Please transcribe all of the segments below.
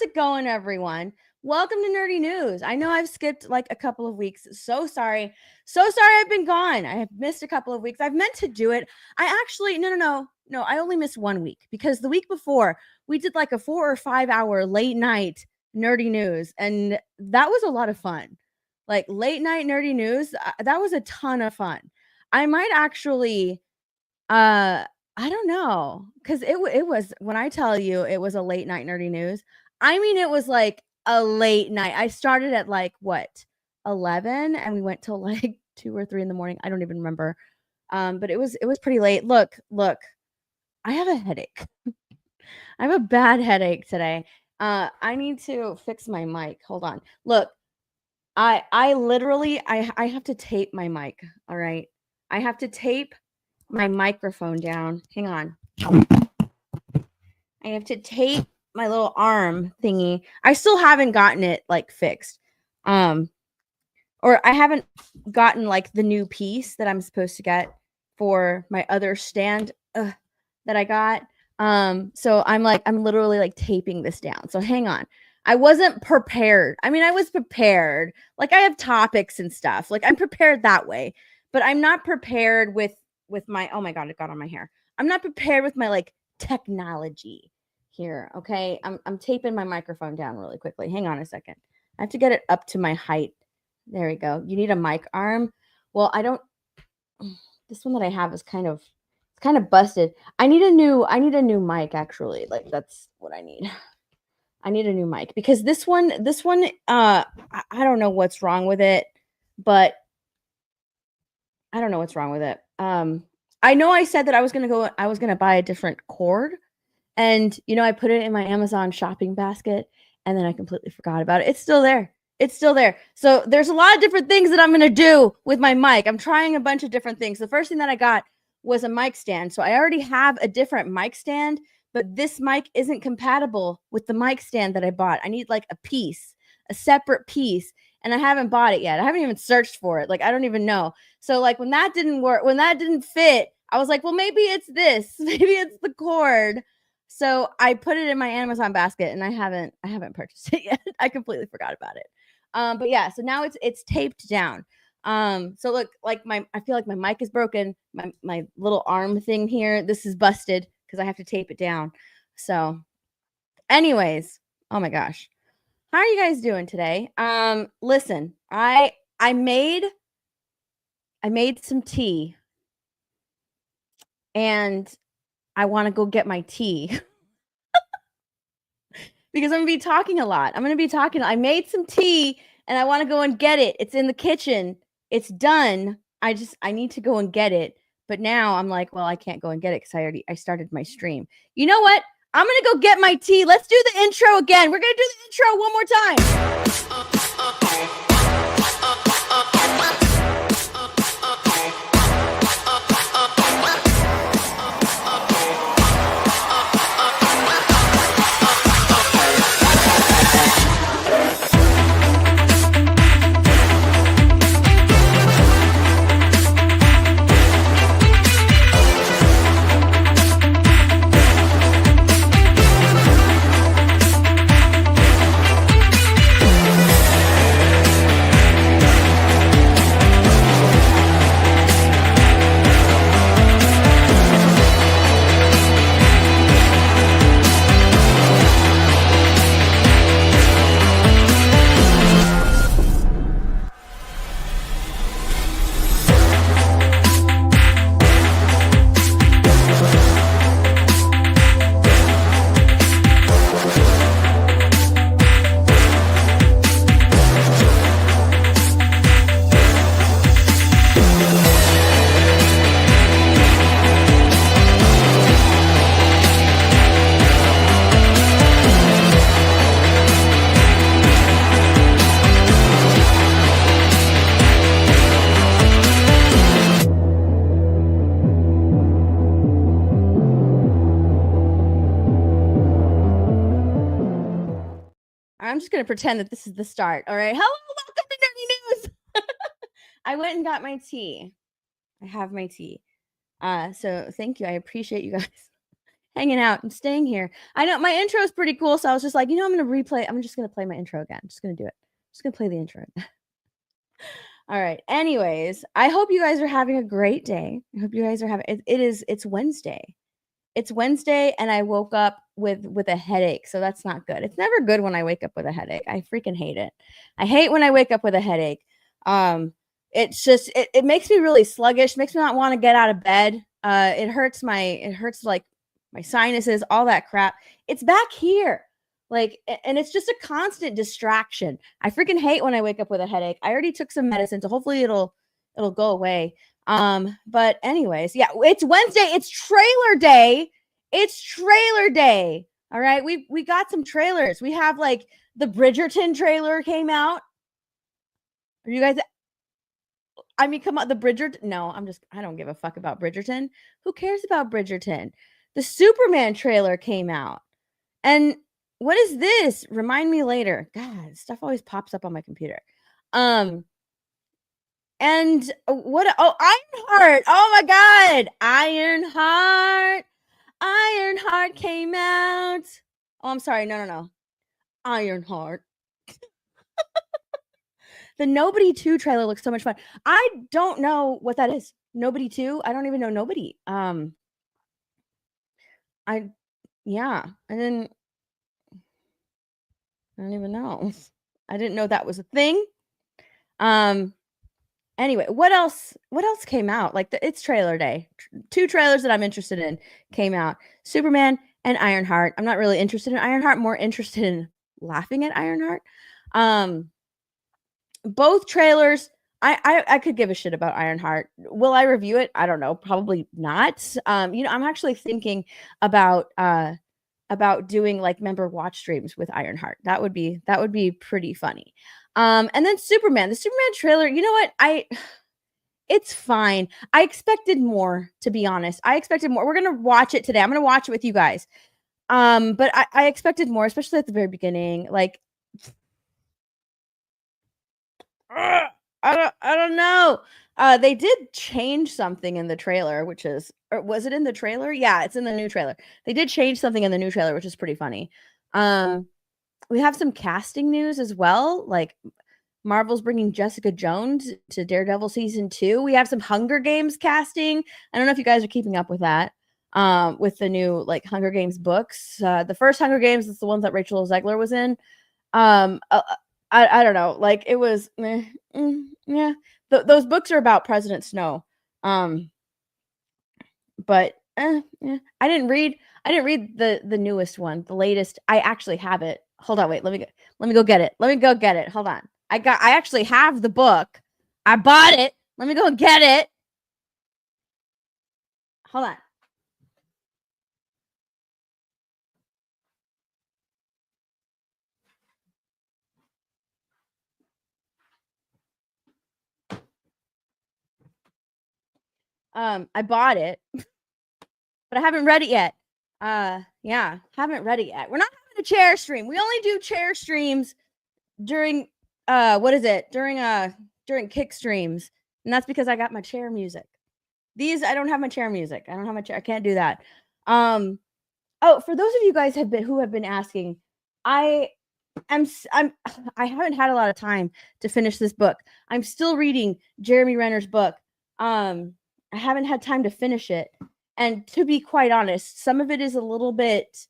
How's it going, everyone? Welcome to Nerdy News. I know I've skipped like a couple of weeks. So sorry. So sorry I've been gone. I have missed a couple of weeks. I've meant to do it. I actually, no. I only missed 1 week because the week before we did like a 4 or 5 hour late night Nerdy News. And that was a lot of fun. Like late night Nerdy News, that was a ton of fun. I might actually, I don't know, because it was, when I tell you it was a late night Nerdy News, I mean, it was like a late night. I started at like what, 11, and we went till like 2 or 3 in the morning. I don't even remember. But it was pretty late. Look, I have a headache. I have a bad headache today. I need to fix my mic. Hold on. Look, I literally I have to tape my mic. All right. I have to tape my microphone down. Hang on. I have to tape my little arm thingy. I still haven't gotten it like fixed. Or I haven't gotten like the new piece that I'm supposed to get for my other stand that I got. So I'm literally like taping this down. So hang on. I wasn't prepared. I mean, I was prepared. Like I have topics and stuff. Like I'm prepared that way, but I'm not prepared with my, oh my God, it got on my hair. I'm not prepared with my like technology here. Okay. I'm taping my microphone down really quickly. Hang on a second. I have to get it up to my height. There we go. You need a mic arm. Well, I don't, this one that I have is kind of busted. I need a new mic actually. Like that's what I need. I need a new mic because this one, I don't know what's wrong with it, but I don't know what's wrong with it. I know I said that I was going to buy a different cord, and I put it in my Amazon shopping basket, and then I completely forgot about it. It's still there. So there's a lot of different things that I'm going to do with my mic. I'm trying a bunch of different things. The first thing that I got was a mic stand. So I already have a different mic stand, but this mic isn't compatible with the mic stand that I bought. I need like a separate piece, and I haven't bought it yet. I haven't even searched for it. Like I don't even know. So like when that didn't work, when that didn't fit, I was like, well, maybe it's this. Maybe it's the cord. So I put it in my Amazon basket, and I haven't purchased it yet. I completely forgot about it. But yeah, so now it's taped down. So look, like I feel like my mic is broken. My little arm thing here, this is busted because I have to tape it down. So anyways, oh my gosh. How are you guys doing today? Listen, I made some tea, and I want to go get my tea. Because I'm going to be talking a lot. I made some tea and I want to go and get it. It's in the kitchen. It's done. I need to go and get it. But now I'm like, well, I can't go and get it because I started my stream. You know what? I'm going to go get my tea. Let's do the intro again. We're going to do the intro one more time. I'm just going to pretend that this is the start. All right. Hello, welcome to Nerdy News. I went and got my tea. I have my tea. So thank you. I appreciate you guys. hanging out. I'm staying here. I know my intro is pretty cool, so I was just like, you know, I'm gonna replay. I'm just gonna play my intro again. Just gonna do it. Just gonna play the intro. All right. Anyways, I hope you guys are having a great day. I hope you guys are having. It's Wednesday. It's Wednesday, and I woke up with a headache, so that's not good. It's never good when I wake up with a headache. I freaking hate it. I hate when I wake up with a headache. It's just it makes me really sluggish. Makes me not want to get out of bed. It hurts like my sinuses, all that crap. It's back here. Like, and it's just a constant distraction. I freaking hate when I wake up with a headache. I already took some medicine, so hopefully it'll go away. But anyways, yeah, it's Wednesday. It's trailer day. It's trailer day. All right, we got some trailers. We have like the Bridgerton trailer came out. Are you guys? I mean, come on, the Bridgerton. No, I don't give a fuck about Bridgerton. Who cares about Bridgerton? The Superman trailer came out. And what is this? Remind me later. God, stuff always pops up on my computer. And what? Oh, Ironheart. Oh my God. Ironheart. Ironheart came out. Oh, I'm sorry. No. Ironheart. The Nobody 2 trailer looks so much fun. I don't know what that is. Nobody 2? I don't even know Nobody. I yeah, I don't even know. I didn't know that was a thing. Anyway, what else came out? Like it's trailer day. Two trailers that I'm interested in came out. Superman and Ironheart. I'm not really interested in Ironheart, more interested in laughing at Ironheart. Both trailers, I could give a shit about Ironheart. Will I review it? I don't know. Probably not. You know, I'm actually thinking about doing like member watch streams with Ironheart. That would be pretty funny. And then Superman, the Superman trailer, you know what? It's fine. I expected more, to be honest. I expected more. We're gonna watch it today. I'm gonna watch it with you guys. But I expected more, especially at the very beginning. Like, I don't know. They did change something in the trailer, which is, or was it in the trailer? Yeah, it's in the new trailer. They did change something in the new trailer, which is pretty funny. We have some casting news as well. Like Marvel's bringing Jessica Jones to Daredevil season 2. We have some Hunger Games casting. I don't know if you guys are keeping up with that. With the new like Hunger Games books. The first Hunger Games is the ones that Rachel Zegler was in. I don't know. Like it was, yeah. Those books are about President Snow. But yeah. I didn't read the newest one, the latest. I actually have it. Hold on, wait. Let me go get it. Let me go get it. Hold on. I actually have the book. I bought it. Let me go get it. Hold on. I bought it, but I haven't read it yet. Yeah, haven't read it yet. We're not having a chair stream. We only do chair streams during what is it? During kick streams. And that's because I got my chair music. These I don't have my chair music. I don't have my chair. I can't do that. Oh, for those of you guys who have been asking, I I haven't had a lot of time to finish this book. I'm still reading Jeremy Renner's book. I haven't had time to finish it. And to be quite honest, some of it is a little bit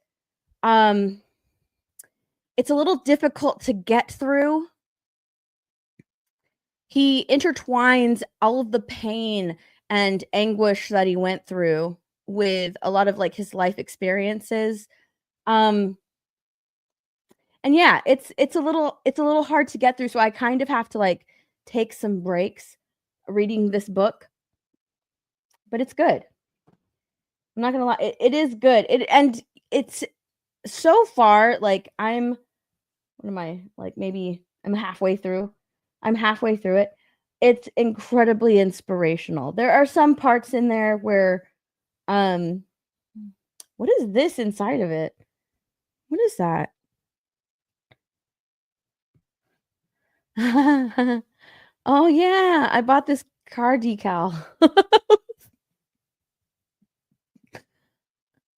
it's a little difficult to get through. He intertwines all of the pain and anguish that he went through with a lot of like his life experiences. And yeah, it's a little hard to get through, so I kind of have to like take some breaks reading this book. But it's good. I'm not gonna lie, it is good. And it's so far like what am I like? Maybe I'm halfway through. I'm halfway through it. It's incredibly inspirational. There are some parts in there where, what is this inside of it? What is that? Oh yeah, I bought this car decal.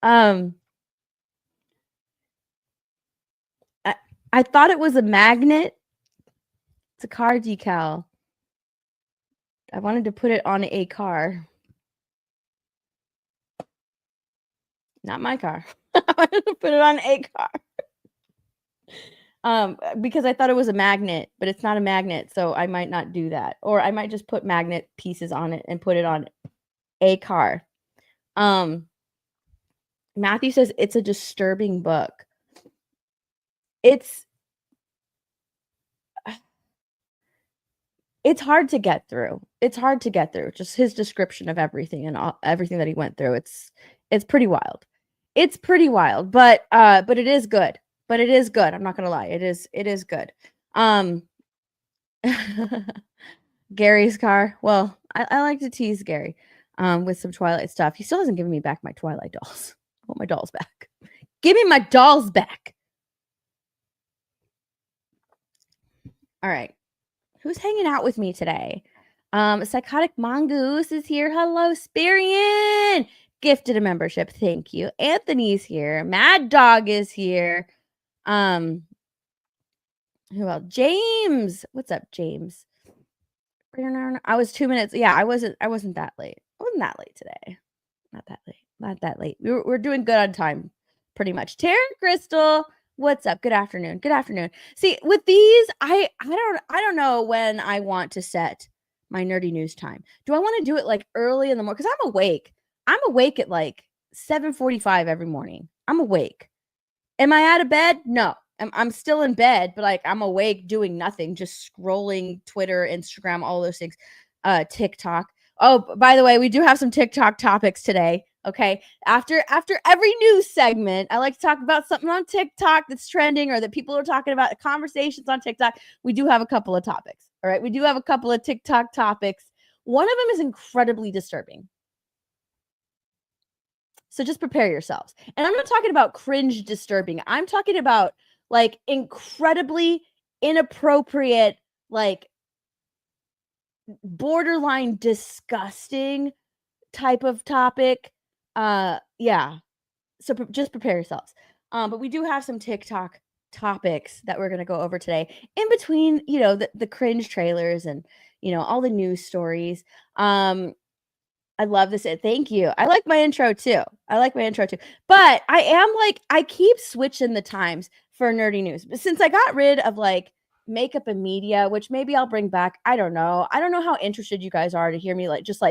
Um, I thought it was a magnet. It's a car decal. I wanted to put it on a car. Not my car. I wanted to put it on a car. Because I thought it was a magnet, but it's not a magnet, so I might not do that. Or I might just put magnet pieces on it and put it on a car. Matthew says it's a disturbing book. It's hard to get through. It's hard to get through. Just his description of everything and everything that he went through. It's pretty wild. It's pretty wild, but it is good. But it is good. I'm not gonna lie. It is good. Gary's car. Well, I like to tease Gary with some Twilight stuff. He still hasn't given me back my Twilight dolls. I want my dolls back. Give me my dolls back. All right. Who's hanging out with me today? Psychotic Mongoose is here. Hello, Spirian. Gifted a membership. Thank you. Anthony's here. Mad Dog is here. Who else? James. What's up, James? I was 2 minutes. Yeah, I wasn't that late. I wasn't that late today. Not that late. Not that late. We're doing good on time, pretty much. Tara Crystal, what's up? Good afternoon. Good afternoon. See, with these, I don't know when I want to set my nerdy news time. Do I want to do it like early in the morning? Because I'm awake. I'm awake at like 7:45 every morning. I'm awake. Am I out of bed? No. I'm still in bed, but like I'm awake doing nothing, just scrolling Twitter, Instagram, all those things. TikTok. Oh, by the way, we do have some TikTok topics today. Okay. After every news segment, I like to talk about something on TikTok that's trending or that people are talking about, conversations on TikTok. We do have a couple of topics. All right. We do have a couple of TikTok topics. One of them is incredibly disturbing. So just prepare yourselves. And I'm not talking about cringe disturbing. I'm talking about like incredibly inappropriate, like borderline disgusting type of topic. Yeah. So just prepare yourselves. But we do have some TikTok topics that we're going to go over today in between, the cringe trailers and, all the news stories. I love this. Thank you. I like my intro too. But I keep switching the times for nerdy news. But since I got rid of like makeup and media, which maybe I'll bring back. I don't know. I don't know how interested you guys are to hear me just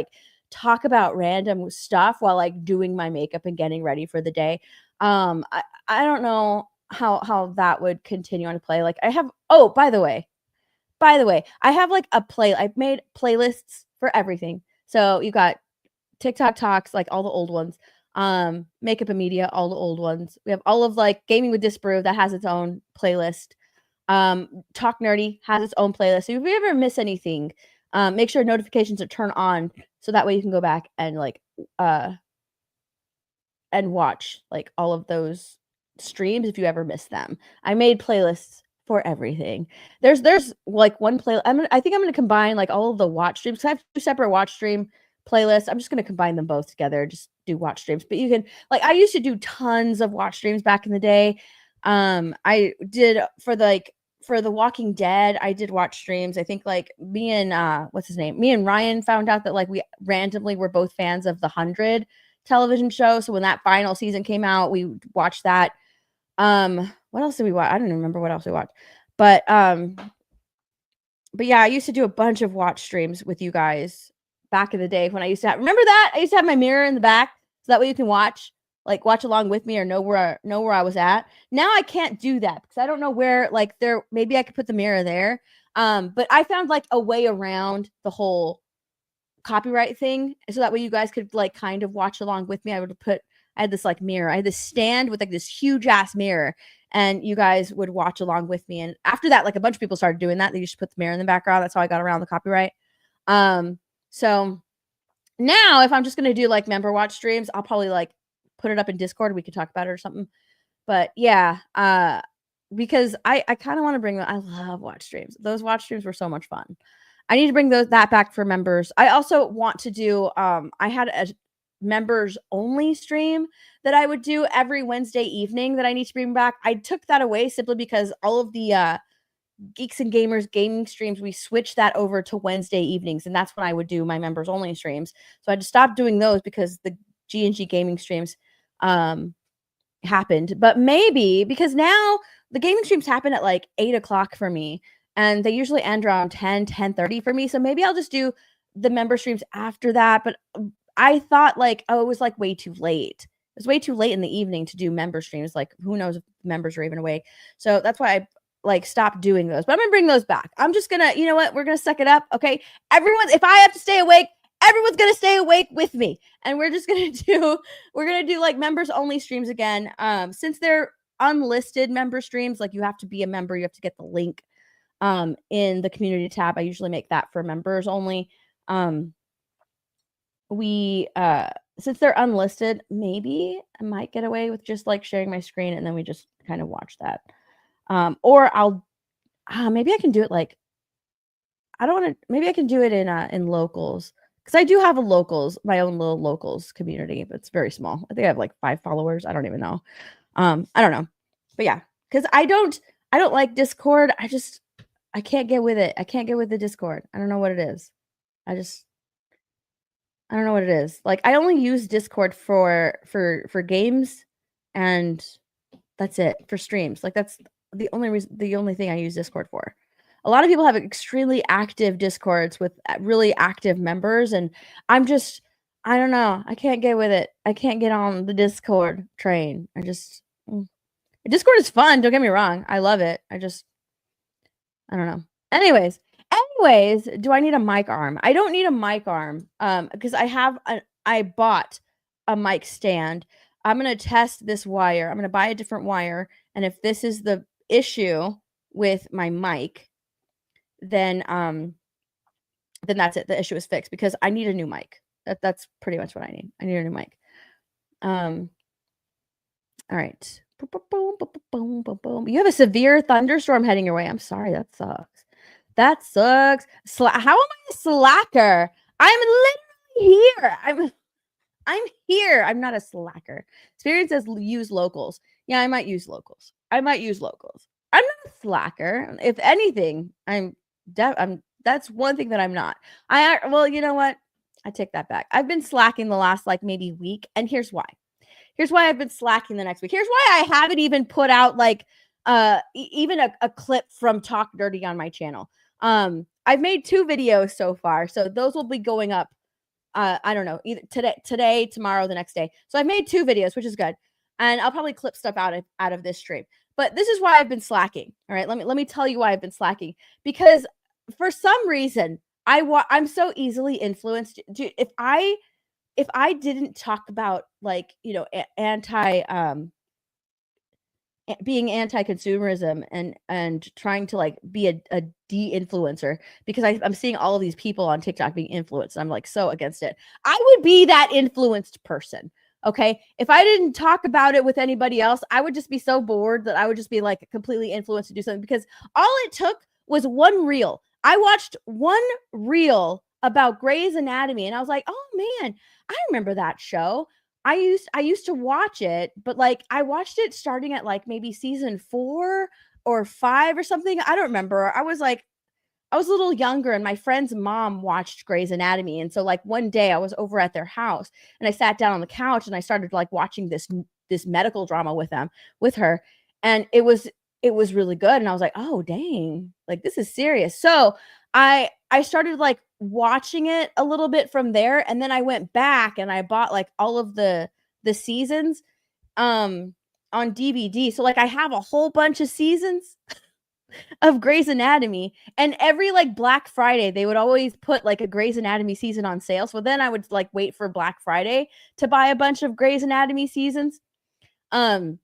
talk about random stuff while like doing my makeup and getting ready for the day. I don't know how that would continue on to play. Like I have, by the way, I have like I've made playlists for everything. So you got TikTok talks, like all the old ones, makeup and media, all the old ones. We have all of like gaming with Disbrew that has its own playlist. Talk Nerdy has its own playlist. So if you ever miss anything, make sure notifications are turned on so that way you can go back and and watch like all of those streams if you ever miss them. I made playlists for everything. There's like one play. I think I'm gonna combine like all of the watch streams. I have 2 separate watch stream playlists. I'm just gonna combine them both together. Just do watch streams. But you can I used to do tons of watch streams back in the day. I did for the Walking Dead. I did watch streams. I think like me and what's his name? Me and Ryan found out that like we randomly were both fans of the 100 television show. So when that final season came out, we watched that. What else did we watch? I don't even remember what else we watched. But yeah, I used to do a bunch of watch streams with you guys back in the day when I used to remember that? I used to have my mirror in the back so that way you can watch along with me or know where I was at. Now I can't do that because I don't know where maybe I could put the mirror there. But I found like a way around the whole copyright thing so that way you guys could like kind of watch along with me. I had this like mirror. I had this stand with like this huge ass mirror and you guys would watch along with me. And after that, like a bunch of people started doing that. They used to put the mirror in the background. That's how I got around the copyright. So now if I'm just going to do like member watch streams, I'll probably like put it up in Discord. We could talk about it or something. But yeah, because I kind of want to bring I love watch streams. Those watch streams were so much fun. I need to bring that back for members. I also want to do I had members only stream that I would do every Wednesday evening that I need to bring back. I took that away simply because all of the Geeks and Gamers gaming streams, we switched that over to Wednesday evenings, and that's when I would do my members only streams. So I just stopped doing those because the G&G gaming streams happened. But maybe because now the gaming streams happen at like 8:00 for me, and they usually end around 10:30 for me. So maybe I'll just do the member streams after that. But I thought like, oh, it was like way too late. It was way too late in the evening to do member streams. Like, who knows if members are even awake. So that's why I like stopped doing those. But I'm gonna bring those back. I'm just gonna, you know what? We're gonna suck it up. Okay. Everyone, if I have to stay awake, everyone's gonna stay awake with me. And we're gonna do like members only streams again. Since they're unlisted member streams, like you have to be a member, you have to get the link in the community tab. I usually make that for members only. Since they're unlisted, maybe I might get away with just like sharing my screen and then we just kind of watch that. Or I'll maybe I can do it like maybe I can do it in locals, because I do have my own little locals community, but it's very small. I think I have like 5 followers. I don't even know. I don't know. But yeah, because I don't like Discord. I can't get with it. I can't get with the Discord. I don't know what it is. I don't know what it is. Like, I only use Discord for games, and that's it. For streams. Like, that's the only thing I use Discord for. A lot of people have extremely active Discords with really active members, and I don't know. I can't get with it. I can't get on the Discord train. Discord is fun, don't get me wrong. I love it. I don't know. Anyways, do I need a mic arm? I don't need a mic arm because I bought a mic stand. I'm going to test this wire. I'm going to buy a different wire, and if this is the issue with my mic, then that's it. The issue is fixed because I need a new mic. That's pretty much what I need. I need a new mic. All right. You have a severe thunderstorm heading your way. I'm sorry. That sucks. How am I a slacker? I'm literally here. I'm here. I'm not a slacker. Experience says use locals. Yeah, I might use locals. I'm not a slacker. If anything, that's one thing that I'm not. Well, you know what? I take that back. I've been slacking the last like maybe week, and here's why. Here's why I've been slacking the next week. Here's why I haven't even put out like even a clip from Talk Dirty on my channel. I've made 2 videos so far, so those will be going up. I don't know, either today, tomorrow, the next day. So I've made 2 videos, which is good, and I'll probably clip stuff out of this stream. But this is why I've been slacking. All right, let me tell you why I've been slacking. Because for some reason, I'm so easily influenced. If I didn't talk about like, you know, being anti-consumerism and trying to like be a de-influencer, because I'm seeing all of these people on TikTok being influenced. I'm like so against it. I would be that influenced person. Okay. If I didn't talk about it with anybody else, I would just be so bored that I would just be like completely influenced to do something, because all it took was one reel. I watched one reel about Grey's Anatomy and I was like, oh man, I remember that show. I used to watch it, but like I watched it starting at like maybe season 4 or 5 or something. I don't remember. I was a little younger, and my friend's mom watched Grey's Anatomy. And so like one day I was over at their house and I sat down on the couch and I started like watching this medical drama with her. And it was really good. And I was like, oh dang, like this is serious. So I started like watching it a little bit from there, and then I went back and I bought like all of the seasons on DVD. So like I have a whole bunch of seasons of Grey's Anatomy, and every like Black Friday they would always put like a Grey's Anatomy season on sale. So then I would like wait for Black Friday to buy a bunch of Grey's Anatomy seasons. So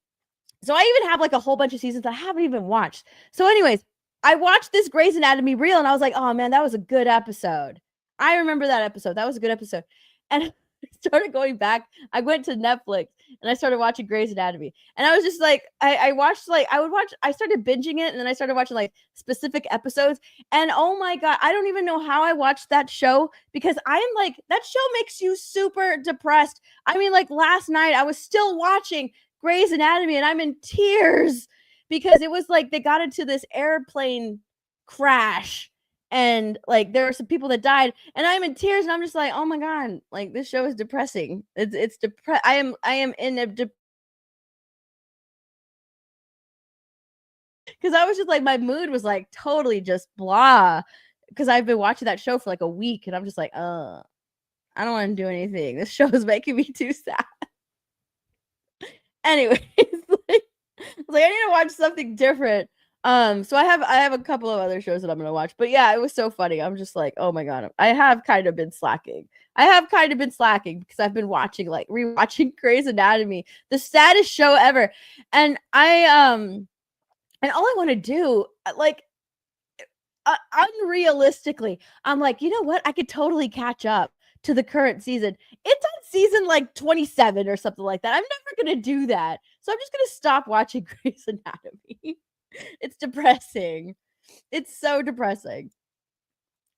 I even have like a whole bunch of seasons I haven't even watched. So anyways, I watched this Grey's Anatomy reel and I was like, oh man, that was a good episode. I remember that episode. That was a good episode. And I started going back. I went to Netflix and I started watching Grey's Anatomy. And I was just like, I watched like I started binging it, and then I started watching like specific episodes. And oh my god, I don't even know how I watched that show, because I am like, that show makes you super depressed. I mean, like last night I was still watching Grey's Anatomy, and I'm in tears because it was like they got into this airplane crash, and like there were some people that died, and I'm in tears, and I'm just like, oh my god, like this show is depressing. It's depressed. I am in a because I was just like, my mood was like totally just blah, because I've been watching that show for like a week, and I'm just like, I don't want to do anything. This show is making me too sad. Anyways, like, I need to watch something different. So I have a couple of other shows that I'm gonna watch, but yeah, it was so funny. I'm just like, oh my god, I have kind of been slacking. I have kind of been slacking because I've been watching like rewatching Grey's Anatomy, the saddest show ever, and and all I want to do, like, unrealistically, I'm like, you know what? I could totally catch up to the current season. It's on season like 27 or something like that. I'm never gonna do that. So I'm just gonna stop watching Grey's Anatomy. It's depressing. It's so depressing.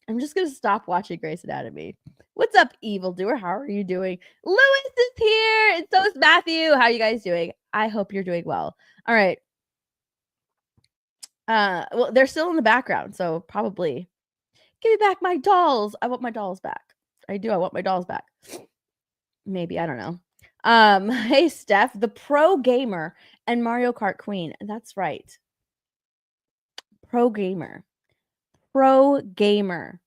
I'm just gonna stop watching Grey's Anatomy. What's up, evildoer? How are you doing? Lewis is here, and so is Matthew. How are you guys doing? I hope you're doing well. All right. Well, they're still in the background, so probably give me back my dolls. I want my dolls back. I do. I want my dolls back. Maybe, I don't know. Hey Steph, the pro gamer and Mario Kart queen. That's right. Pro gamer. Pro gamer.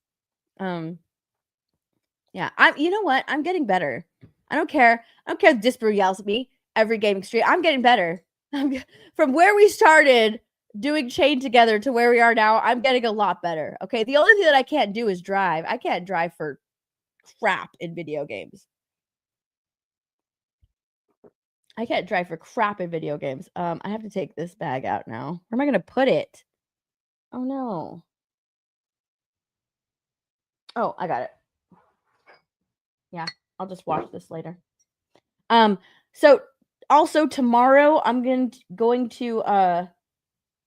Yeah, you know what? I'm getting better. I don't care. I don't care if Disper yells at me every gaming stream. I'm getting better. From where we started doing chain together to where we are now, I'm getting a lot better. Okay. The only thing that I can't do is drive. I can't drive for crap in video games. I can't drive for crap in video games. I have to take this bag out now. Where am I gonna put it? Oh no. Oh, I got it. Yeah, I'll just watch this later. So also tomorrow I'm going to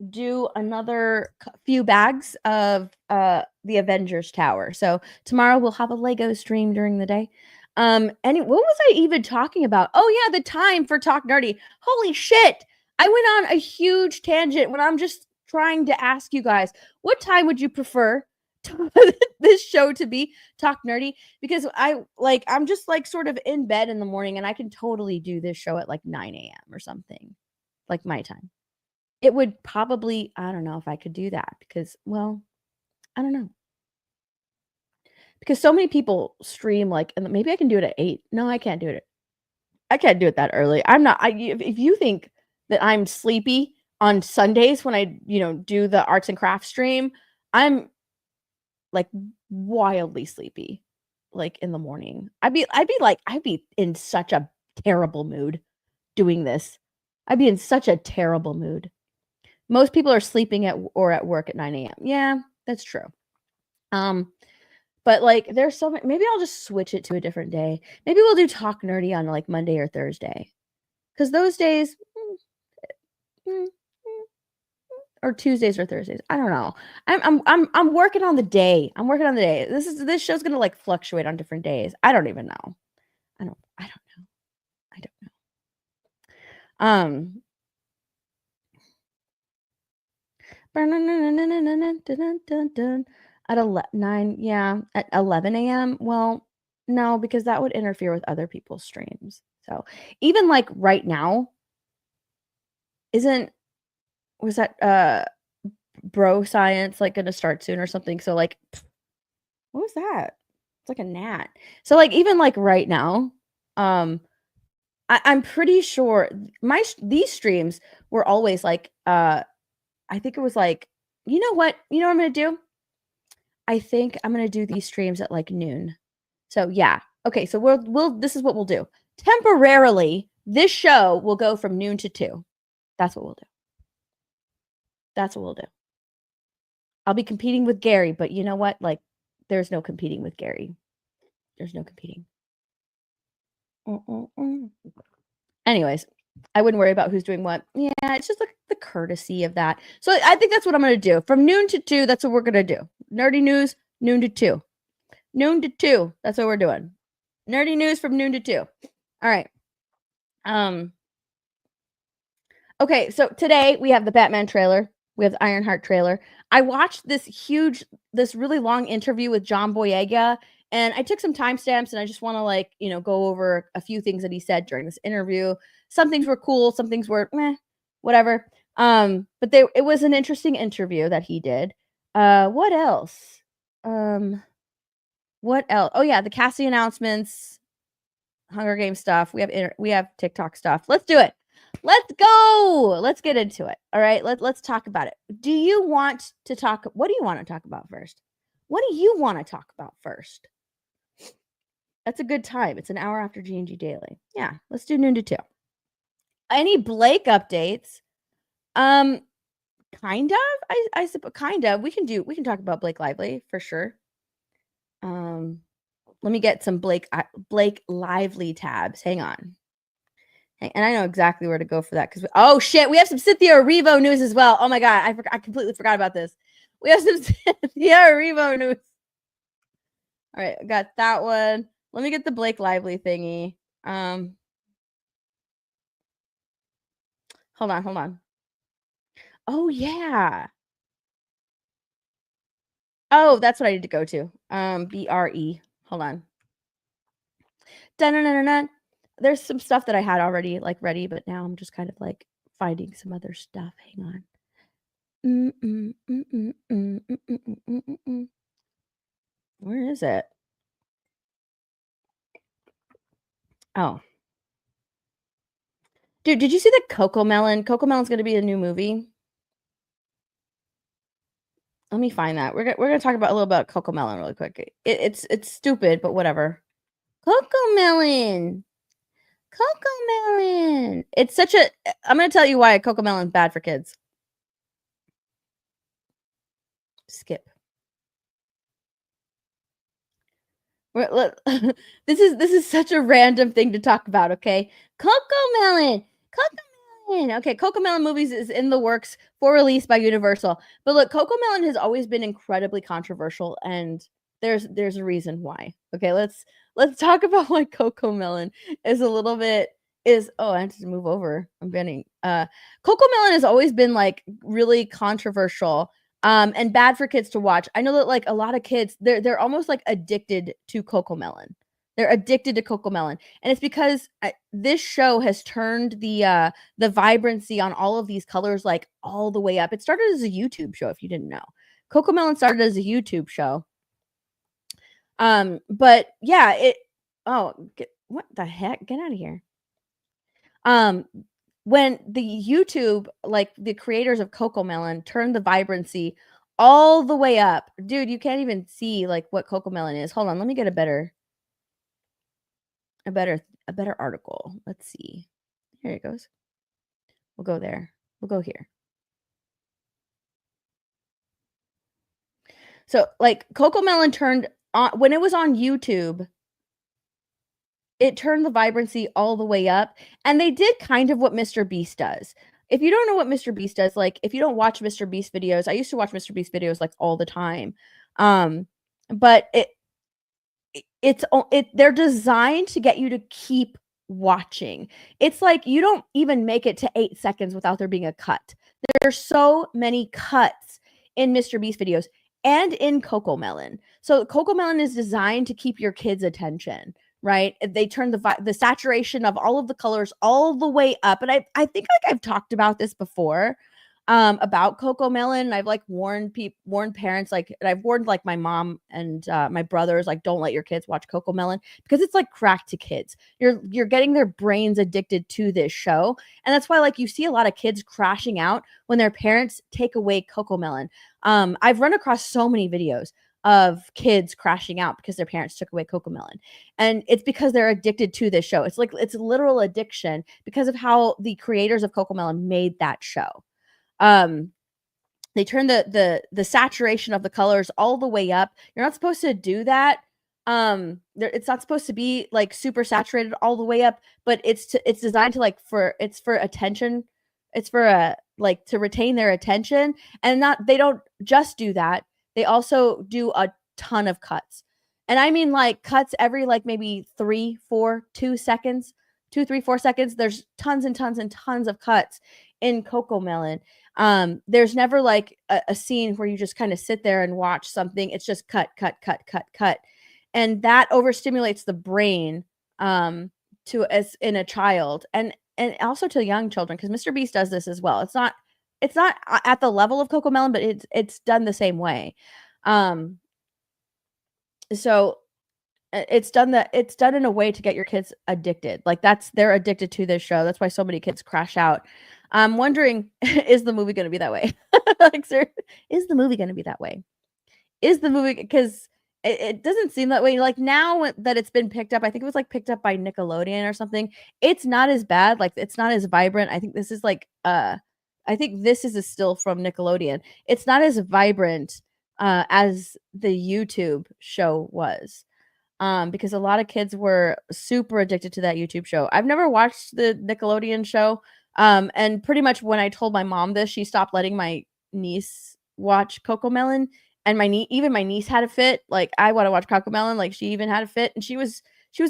do another few bags of the Avengers Tower. So tomorrow we'll have a Lego stream during the day. And what was I even talking about? Oh yeah, the time for Talk Nerdy. Holy shit. I went on a huge tangent when I'm just trying to ask you guys, what time would you prefer this show to be, Talk Nerdy? Because I'm just like sort of in bed in the morning, and I can totally do this show at like 9 a.m. or something, like my time. It would probably, I don't know if I could do that because, well, I don't know. Because so many people stream like, and maybe I can do it at 8. No, I can't do it. I can't do it that early. I'm not. If you think that I'm sleepy on Sundays when I, do the arts and crafts stream, I'm like wildly sleepy, like in the morning. I'd be in such a terrible mood doing this. I'd be in such a terrible mood. Most people are sleeping at work at 9 a.m. Yeah, that's true. But like there's so many, maybe I'll just switch it to a different day. Maybe we'll do Talk Nerdy on like Monday or Thursday. Because those days or Tuesdays or Thursdays. I don't know. I'm working on the day. I'm working on the day. This show's gonna like fluctuate on different days. I don't even know. I don't know. I don't know. At 9, yeah, at 11 a.m. Well, no, because that would interfere with other people's streams. So even like right now, was that bro science like gonna start soon or something? So like, what was that? It's like a gnat. So like even like right now, I'm pretty sure these streams were always like I think it was like, you know what? You know what I'm gonna do? I think I'm gonna do these streams at like noon. So yeah. Okay, so this is what we'll do. Temporarily, this show will go from noon to 2. That's what we'll do. That's what we'll do. I'll be competing with Gary, but you know what? Like, there's no competing with Gary. There's no competing. Anyways, I wouldn't worry about who's doing what. Yeah, it's just the courtesy of that. So I think that's what I'm going to do. From noon to 2, that's what we're going to do. Nerdy news, noon to 2. Noon to 2, that's what we're doing. Nerdy news from noon to 2. All right. Okay, so today we have the Batman trailer. We have the Ironheart trailer. I watched this really long interview with John Boyega, and I took some timestamps, and I just want to go over a few things that he said during this interview. Some things were cool, some things were meh, whatever. But it was an interesting interview that he did. What else? What else? Oh yeah, the casting announcements, Hunger Games stuff. We have TikTok stuff. Let's do it. Let's go. Let's get into it. All right. Let's talk about it. What do you want to talk about first? What do you want to talk about first? That's a good time. It's an hour after G&G Daily. Yeah, let's do noon to 2. Any Blake updates? Kind of. I suppose kind of. We can talk about Blake Lively for sure. Let me get some Blake Lively tabs. Hang on. And I know exactly where to go for that because oh shit, we have some Cynthia Erivo news as well. Oh my god, I completely forgot about this. We have some Cynthia Erivo news. All right, I got that one. Let me get the Blake Lively thingy. Hold on. Oh yeah. Oh, that's what I need to go to. BRE. Hold on. Dun-dun-dun-dun-dun. There's some stuff that I had already ready, but now I'm just kind of finding some other stuff. Hang on. Where is it? Oh. Dude, did you see the Coco Melon? Coco Melon's gonna be a new movie. Let me find that. We're gonna talk about a little about Coco Melon really quick. It's stupid, but whatever. Coco Melon. Coco Melon. It's such a I'm gonna tell you why Coco Melon's bad for kids. Skip. This is such a random thing to talk about, okay? Coco Melon. Okay, Coco Melon movies is in the works for release by Universal. But look, Coco Melon has always been incredibly controversial, and there's a reason why. Okay, let's talk about why Coco Melon is a little bit oh, I have to move over. I'm bending. Coco Melon has always been really controversial and bad for kids to watch. I know that a lot of kids they're almost addicted to Coco Melon. They're addicted to Coco Melon, and it's because this show has turned the vibrancy on all of these colors all the way up. It started as a YouTube show, if you didn't know. Coco Melon started as a YouTube show. But yeah, what the heck? Get out of here. When the YouTube, the creators of Coco Melon turned the vibrancy all the way up, dude, you can't even see what Coco Melon is. Hold on, let me get a better article. Let's see. Here it goes. We'll go there. We'll go here. So Coco Melon turned on when it was on YouTube. It turned the vibrancy all the way up, and they did kind of what Mr. Beast does. If you don't know what Mr. Beast does, if you don't watch Mr. Beast videos, I used to watch Mr. Beast videos all the time. But they're designed to get you to keep watching. It's you don't even make it to 8 seconds without there being a cut. There's so many cuts in Mr. Beast videos and in Coco Melon. So Coco Melon is designed to keep your kids' attention, right? They turn the saturation of all of the colors all the way up. And I think I've talked about this before. About Coco Melon. I've warned parents, and I've warned my mom and my brothers, don't let your kids watch Coco Melon because it's crack to kids. You're getting their brains addicted to this show, and that's why you see a lot of kids crashing out when their parents take away Coco Melon. I've run across so many videos of kids crashing out because their parents took away Coco Melon, and it's because they're addicted to this show. It's it's literal addiction because of how the creators of Coco Melon made that show. They turn the saturation of the colors all the way up. You're not supposed to do that It's not supposed to be like super saturated all the way up, but it's designed to like it's for attention. It's for like to retain their attention, and not they don't just do that. They also do a ton of cuts. And I mean like cuts every like maybe 3, 4, 2 seconds, 2, 3, 4 seconds. There's tons and tons and tons of cuts in Coco Melon. There's never like a scene where you just kind of sit there and watch something. It's just cut, cut, cut, cut, cut, and that overstimulates the brain to as in a child, and also to young children, because Mr. Beast does this as well. It's not at the level of Coco Melon, but it's done the same way. Um, so it's done in a way to get your kids addicted. Like they're addicted to this show. That's why so many kids crash out. I'm wondering, is the movie going to be that way? Like, sir, is the movie going to be that way? Is the movie, because it doesn't seem that way. Like now that it's been picked up, I think it was like picked up by Nickelodeon or something. It's not as bad. Like it's not as vibrant. I think this is like I think this is a still from Nickelodeon. It's not as vibrant as the YouTube show was. Because a lot of kids were super addicted to that YouTube show. I've never watched the Nickelodeon show. And pretty much when I told my mom this, she stopped letting my niece watch Coco Melon. And even my niece had a fit. Like, I want to watch Coco Melon. Like, she even had a fit, and she was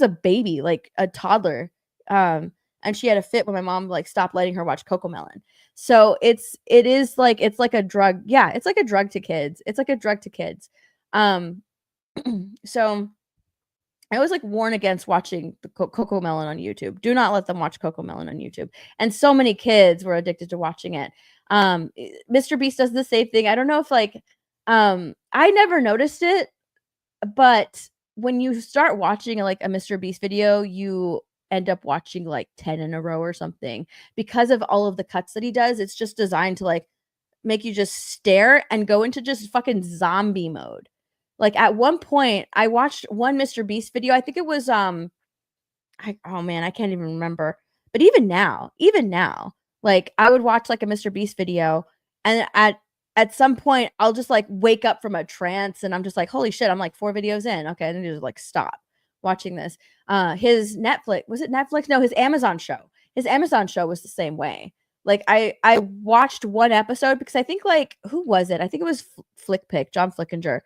a baby, like a toddler. And she had a fit when my mom like stopped letting her watch Coco Melon. So it's like a drug. Yeah, it's like a drug to kids. It's like a drug to kids. Um, so I always like warn against watching the Coco Melon on YouTube. Do not let them watch Coco Melon on YouTube. And so many kids were addicted to watching it. Mr. Beast does the same thing. I don't know if like I never noticed it, but when you start watching like a Mr. Beast video, you end up watching like 10 in a row or something because of all of the cuts that he does. It's just designed to like make you just stare and go into just fucking zombie mode. Like at one point, I watched one Mr. Beast video. I think it was oh man, I can't even remember. But even now, like I would watch like a Mr. Beast video, and at some point I'll just like wake up from a trance, and I'm just like, holy shit, I'm like 4 videos in. Okay, I need to like stop watching this. His Netflix, was it Netflix? No, his Amazon show. His Amazon show was the same way. Like I watched one episode because I think like who was it? I think it was Flickpick, John Flickinger.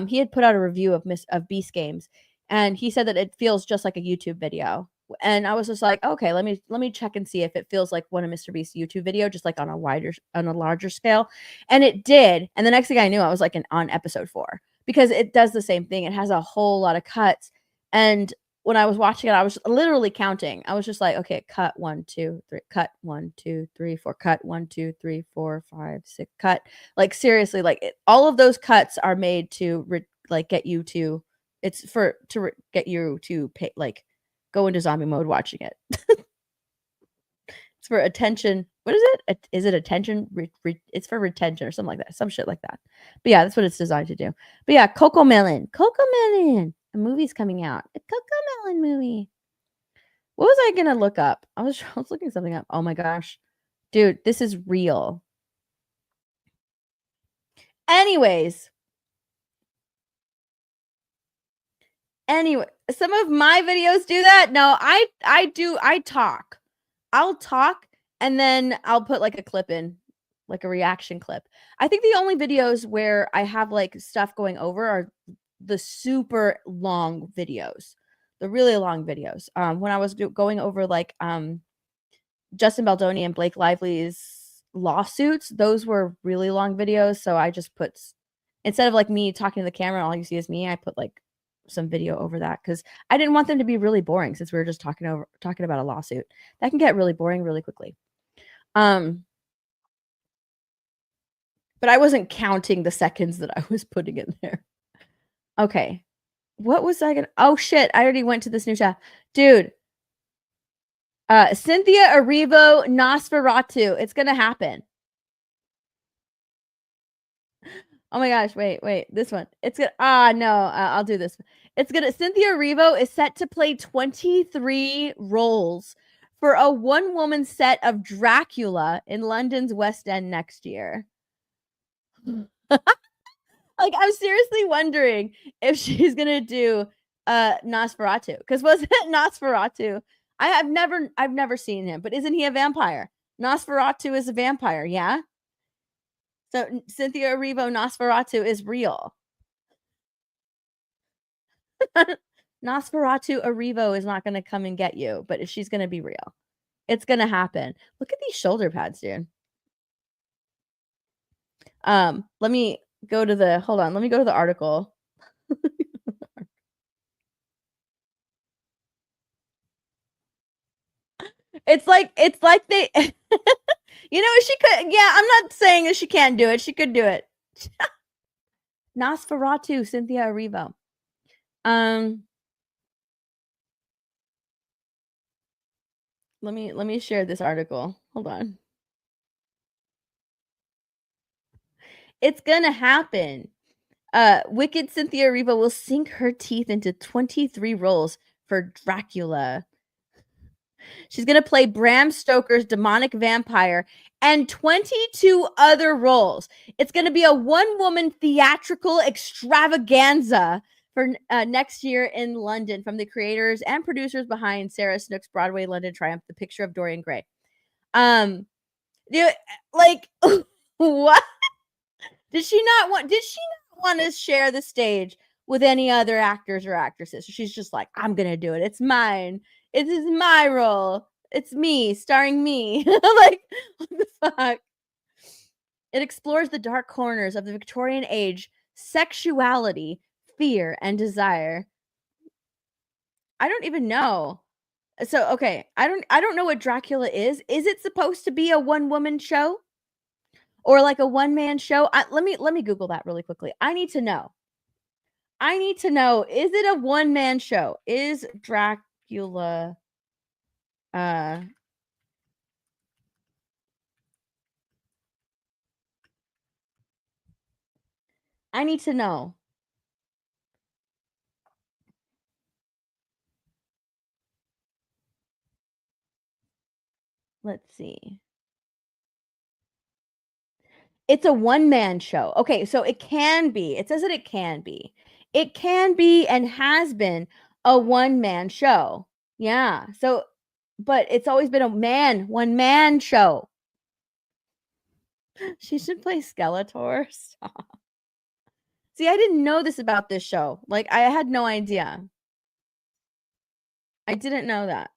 He had put out a review of Beast Games, and he said that it feels just like a YouTube video. And I was just like, okay, let me check and see if it feels like one of Mr. Beast's YouTube video, just like on a larger scale. And it did. And the next thing I knew, I was like on episode 4, because it does the same thing. It has a whole lot of cuts. And when I was watching it, I was literally counting. I was just like, okay, cut 1, 2, 3, cut 1, 2, 3, 4, cut 1, 2, 3, 4, 5, 6, cut. Like seriously, like all of those cuts are made to like get you to. It's for to get you to pay, like go into zombie mode watching it. It's for attention. What is it? Is it attention? It's for retention or something like that. Some shit like that. But yeah, that's what it's designed to do. But yeah, Coco Melon. Coco Melon. A movie's coming out. A Coco Melon movie. What was I gonna look up? I was looking something up. Oh my gosh. Dude, this is real. Anyways. Anyway, some of my videos do that. No, I talk. I'll talk, and then I'll put like a clip in, like a reaction clip. I think the only videos where I have like stuff going over are the super long videos. The really long videos. When I was going over like Justin Baldoni and Blake Lively's lawsuits, those were really long videos, so I just put, instead of like me talking to the camera, all you see is me, I put like some video over that because I didn't want them to be really boring, since we were just talking about a lawsuit. That can get really boring really quickly. But I wasn't counting the seconds that I was putting in there. Okay. What was I gonna, oh shit, I already went to this new chat. Dude. Cynthia Erivo Nosferatu. It's gonna happen. Oh my gosh, wait, this one. It's gonna, no, I'll do this. It's gonna, Cynthia Erivo is set to play 23 roles for a one-woman set of Dracula in London's West End next year. Like, I'm seriously wondering if she's gonna do Nosferatu. Because was it Nosferatu? I've never seen him, but isn't he a vampire? Nosferatu is a vampire, yeah? So Cynthia Erivo Nosferatu is real. Nosferatu Erivo is not gonna come and get you, but she's gonna be real. It's gonna happen. Look at these shoulder pads, dude. Let me go to the hold on, let me go to the article. It's like they you know, she could yeah, I'm not saying that she can't do it. She could do it. Nosferatu, Cynthia Erivo. Let me share this article. Hold on. It's gonna happen. Wicked Cynthia Erivo will sink her teeth into 23 roles for Dracula. She's gonna play Bram Stoker's demonic vampire and 22 other roles. It's gonna be a one-woman theatrical extravaganza for next year in London from the creators and producers behind Sarah Snook's Broadway London triumph, The Picture of Dorian Gray. Like what? Did she not want to share the stage with any other actors or actresses? She's just like, I'm gonna do it. It's mine. It is my role. It's me, starring me. Like, what the fuck? It explores the dark corners of the Victorian age, sexuality, fear, and desire. I don't even know. So, okay, I don't know what Dracula is. Is it supposed to be a one-woman show? Or like a one-man show? Let me Google that really quickly. I need to know. Is it a one-man show? Is Dracula uh I need to know. Let's see. It's a one-man show. Okay, so it can be. It says that it can be. It can be and has been a one-man show. Yeah. So but it's always been a one-man show. She should play Skeletor. Stop. See, I didn't know this about this show. Like I had no idea. I didn't know that.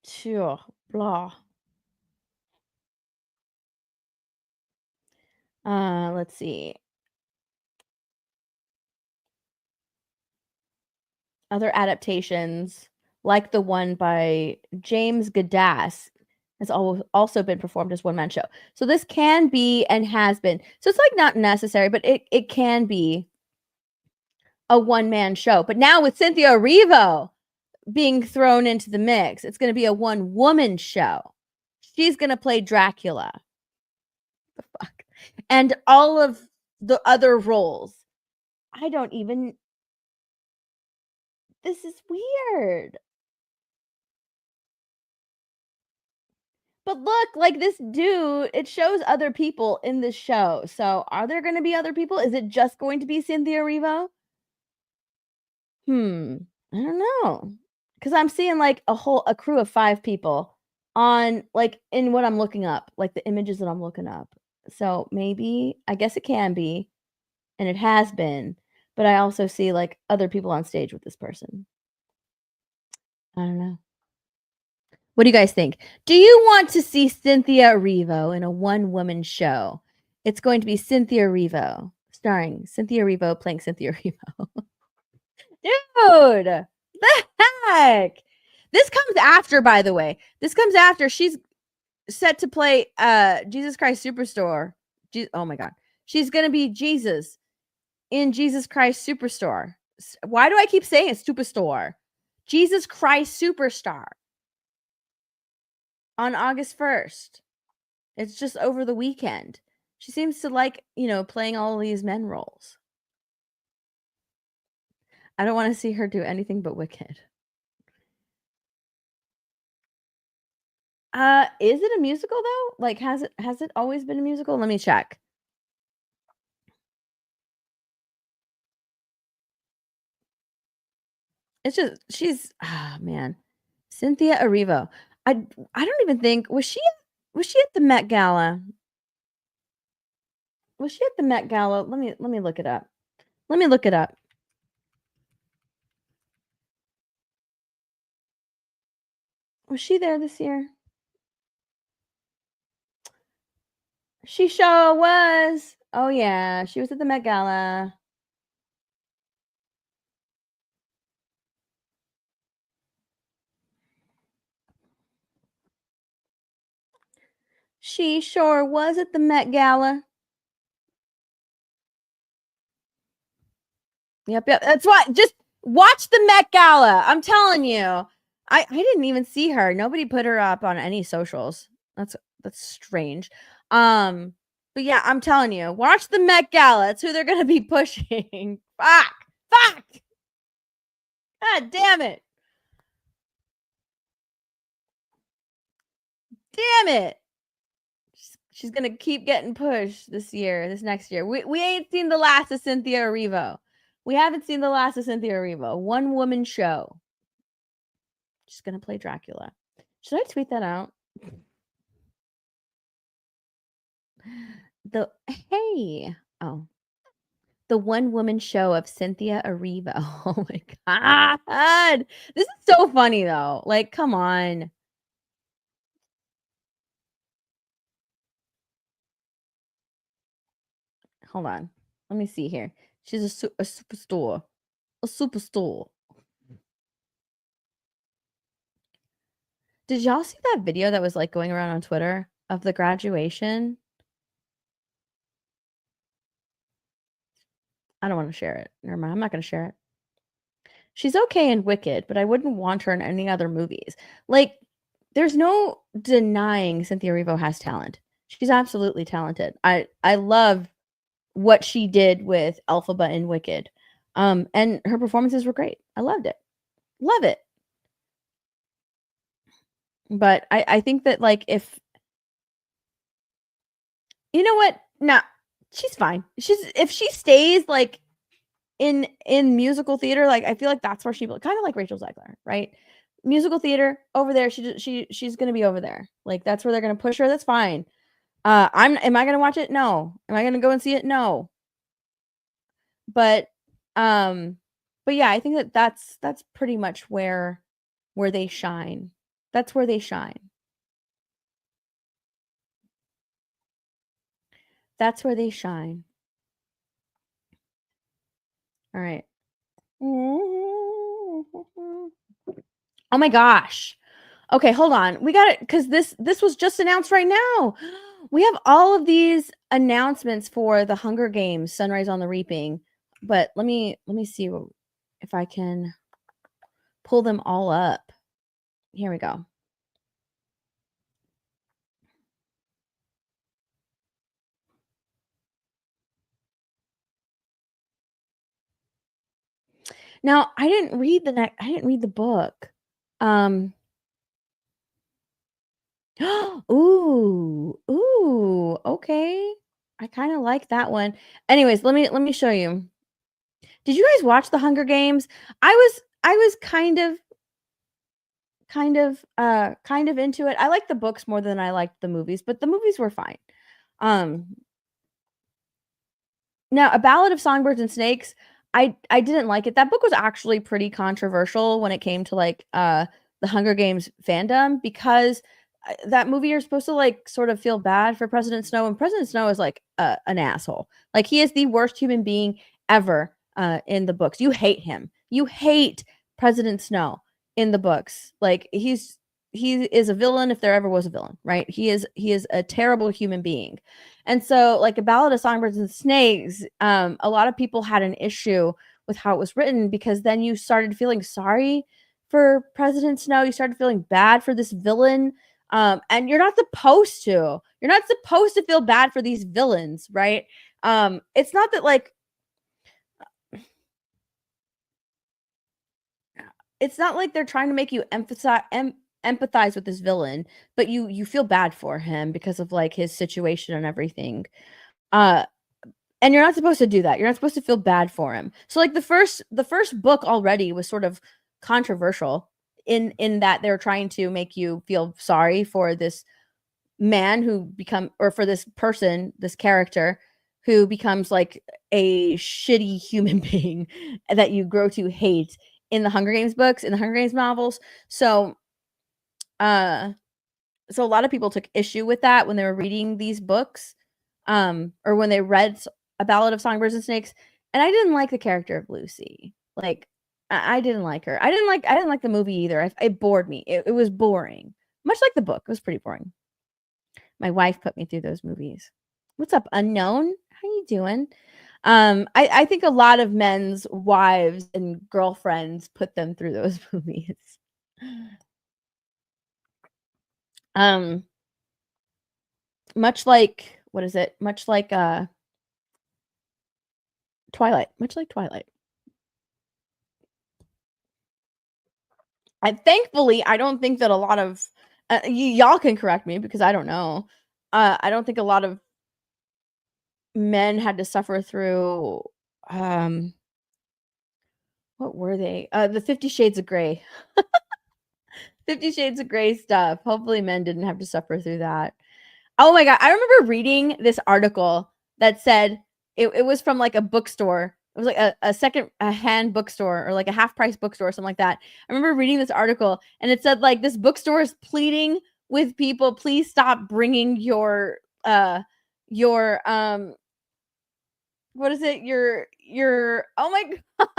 Sure. Blah. Let's see. Other adaptations, like the one by James Gadass, has also been performed as one-man show. So this can be and has been. So it's, like, not necessary, but it can be a one-man show. But now with Cynthia Erivo being thrown into the mix, it's gonna be a one-woman show. She's gonna play Dracula. The fuck? And all of the other roles. I don't even this is weird. But look, like this dude, it shows other people in this show. So are there gonna be other people? Is it just going to be Cynthia Erivo? Hmm. I don't know. Because I'm seeing like a crew of 5 people on like in what I'm looking up, like the images that I'm looking up. So maybe I guess it can be, and it has been, but I also see like other people on stage with this person. I don't know. What do you guys think? Do you want to see Cynthia Erivo in a one-woman show? It's going to be Cynthia Erivo, starring Cynthia Erivo playing Cynthia Erivo. Dude, the heck? This comes after, by the way. This comes after she's set to play Jesus Christ Superstar. Oh my god. She's going to be Jesus in Jesus Christ Superstar. Why do I keep saying it Superstore? Jesus Christ Superstar on August 1st. It's just over the weekend. She seems to like, playing all these men roles. I don't want to see her do anything but Wicked. Is it a musical though? Like has it always been a musical? Let me check. It's just she's man. Cynthia Erivo. I don't even think was she at the Met Gala? Was she at the Met Gala? Let me look it up. Let me look it up. Was she there this year? She sure was. Oh yeah, she was at the Met Gala. She sure was at the Met Gala. Yep, yep. That's why. Just watch the Met Gala. I'm telling you. I didn't even see her. Nobody put her up on any socials. That's strange. Um, but yeah, I'm telling you, watch the Met Gala. That's who they're gonna be pushing. Fuck. Fuck. God damn it. Damn it. She's gonna keep getting pushed this next year. We ain't seen the last of Cynthia Erivo. We haven't seen the last of Cynthia Erivo. One woman show. She's gonna play Dracula. Should I tweet that out? The hey. Oh. The one woman show of Cynthia Erivo. Oh my god. This is so funny though. Like, come on. Hold on. Let me see here. She's a superstar. A superstar. Did y'all see that video that was like going around on Twitter of the graduation? I don't want to share it. Never mind. I'm not going to share it. She's okay in Wicked, but I wouldn't want her in any other movies. Like, there's no denying Cynthia Erivo has talent. She's absolutely talented. I love what she did with Elphaba in Wicked. And her performances were great. I loved it. Love it. But I think that like if you know what? No, she's fine. If she stays like in musical theater, like I feel like that's where she kind of like Rachel Zegler, right? Musical theater over there. She's gonna be over there. Like that's where they're gonna push her. That's fine. Am I gonna watch it? No. Am I gonna go and see it? No. But um, but yeah, I think that that's pretty much where they shine. That's where they shine. That's where they shine. All right. Oh my gosh. Okay, hold on. We got it because this was just announced right now. We have all of these announcements for the Hunger Games, Sunrise on the Reaping. But let me see if I can pull them all up. Here we go. Now, I didn't read the book. Ooh, okay. I kind of like that one. Anyways, let me show you. Did you guys watch the Hunger Games? I was kind of into it. I like the books more than I liked the movies, but the movies were fine. Um Now, A Ballad of Songbirds and Snakes, I didn't like it. That book was actually pretty controversial when it came to like the Hunger Games fandom because that movie you're supposed to like sort of feel bad for President Snow, and President Snow is like an asshole. Like he is the worst human being ever in the books. You hate him. You hate President Snow in the books. Like he is a villain if there ever was a villain, right? He is a terrible human being. And so, like A Ballad of Songbirds and Snakes, a lot of people had an issue with how it was written because then you started feeling sorry for President Snow. You started feeling bad for this villain. And you're not supposed to. You're not supposed to feel bad for these villains, right? It's not that like it's not like they're trying to make you empathize with this villain, but you feel bad for him because of like his situation and everything. Uh and you're not supposed to do that. You're not supposed to feel bad for him. So like the first book already was sort of controversial in that they're trying to make you feel sorry for this man who become or for this person, this character who becomes like a shitty human being that you grow to hate in the Hunger Games books, in the Hunger Games novels. So uh so a lot of people took issue with that when they were reading these books, or when they read A Ballad of Songbirds and Snakes. And I didn't like the character of Lucy. Like, I didn't like her. I didn't like the movie either. It bored me. It was boring, much like the book. It was pretty boring. My wife put me through those movies. What's up, unknown? How you doing? I think a lot of men's wives and girlfriends put them through those movies. Um, much like what is it? Much like Twilight. Much like Twilight. Thankfully, I don't think that a lot of y'all can correct me because I don't know. I don't think a lot of men had to suffer through um what were they? The 50 Shades of Grey. 50 Shades of Grey stuff. Hopefully men didn't have to suffer through that. Oh my god, I remember reading this article that said it was from like a bookstore. It was like a second a hand bookstore or like a half price bookstore or something like that. I remember reading this article and it said like this bookstore is pleading with people, please stop bringing your what is it? Your oh my god.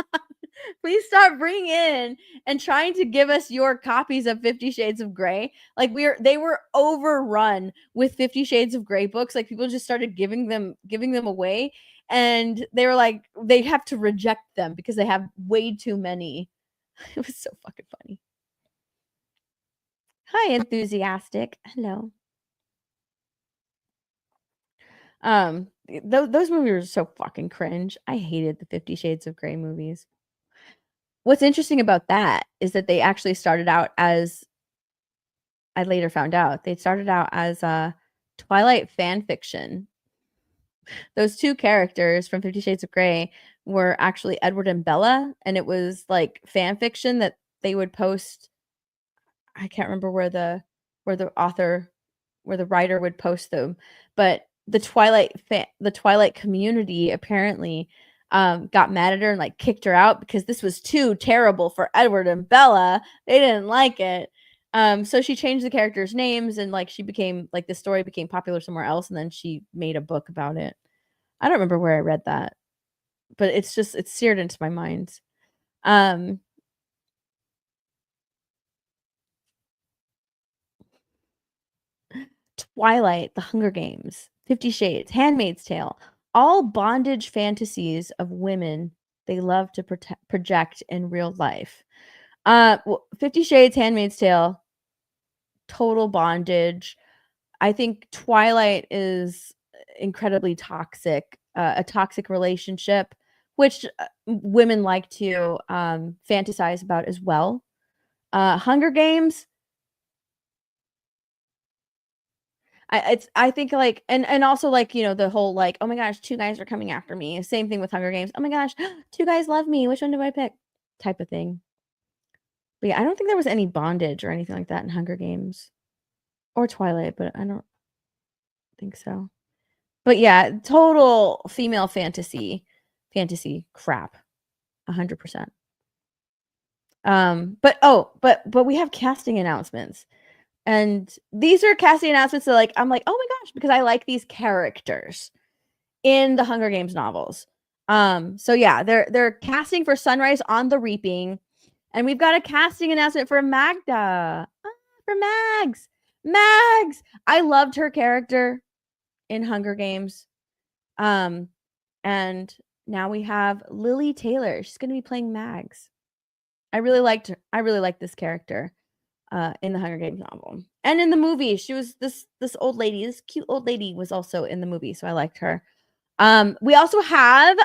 Please stop bringing in and trying to give us your copies of 50 Shades of Grey. Like they were overrun with 50 Shades of Grey books. Like people just started giving them away and they were like they have to reject them because they have way too many. It was so fucking funny. Hi enthusiastic. Hello. Those movies were so fucking cringe. I hated the 50 Shades of Grey movies. What's interesting about that is that they actually started out as I later found out they started out as a Twilight fan fiction. Those two characters from 50 Shades of Grey were actually Edward and Bella, and it was like fan fiction that they would post. I can't remember where the author where the writer would post them, but the Twilight community apparently got mad at her and like kicked her out because this was too terrible for Edward and Bella. They didn't like it. So she changed the characters' names and like she became like the story became popular somewhere else, and then she made a book about it. I don't remember where I read that, but it's seared into my mind. Um, Twilight, The Hunger Games, 50 Shades, Handmaid's Tale, all bondage fantasies of women they love to project in real life. 50 Shades, Handmaid's Tale, total bondage. I think Twilight is incredibly toxic, a toxic relationship, which women like to fantasize about as well. Hunger Games, I think like and also like the whole like oh my gosh two guys are coming after me, same thing with Hunger Games, oh my gosh two guys love me, which one do I pick, type of thing. But yeah, I don't think there was any bondage or anything like that in Hunger Games or Twilight, but I don't think so. But yeah, total female fantasy crap, 100%. But we have casting announcements. And these are casting announcements that like I'm like, "Oh my gosh," because I like these characters in the Hunger Games novels. So yeah, they're casting for Sunrise on the Reaping, and we've got a casting announcement for Magda. For Mags. Mags. I loved her character in Hunger Games. Um and now we have Lily Taylor. She's going to be playing Mags. I really liked her. I really liked this character in the Hunger Games novel. And in the movie, she was this old lady. This cute old lady was also in the movie, so I liked her. We also have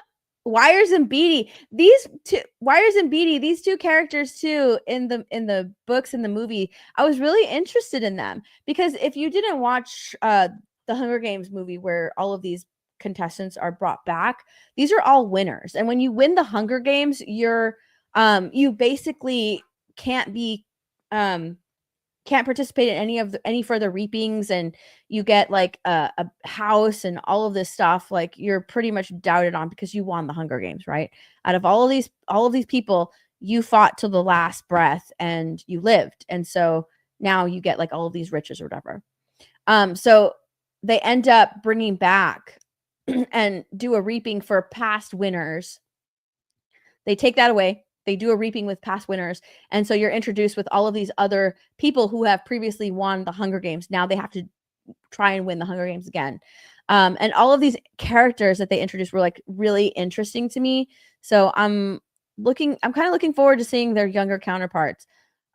Wires and Beatty. These two Wires and Beatty, these two characters too in the books and the movie. I was really interested in them because if you didn't watch the Hunger Games movie where all of these contestants are brought back, these are all winners. And when you win the Hunger Games, you're You basically can't be can't participate in any further reapings, and you get like a house and all of this stuff. Like you're pretty much doubted on because you won the Hunger Games, right? Out of all of these people, you fought till the last breath and you lived, and so now you get like all of these riches or whatever. So they end up bringing back and do a reaping for past winners. They take that away. They do a reaping with past winners. And so you're introduced with all of these other people who have previously won the Hunger Games. Now they have to try and win the Hunger Games again. And all of these characters that they introduced were like really interesting to me. So I'm kind of looking forward to seeing their younger counterparts.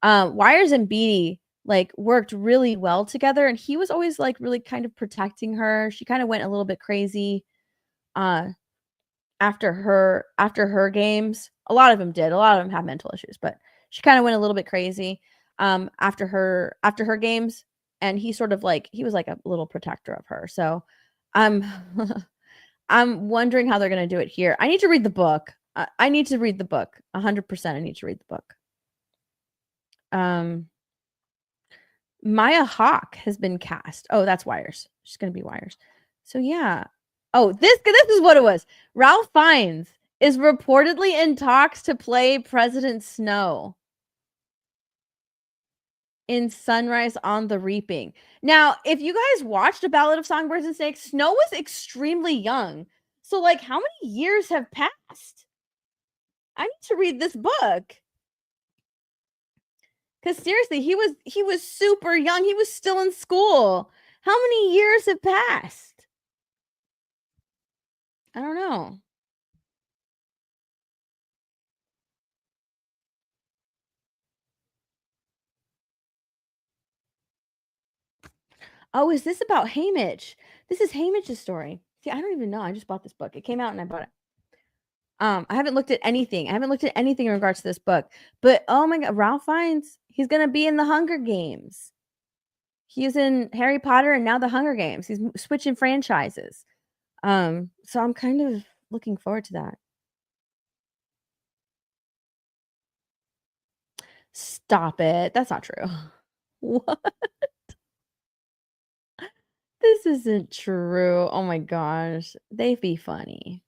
Wires and Beatty like worked really well together, and he was always like really kind of protecting her. She kind of went a little bit crazy. After her games. A lot of them did. A lot of them have mental issues, but she kind of went a little bit crazy after her games, and he sort of like he was like a little protector of her. So I'm I'm wondering how they're going to do it here. I need to read the book. I need to read the book. 100% I need to read the book. Maya Hawke has been cast. Oh, that's Wires. She's going to be Wires. So yeah. Oh, this is what it was. Ralph Fiennes is reportedly in talks to play President Snow in Sunrise on the Reaping. Now, if you guys watched A Ballad of Songbirds and Snakes, Snow was extremely young. So like how many years have passed? I need to read this book. Cuz seriously, he was super young. He was still in school. How many years have passed? I don't know. Oh, is this about Haymitch? This is Haymitch's story. See, I don't even know. I just bought this book. It came out and I bought it. I haven't looked at anything. I haven't looked at anything in regards to this book. But oh my god, Ralph Fiennes, he's gonna be in the Hunger Games. He was in Harry Potter and now the Hunger Games. He's switching franchises. So I'm kind of looking forward to that. Stop it. That's not true. What? This isn't true. Oh my gosh. They'd be funny.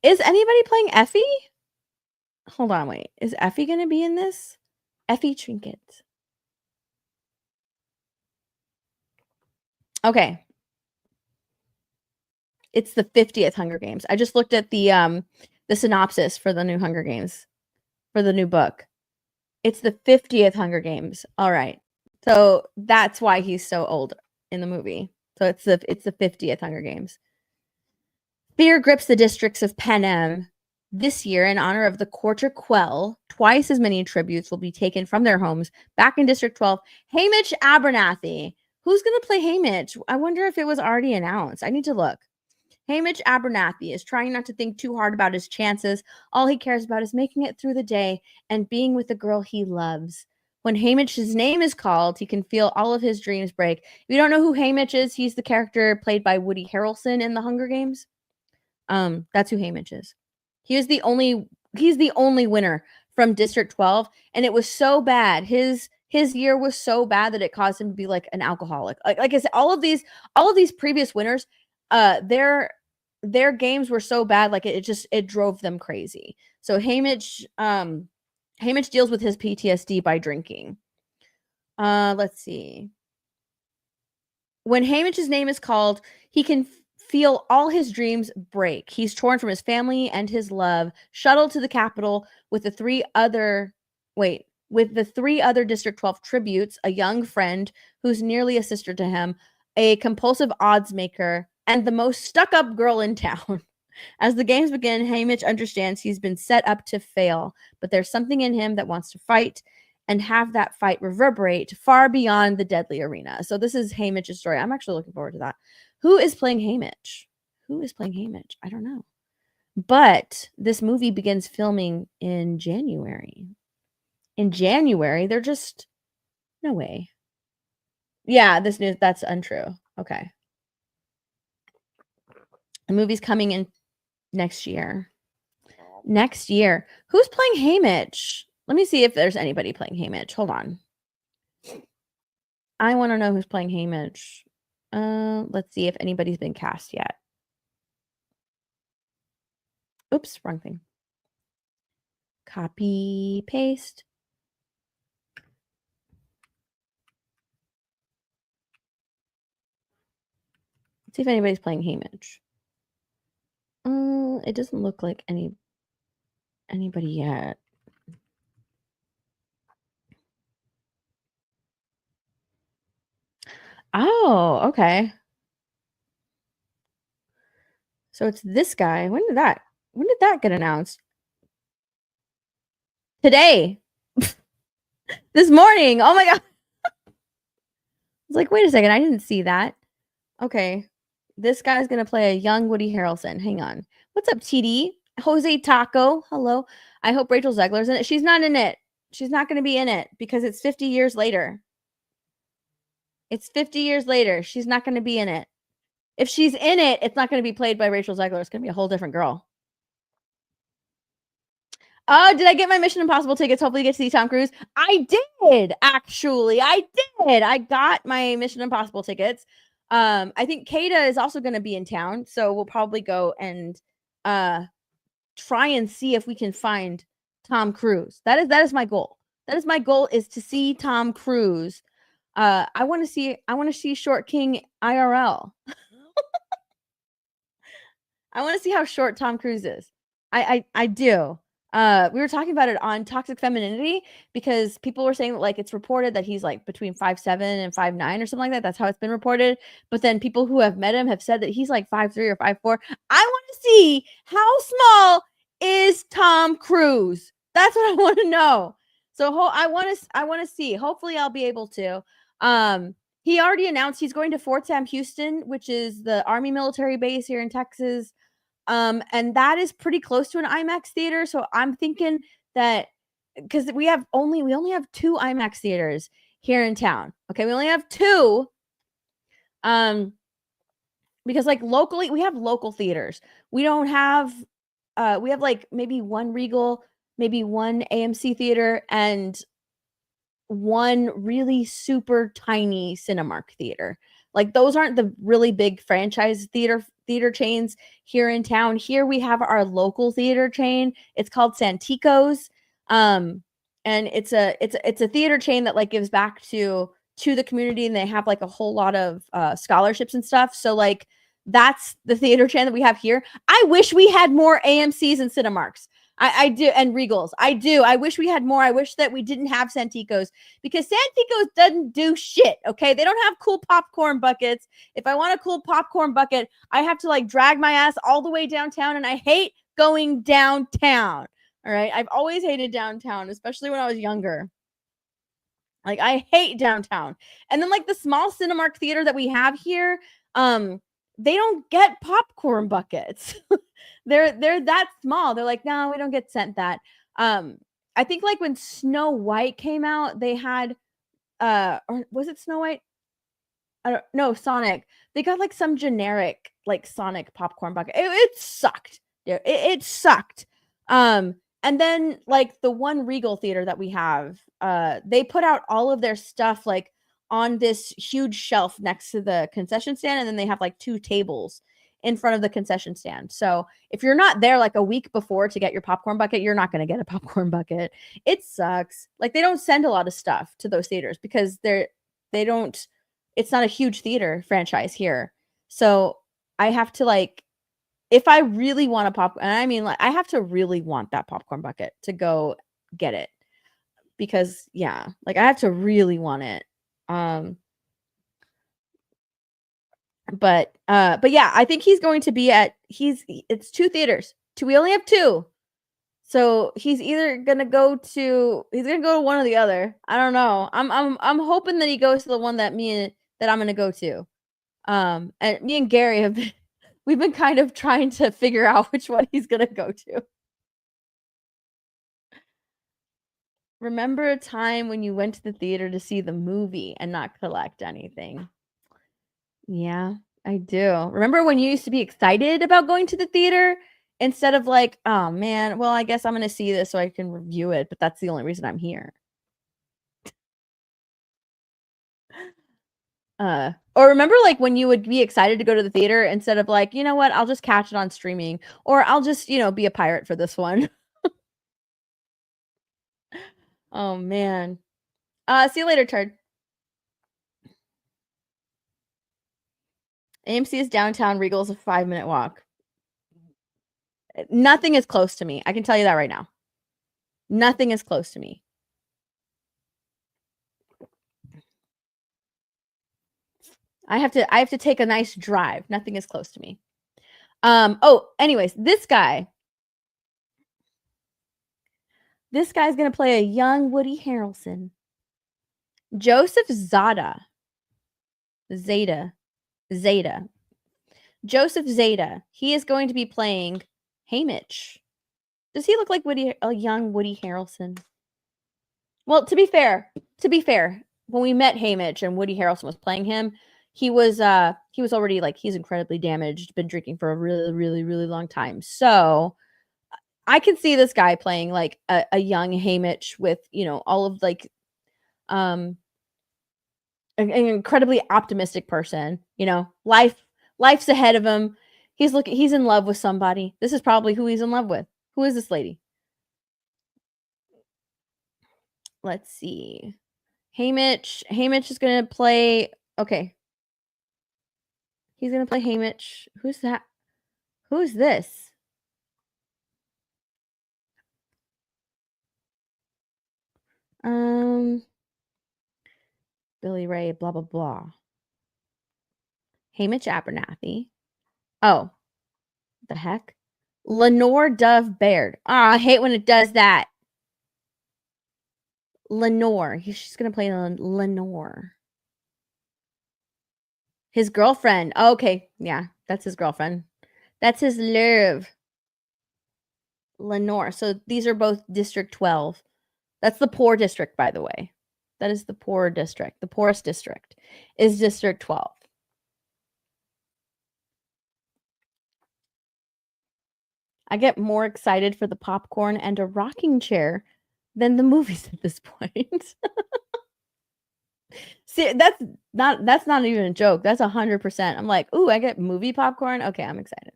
Is anybody playing Effie? Hold on, wait. Is Effie gonna be in this? Effie Trinket. Okay. It's the 50th Hunger Games. I just looked at the synopsis for the new Hunger Games, for the new book. It's the 50th Hunger Games. All right. So that's why he's so old in the movie. So it's the 50th Hunger Games. Fear grips the districts of Panem. This year, in honor of the Quarter Quell, twice as many tributes will be taken from their homes back in District 12. Haymitch Abernathy. Who's going to play Haymitch? I wonder if it was already announced. I need to look. Haymitch Abernathy is trying not to think too hard about his chances. All he cares about is making it through the day and being with the girl he loves. When Haymitch's name is called, he can feel all of his dreams break. If you don't know who Haymitch is, he's the character played by Woody Harrelson in The Hunger Games. That's who Haymitch is. He's the only winner from District 12, and it was so bad. His year was so bad that it caused him to be like an alcoholic. Like I said, all of these previous winners, their games were so bad, like it drove them crazy. So Haymitch deals with his PTSD by drinking. Let's see. When Haymitch's name is called, he can feel all his dreams break. He's torn from his family and his love, shuttled to the capital with the three other District 12 tributes, a young friend who's nearly a sister to him, a compulsive odds maker, and the most stuck-up girl in town. As the games begin, Haymitch understands he's been set up to fail, but there's something in him that wants to fight and have that fight reverberate far beyond the deadly arena. So this is Haymitch's story. I'm actually looking forward to that. Who is playing Haymitch? I don't know. But this movie begins filming in January. They're just no way. Yeah, that's untrue. Okay. The movie's coming in next year. Next year. Who's playing Haymitch? Let me see if there's anybody playing Haymitch. Hold on. I want to know who's playing Haymitch. Let's see if anybody's been cast yet. Oops, wrong thing. Copy, paste. Let's see if anybody's playing Haymitch. It doesn't look like anybody yet. Oh, okay. So it's this guy. When did that get announced? Today. This morning. Oh my god. I was like, wait a second, I didn't see that. Okay. This guy's gonna play a young Woody Harrelson. Hang on. What's up, TD? Jose Taco. Hello. I hope Rachel Zegler's in it. She's not in it. She's not gonna be in it because it's 50 years later. It's 50 years later. She's not gonna be in it. If she's in it, it's not gonna be played by Rachel Zegler. It's gonna be a whole different girl. Oh, did I get my Mission Impossible tickets? Hopefully get to see Tom Cruise. I did, actually. I did. I got my Mission Impossible tickets. I think Kata is also going to be in town, so we'll probably go and try and see if we can find Tom Cruise. That is my goal. That is my goal, is to see Tom Cruise. I want to see Short King IRL. I want to see how short Tom Cruise is. I do. We were talking about it on Toxic Femininity because people were saying that, like, it's reported that he's like between 5'7" and 5'9" or something like that. That's how it's been reported. But then people who have met him have said that he's like 5'3" or 5'4". I want to see how small is Tom Cruise. That's what I want to know. So I want to see. Hopefully I'll be able to. He already announced he's going to Fort Sam Houston, which is the Army military base here in Texas. And that is pretty close to an IMAX theater. So I'm thinking that, because we only have 2 IMAX theaters here in town. Okay, we only have 2. Because like locally, we have local theaters. We don't have we have like maybe 1 Regal, maybe 1 AMC theater, and 1 really super tiny Cinemark theater. Like, those aren't the really big franchise theater chains here in town. Here we have our local theater chain. It's called Santikos. And it's a theater chain that like gives back to the community, and they have like a whole lot of scholarships and stuff. So like, that's the theater chain that we have here. I wish we had more AMCs and Cinemarks. I do, and Regals. I do. I wish we had more. I wish that we didn't have Santikos, because Santikos doesn't do shit. Okay, they don't have cool popcorn buckets. If I want a cool popcorn bucket, I have to like drag my ass all the way downtown, and I hate going downtown. All right, I've always hated downtown, especially when I was younger. Like, I hate downtown. And then like the small Cinemark theater that we have here, they don't get popcorn buckets. they're that small. They're like, no, we don't get sent that. I think like when Snow White came out, they had or was it Snow White? I don't know, Sonic. They got like some generic like Sonic popcorn bucket. It sucked. Yeah, it sucked. And then like the 1 Regal theater that we have, they put out all of their stuff like on this huge shelf next to the concession stand, and then they have like 2 tables in front of the concession stand. So if you're not there like a week before to get your popcorn bucket, you're not going to get a popcorn bucket. It sucks. Like, they don't send a lot of stuff to those theaters because they don't, it's not a huge theater franchise here. So I have to like, if I really want a popcorn, and I mean, like, I have to really want that popcorn bucket to go get it, because yeah, like I have to really want it. But yeah, I think he's going to be it's 2 theaters. We only have 2. So he's gonna go to one or the other. I don't know. I'm hoping that he goes to the one that I'm gonna go to. And me and Gary we've been kind of trying to figure out which one he's gonna go to. Remember a time when you went to the theater to see the movie and not collect anything? Yeah, I do. Remember when you used to be excited about going to the theater instead of like, oh man, well, I guess I'm gonna see this so I can review it, but that's the only reason I'm here. Or remember like when you would be excited to go to the theater instead of like, you know what, I'll just catch it on streaming, or I'll just, be a pirate for this one. Oh man. See you later, turd. AMC is downtown, Regal is a 5-minute walk. Nothing is close to me. I can tell you that right now. Nothing is close to me. I have to take a nice drive. Nothing is close to me. Anyways, this guy's gonna play a young Woody Harrelson. Joseph Zada. Zeta. Joseph Zeta. He is going to be playing Haymitch. Does he look like a young Woody Harrelson? Well, to be fair, when we met Haymitch and Woody Harrelson was playing him, he was already like, he's incredibly damaged, been drinking for a really, really, really long time. So I can see this guy playing like a young Haymitch with, all of like an incredibly optimistic person, life's ahead of him. He's in love with somebody. This is probably who he's in love with. Who is this lady? Let's see. Haymitch is gonna play. Okay. He's gonna play Haymitch. Who's that? Who's this? Billy Ray, blah blah blah. Haymitch Abernathy. Oh, the heck? Lenore Dove Baird. I hate when it does that. Lenore. She's gonna play Lenore. His girlfriend. Oh, okay. Yeah, that's his girlfriend. That's his love. Lenore. So these are both District 12. That's the poor district, by the way. That is the poor district. The poorest district is District 12. I get more excited for the popcorn and a rocking chair than the movies at this point. See, that's not even a joke. That's 100%. I'm like, ooh, I get movie popcorn. Okay, I'm excited.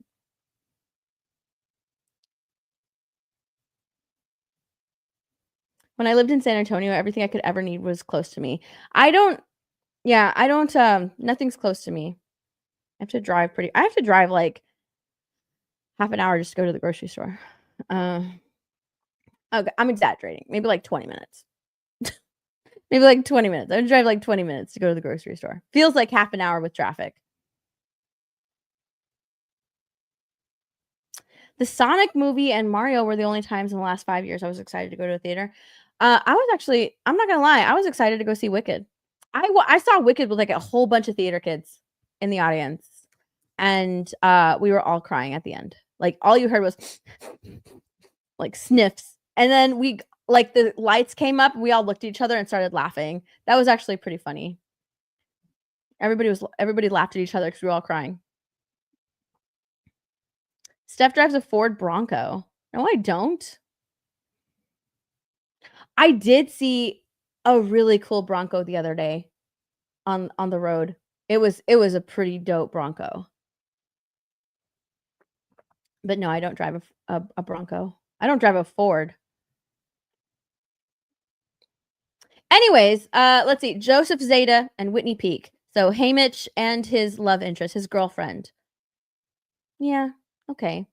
When I lived in San Antonio, everything I could ever need was close to me. Nothing's close to me. I have to drive like half an hour just to go to the grocery store. Okay, I'm exaggerating. Maybe like 20 minutes. Maybe like 20 minutes. I would drive like 20 minutes to go to the grocery store. Feels like half an hour with traffic. The Sonic movie and Mario were the only times in the last 5 years I was excited to go to a theater. I was actually, I'm not gonna lie, I was excited to go see Wicked. I saw Wicked with like a whole bunch of theater kids in the audience, and we were all crying at the end. Like all you heard was like sniffs, and then like the lights came up, we all looked at each other and started laughing. That was actually pretty funny. Everybody laughed at each other because we were all crying. Steph drives a Ford Bronco. No, I don't. I did see a really cool Bronco the other day on the road. It was a pretty dope Bronco. But no, I don't drive a Bronco. I don't drive a Ford. Anyways, let's see. Joseph Zeta and Whitney Peak. So Haymitch and his love interest, his girlfriend. Yeah, okay.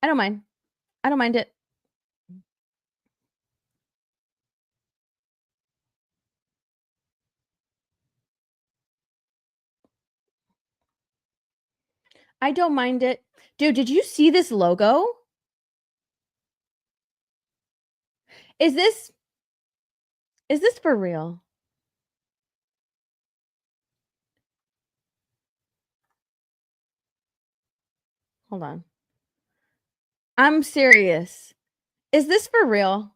I don't mind. I don't mind it. I don't mind it. Dude, did you see this logo? Is this for real? Hold on. I'm serious. Is this for real?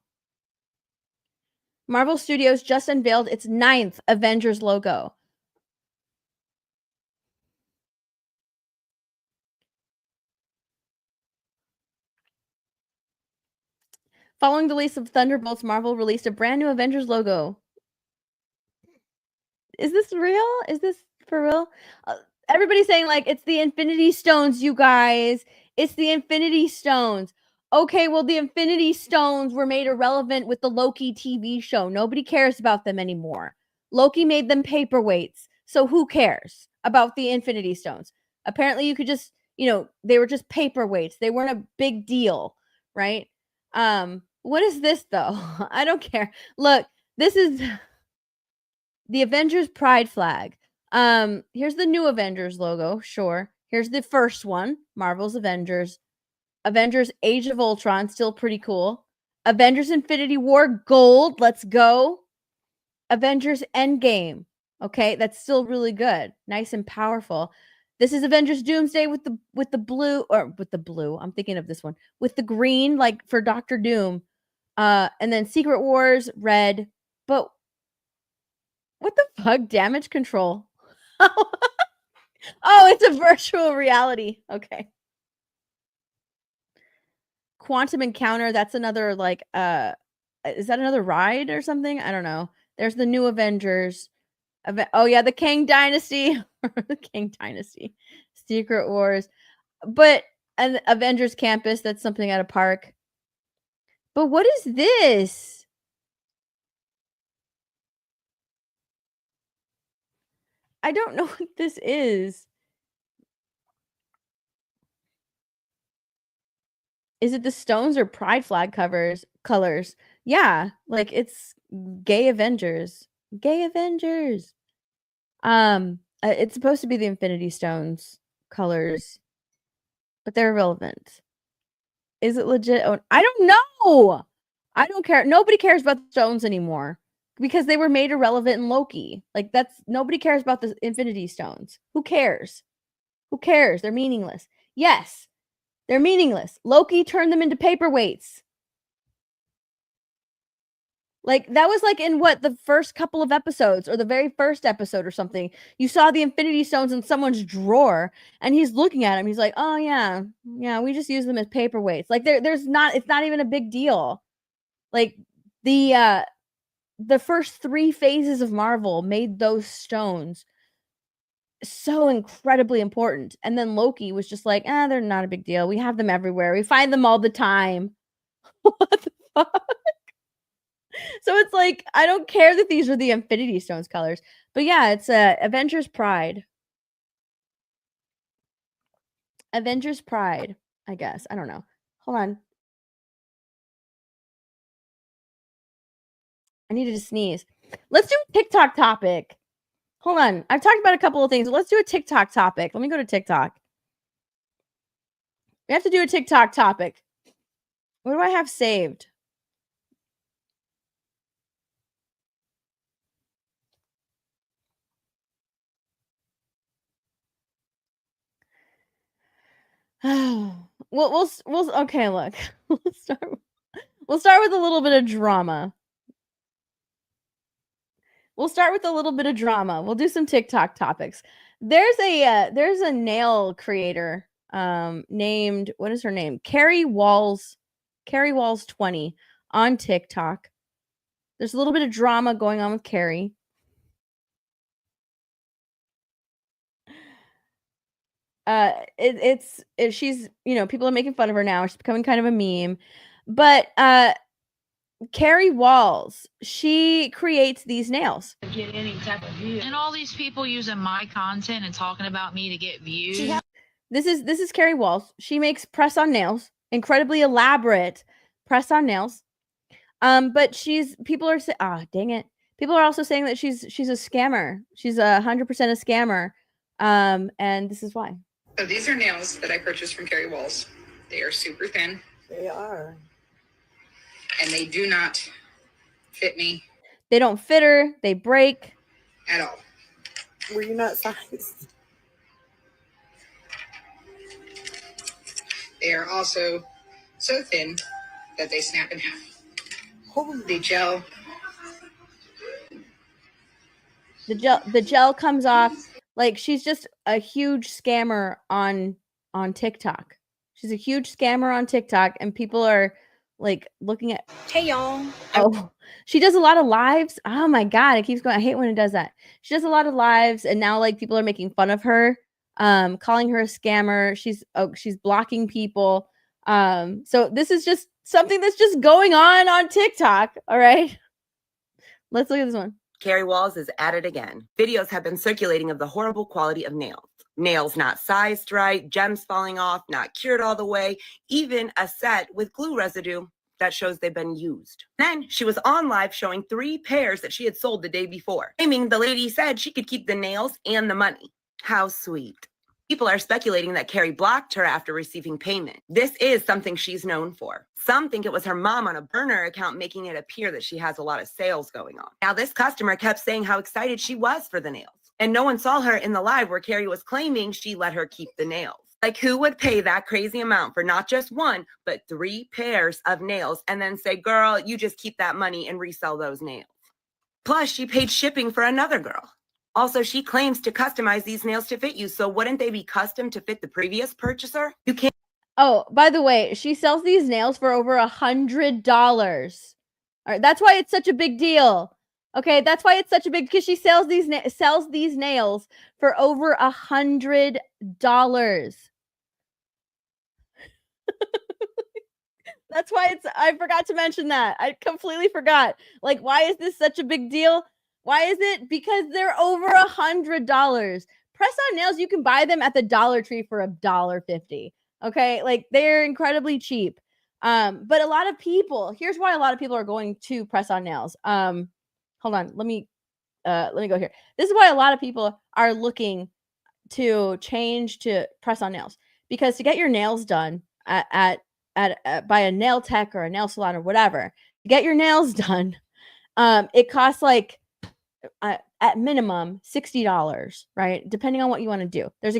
Marvel Studios just unveiled its 9th Avengers logo. Following the release of Thunderbolts, Marvel released a brand new Avengers logo. Is this real? Is this for real? Everybody's saying like it's the Infinity Stones, you guys. It's the Infinity Stones. Okay, well the Infinity Stones were made irrelevant with the Loki TV show. Nobody cares about them anymore. Loki made them paperweights. So who cares about the Infinity Stones? Apparently you could just, they were just paperweights. They weren't a big deal, right? What is this though? I don't care. Look, this is the Avengers Pride flag. Here's the new Avengers logo. Sure. Here's the first one, Marvel's Avengers. Avengers Age of Ultron, still pretty cool. Avengers Infinity War gold, let's go. Avengers Endgame. Okay, that's still really good. Nice and powerful. This is Avengers Doomsday with the blue. I'm thinking of this one. With the green, like for Doctor Doom. And then Secret Wars, red. But what the fuck? Damage control. Oh, it's a virtual reality. Okay. Quantum Encounter, that's another like is that another ride or something? I don't know. There's the new Avengers. Oh yeah, the Kang Dynasty. The Kang Dynasty. Secret Wars. But an Avengers Campus, that's something at a park. But what is this? I don't know what this is. Is it the Stones or Pride flag colors? Yeah, like it's gay Avengers. Gay Avengers. It's supposed to be the Infinity Stones colors, but they're irrelevant. Is it legit? Oh, I don't know. I don't care. Nobody cares about the stones anymore because they were made irrelevant in Loki. Like nobody cares about the Infinity Stones. Who cares? Who cares? They're meaningless. Yes, they're meaningless. Loki turned them into paperweights. Like that was like in the first couple of episodes or the very first episode or something. You saw the Infinity Stones in someone's drawer and he's looking at him. He's like, "Oh yeah. Yeah, we just use them as paperweights." Like it's not even a big deal. Like the first 3 phases of Marvel made those stones so incredibly important. And then Loki was just like, they're not a big deal. We have them everywhere. We find them all the time." What the fuck? So it's like, I don't care that these are the Infinity Stones colors. But yeah, it's Avengers Pride. Avengers Pride, I guess. I don't know. Hold on. I needed to sneeze. Let's do a TikTok topic. Hold on. I've talked about a couple of things. Let's do a TikTok topic. Let me go to TikTok. We have to do a TikTok topic. What do I have saved? we'll okay, look. We'll start with a little bit of drama. We'll start with a little bit of drama. We'll do some TikTok topics. There's a nail creator named, what is her name? Carrie Walls 20 on TikTok. There's a little bit of drama going on with Carrie. She's, people are making fun of her now. She's becoming kind of a meme. But Carrie Walls, she creates these nails. Get any type of view. And all these people using my content and talking about me to get views. This is Carrie Walls. She makes press-on nails, incredibly elaborate press-on nails. But people are saying, dang it. People are also saying that she's a scammer. She's 100% a scammer. And this is why. So these are nails that I purchased from Carrie Walls. They are super thin. They are. And they do not fit me. They don't fit her. They break. At all. Were you not sized? They are also so thin that they snap in half. Holy. The gel. The gel comes off. Like, she's just a huge scammer on TikTok. She's a huge scammer on TikTok, and people are like looking at. Hey, y'all. Oh, she does a lot of lives. Oh my God, it keeps going. I hate when it does that. She does a lot of lives, and now like people are making fun of her, calling her a scammer. She's blocking people. So this is just something that's just going on TikTok. All right, let's look at this one. Carrie Walls is at it again. Videos have been circulating of the horrible quality of nails. Nails not sized right, gems falling off, not cured all the way, even a set with glue residue that shows they've been used. Then she was on live showing 3 pairs that she had sold the day before, claiming the lady said she could keep the nails and the money. How sweet. People are speculating that Carrie blocked her after receiving payment. This is something she's known for. Some think it was her mom on a burner account making it appear that she has a lot of sales going on. Now, this customer kept saying how excited she was for the nails, and no one saw her in the live where Carrie was claiming she let her keep the nails. Like, who would pay that crazy amount for not just 1, but 3 pairs of nails and then say, girl, you just keep that money and resell those nails? Plus, she paid shipping for another girl. Also, she claims to customize these nails to fit you. So wouldn't they be custom to fit the previous purchaser? You can't. Oh, by the way, she sells these nails for over $100. All right, that's why it's such a big deal. Okay, that's why it's such a big, because she sells these nails for over $100. That's why I forgot to mention that. I completely forgot. Like, why is this such a big deal? Why is it? Because they're over $100. Press-on nails, you can buy them at the Dollar Tree for $1.50. Okay, like they're incredibly cheap. But a lot of people, here's why a lot of people are going to press-on nails. Hold on, let me go here. This is why a lot of people are looking to change to press-on nails, because to get your nails done at by a nail tech or a nail salon or whatever, to get your nails done, it costs like at minimum $60, right? Depending on what you want to do. There's a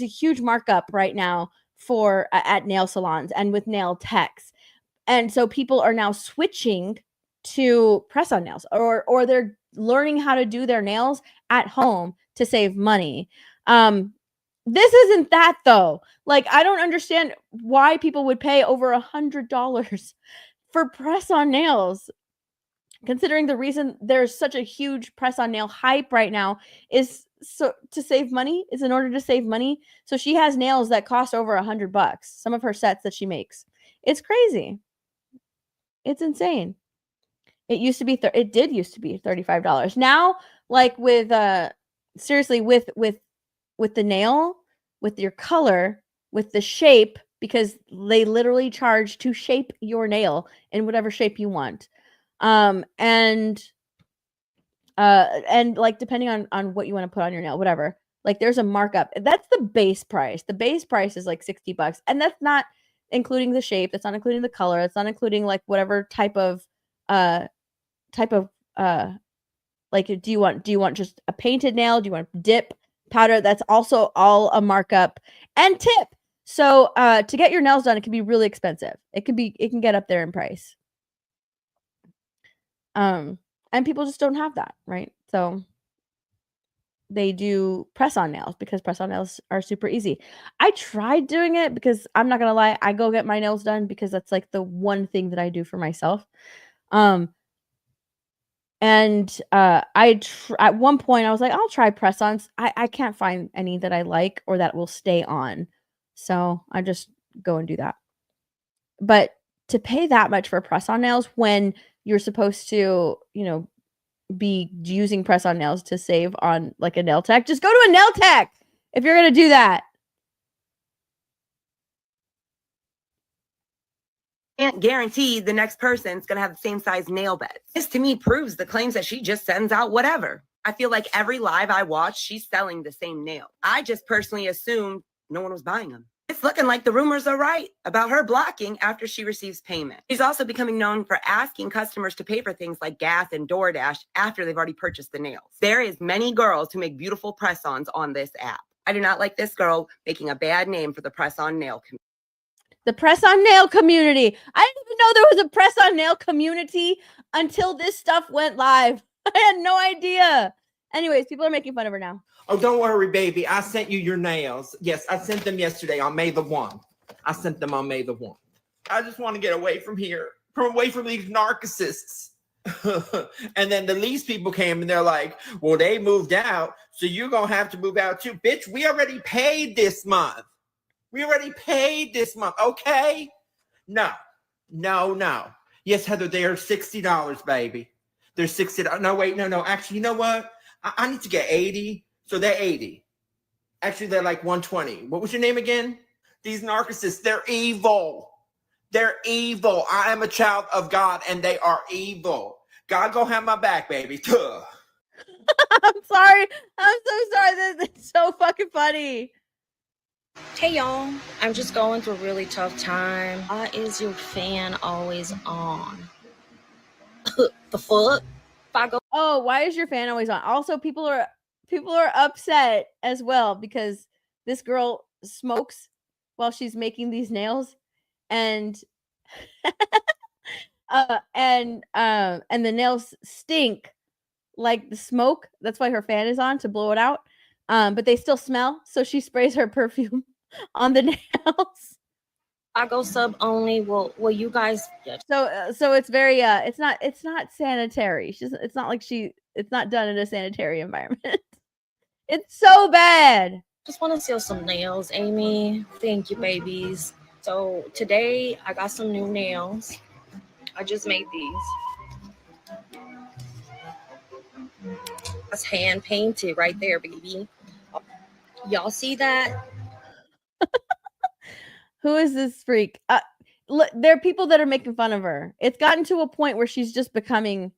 huge markup right now for at nail salons and with nail techs. And so people are now switching to press-on nails, or they're learning how to do their nails at home to save money. This isn't that though. Like, I don't understand why people would pay over $100 for press-on nails, considering the reason there's such a huge press-on nail hype right now is so to save money, is in order to save money. So she has nails that cost over $100. Some of her sets that she makes. It's crazy. It's insane. It used to be it did used to be $35. Now, like with seriously with the nail, with your color, with the shape, because they literally charge to shape your nail in whatever shape you want. And like depending on what you want to put on your nail, whatever, like there's a markup. That's the base price. The base price is like $60, and that's not including the shape. That's not including the color. It's not including like whatever type of like, do you want just a painted nail? Do you want dip, powder? That's also all a markup and tip. So to get your nails done, it can be really expensive. It can get up there in price. And people just don't have that, right? So they do press-on nails because press-on nails are super easy. I tried doing it because I'm not gonna lie, I go get my nails done because that's like the one thing that I do for myself. And at one point I was like, I'll try press-ons. I can't find any that I like or that will stay on. So I just go and do that. But to pay that much for press-on nails when you're supposed to, be using press-on nails to save on like a nail tech, just go to a nail tech if you're going to do that. Can't guarantee the next person's going to have the same size nail beds. This to me proves the claims that she just sends out whatever. I feel like every live I watch, she's selling the same nail. I just personally assumed no one was buying them. It's looking like the rumors are right about her blocking after she receives payment. She's also becoming known for asking customers to pay for things like gas and DoorDash after they've already purchased the nails. There is many girls who make beautiful press-ons on this app. I do not like this girl making a bad name for the press-on nail community. The press-on nail community. I didn't even know there was a press-on nail community until this stuff went live. I had no idea. Anyways, people are making fun of her now. Oh, don't worry, baby. I sent you your nails. Yes, I sent them yesterday on May the 1st. I sent them on May the 1st. I just want to get away from here, away from these narcissists. And then the lease people came and they're like, well, they moved out, so you're going to have to move out too. Bitch, we already paid this month. Okay? No. Yes, Heather, they are $60, baby. They're $60. No, wait, no. Actually, you know what? I need to get 80. So they're 80. Actually, they're like 120. What was your name again? These narcissists, they're evil. They're evil. I am a child of God, and they are evil. God go have my back, baby. Tuh. I'm sorry. I'm so sorry. That's so fucking funny. Hey y'all, I'm just going through a really tough time. Why is your fan always on? The fuck? If I go Oh, why is your fan always on? Also, people are upset as well because this girl smokes while she's making these nails, and and the nails stink like the smoke. That's why her fan is on, to blow it out. But they still smell, so she sprays her perfume on the nails. I go sub only, will you guys? So it's very it's not sanitary. It's not like it's not done in a sanitary environment. It's so bad. Just want to seal some nails, Amy. Thank you, babies. So today I got some new nails. I just made these. That's hand painted right there, baby. Y'all see that? Who is this freak? There are people that are making fun of her. It's gotten to a point where she's just becoming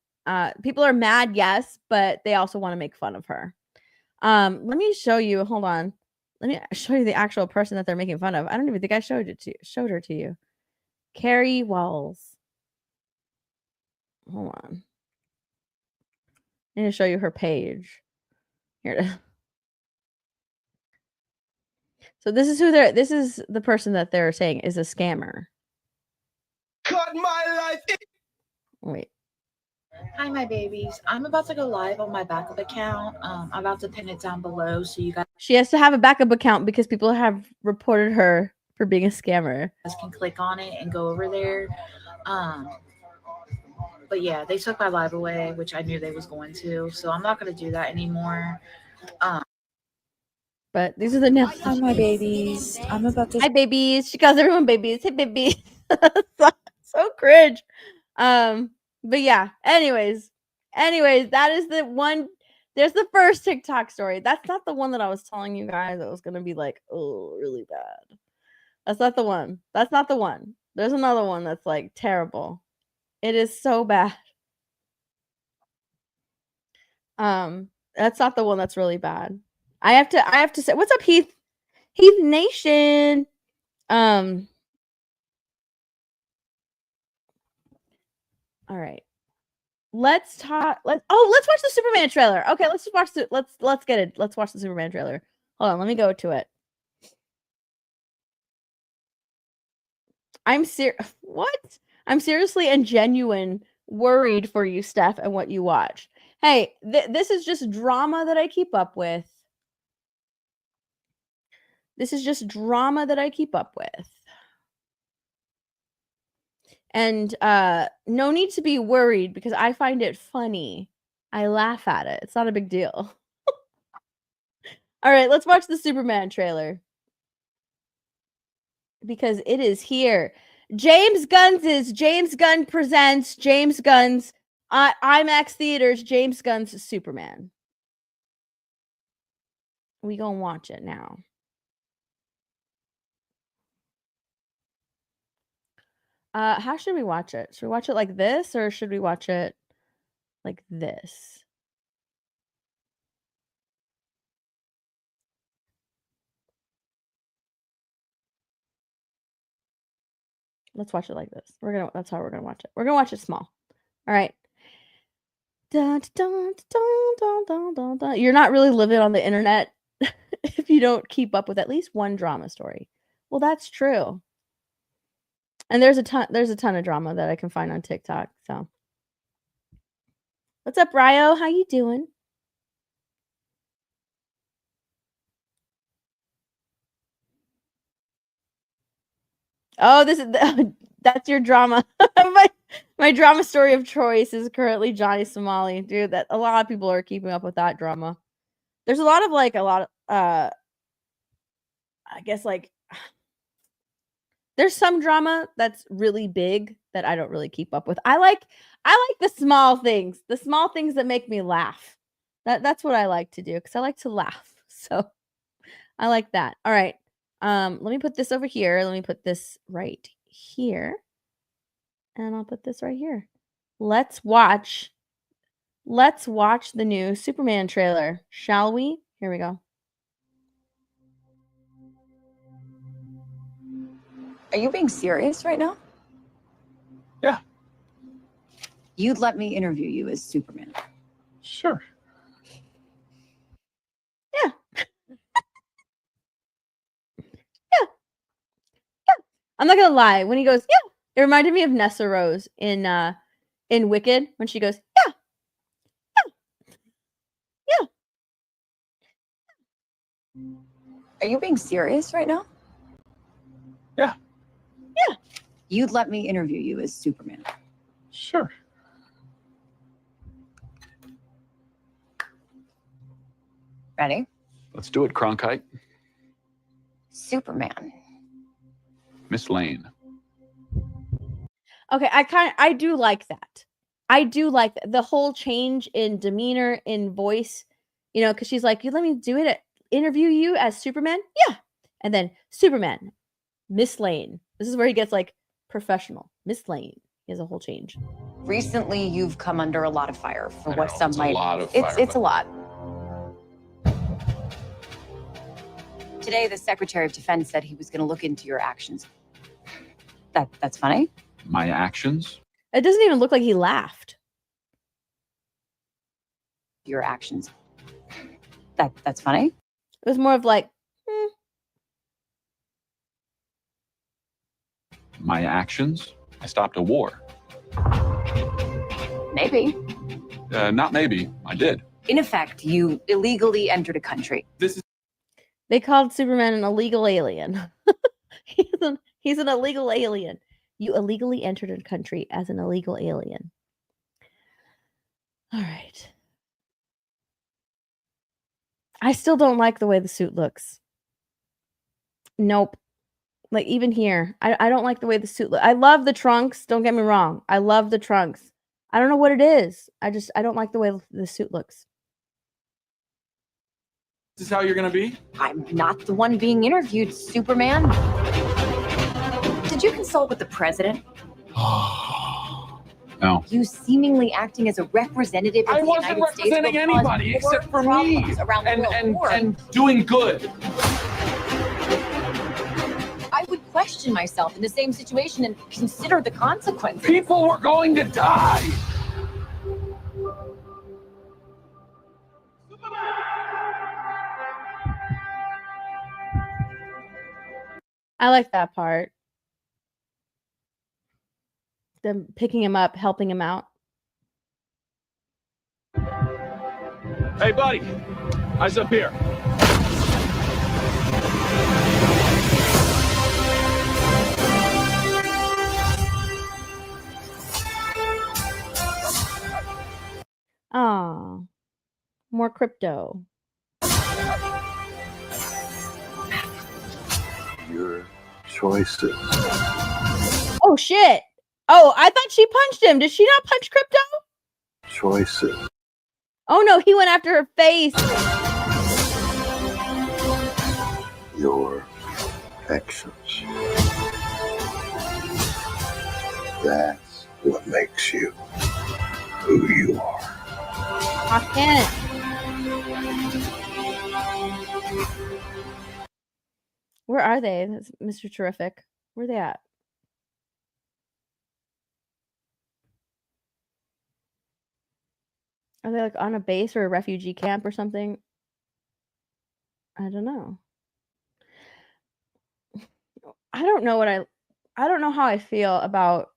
people are mad, yes, but they also want to make fun of her. Let me show you. Hold on. Let me show you the actual person that they're making fun of. I don't even think I showed her to you. Carrie Walls. Hold on. I need to show you her page. Here it is. So this is the person that they're saying is a scammer. Cut my life. Wait. Hi, my babies. I'm about to go live on my backup account. I'm about to pin it down below so you guys She has to have a backup account because people have reported her for being a scammer. can click on it and go over there. But yeah, they took my live away, which I knew they was going to. So I'm not going to do that anymore. But these are the nails. Hi, my babies. I'm about to. Hi, babies. She calls everyone babies. Hey, babies. So cringe. But yeah. Anyways, that is the one. There's the first TikTok story. That's not the one that I was telling you guys that was gonna be like, oh, really bad. That's not the one. That's not the one. There's another one that's like terrible. It is so bad. That's not the one that's really bad. I have to say, what's up, Heath Nation? All right. Let's watch the Superman trailer. Okay, let's watch the Superman trailer. Hold on, let me go to it. I'm seriously and genuine worried for you, Steph, and what you watch. Hey, this is just drama that I keep up with. And no need to be worried because I find it funny. I laugh at it. It's not a big deal. All right, let's watch the Superman trailer. Because it is here. James Gunn presents James Gunn's IMAX Theaters, James Gunn's Superman. We gonna watch it now. How should we watch it? Should we watch it like this or should we watch it like this? Let's watch it like this. That's how we're gonna watch it. We're gonna watch it small. All right. Dun, dun, dun, dun, dun, dun, dun. You're not really living on the internet if you don't keep up with at least one drama story. Well, that's true. And there's a ton of drama that I can find on TikTok. So, what's up, Ryo? How you doing? Oh, this is That's your drama. my drama story of choice is currently Johnny Somali, dude. That a lot of people are keeping up with that drama. There's a lot of I guess there's some drama that's really big that I don't really keep up with. I like the small things that make me laugh. That's what I like to do because I like to laugh. So I like that. All right. Let me put this over here. Let me put this right here. And I'll put this right here. Let's watch the new Superman trailer, shall we? Here we go. Are you being serious right now? Yeah. You'd let me interview you as Superman. Sure. Yeah. I'm not gonna lie. When he goes, yeah, it reminded me of Nessa Rose in Wicked when she goes, yeah. Are you being serious right now? Yeah. Yeah. You'd let me interview you as Superman. Sure. Ready? Let's do it, Cronkite. Superman. Miss Lane. Okay, I do like that. I do like the whole change in demeanor, in voice, because she's like, you let me do it, interview you as Superman? Yeah. And then Superman, Miss Lane. This is where he gets professional. Miss Lane. He has a whole change. Recently, you've come under a lot of fire for what some it's might. A lot of it's a lot. Today, the Secretary of Defense said he was going to look into your actions. That's funny. My actions? It doesn't even look like he laughed. Your actions. That's funny. It was more of My actions? I stopped a war. Maybe. Not maybe. I did. In effect, you illegally entered a country. They called Superman an illegal alien. He's an illegal alien. You illegally entered a country as an illegal alien. All right. I still don't like the way the suit looks. Nope. Even here, I don't like the way the suit looks. I love the trunks. Don't get me wrong. I love the trunks. I don't know what it is. I don't like the way the suit looks. This is how you're going to be? I'm not the one being interviewed, Superman. Did you consult with the president? No. You seemingly acting as a representative of I the wasn't United States representing anybody except for me around the world. and doing good. I would question myself in the same situation and consider the consequences. People were going to die. I like that part. Them picking him up, helping him out. Hey, buddy. Eyes up here. Oh, more crypto. Your choices. Oh, shit. Oh, I thought she punched him. Did she not punch crypto? Choices. Oh, no, he went after her face. Your actions. That's what makes you who you are. I can't. Where are they? That's Mr. Terrific. Where are they at? Are they on a base or a refugee camp or something? I don't know. I don't know I don't know how I feel about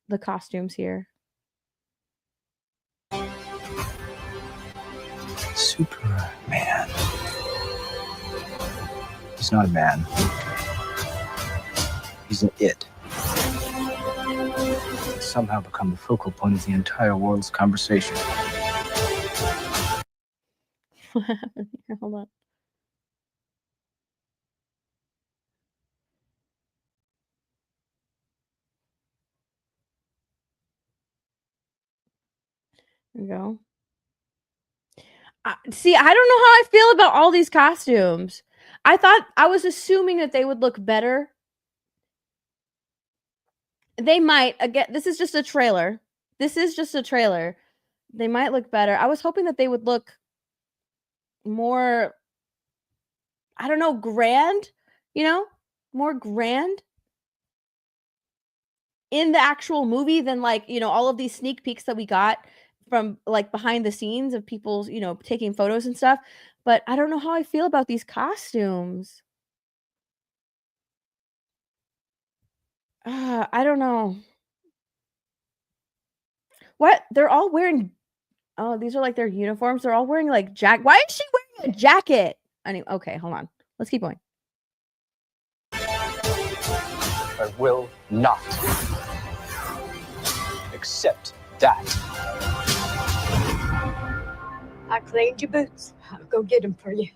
the costumes here. Superman. He's not a man. He's an it. has somehow become the focal point of the entire world's conversation. What happened here? Hold on. There we go. See, I don't know how I feel about all these costumes. I was assuming that they would look better. They might. Again, this is just a trailer. This is just a trailer. They might look better. I was hoping that they would look more, I don't know, grand, you know? More grand in the actual movie than like, you know, all of these sneak peeks that we got from like behind the scenes of people, you know, taking photos and stuff. But I don't know how I feel about these costumes. I don't know. What? They're all wearing, oh, these are like their uniforms. They're all wearing like why is she wearing a jacket? Anyway, okay, hold on. Let's keep going. I will not accept that. I cleaned your boots. I'll go get them for you.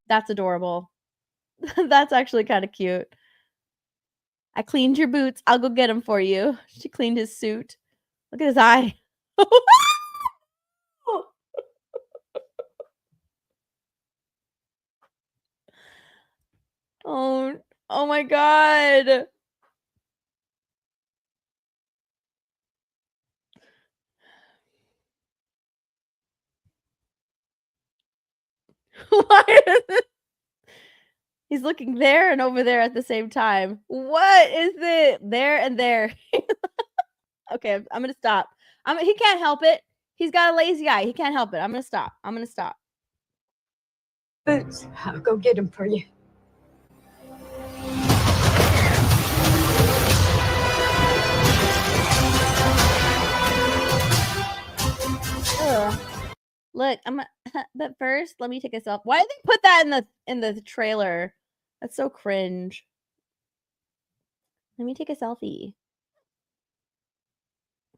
That's adorable. That's actually kind of cute. I cleaned your boots. I'll go get them for you. She cleaned his suit. Look at his eye. Oh, oh my god. Why is it? He's looking there and over there at the same time. What is it? There and there. Okay, I'm gonna stop. He can't help it. He's got a lazy eye. He can't help it. I'm gonna stop. I'm gonna stop. Boots. I'll go get them for you. Ugh. Look, but first, let me take a selfie. Why did they put that in the trailer? That's so cringe. Let me take a selfie.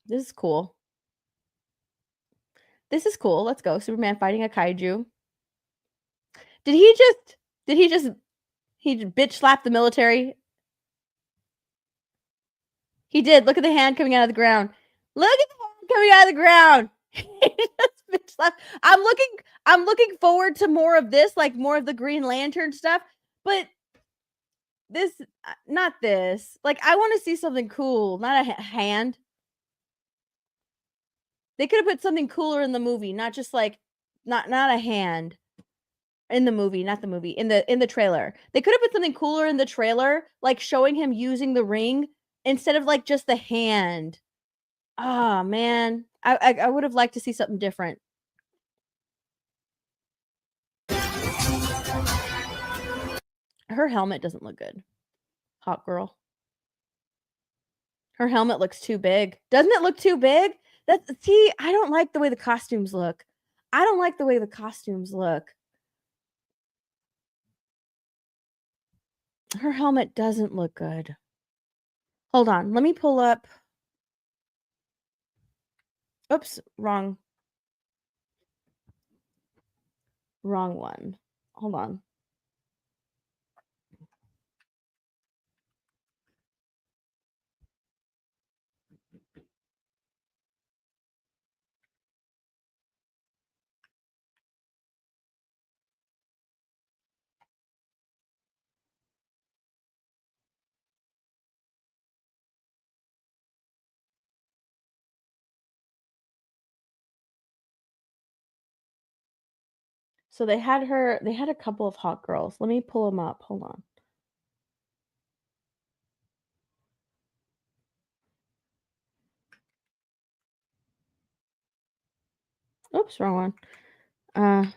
This is cool. This is cool. Let's go. Superman fighting a kaiju. Did he bitch slap the military? He did. Look at the hand coming out of the ground. Look at the hand coming out of the ground. He just bitch slapped. I'm looking forward to more of this, like more of the Green Lantern stuff. But this, not this. Like, I want to see something cool, not a hand. They could have put something cooler in the movie, not just like, not a hand in the movie, not the movie, in the trailer. They could have put something cooler in the trailer, like showing him using the ring instead of like just the hand. Ah, man, I would have liked to see something different. Her helmet doesn't look good. Hot girl. Her helmet looks too big. Doesn't it look too big? See, I don't like the way the costumes look. I don't like the way the costumes look. Her helmet doesn't look good. Hold on. Let me pull up. Oops, wrong one. Hold on. So they had a couple of hot girls. Let me pull them up. Hold on. Oops, wrong one.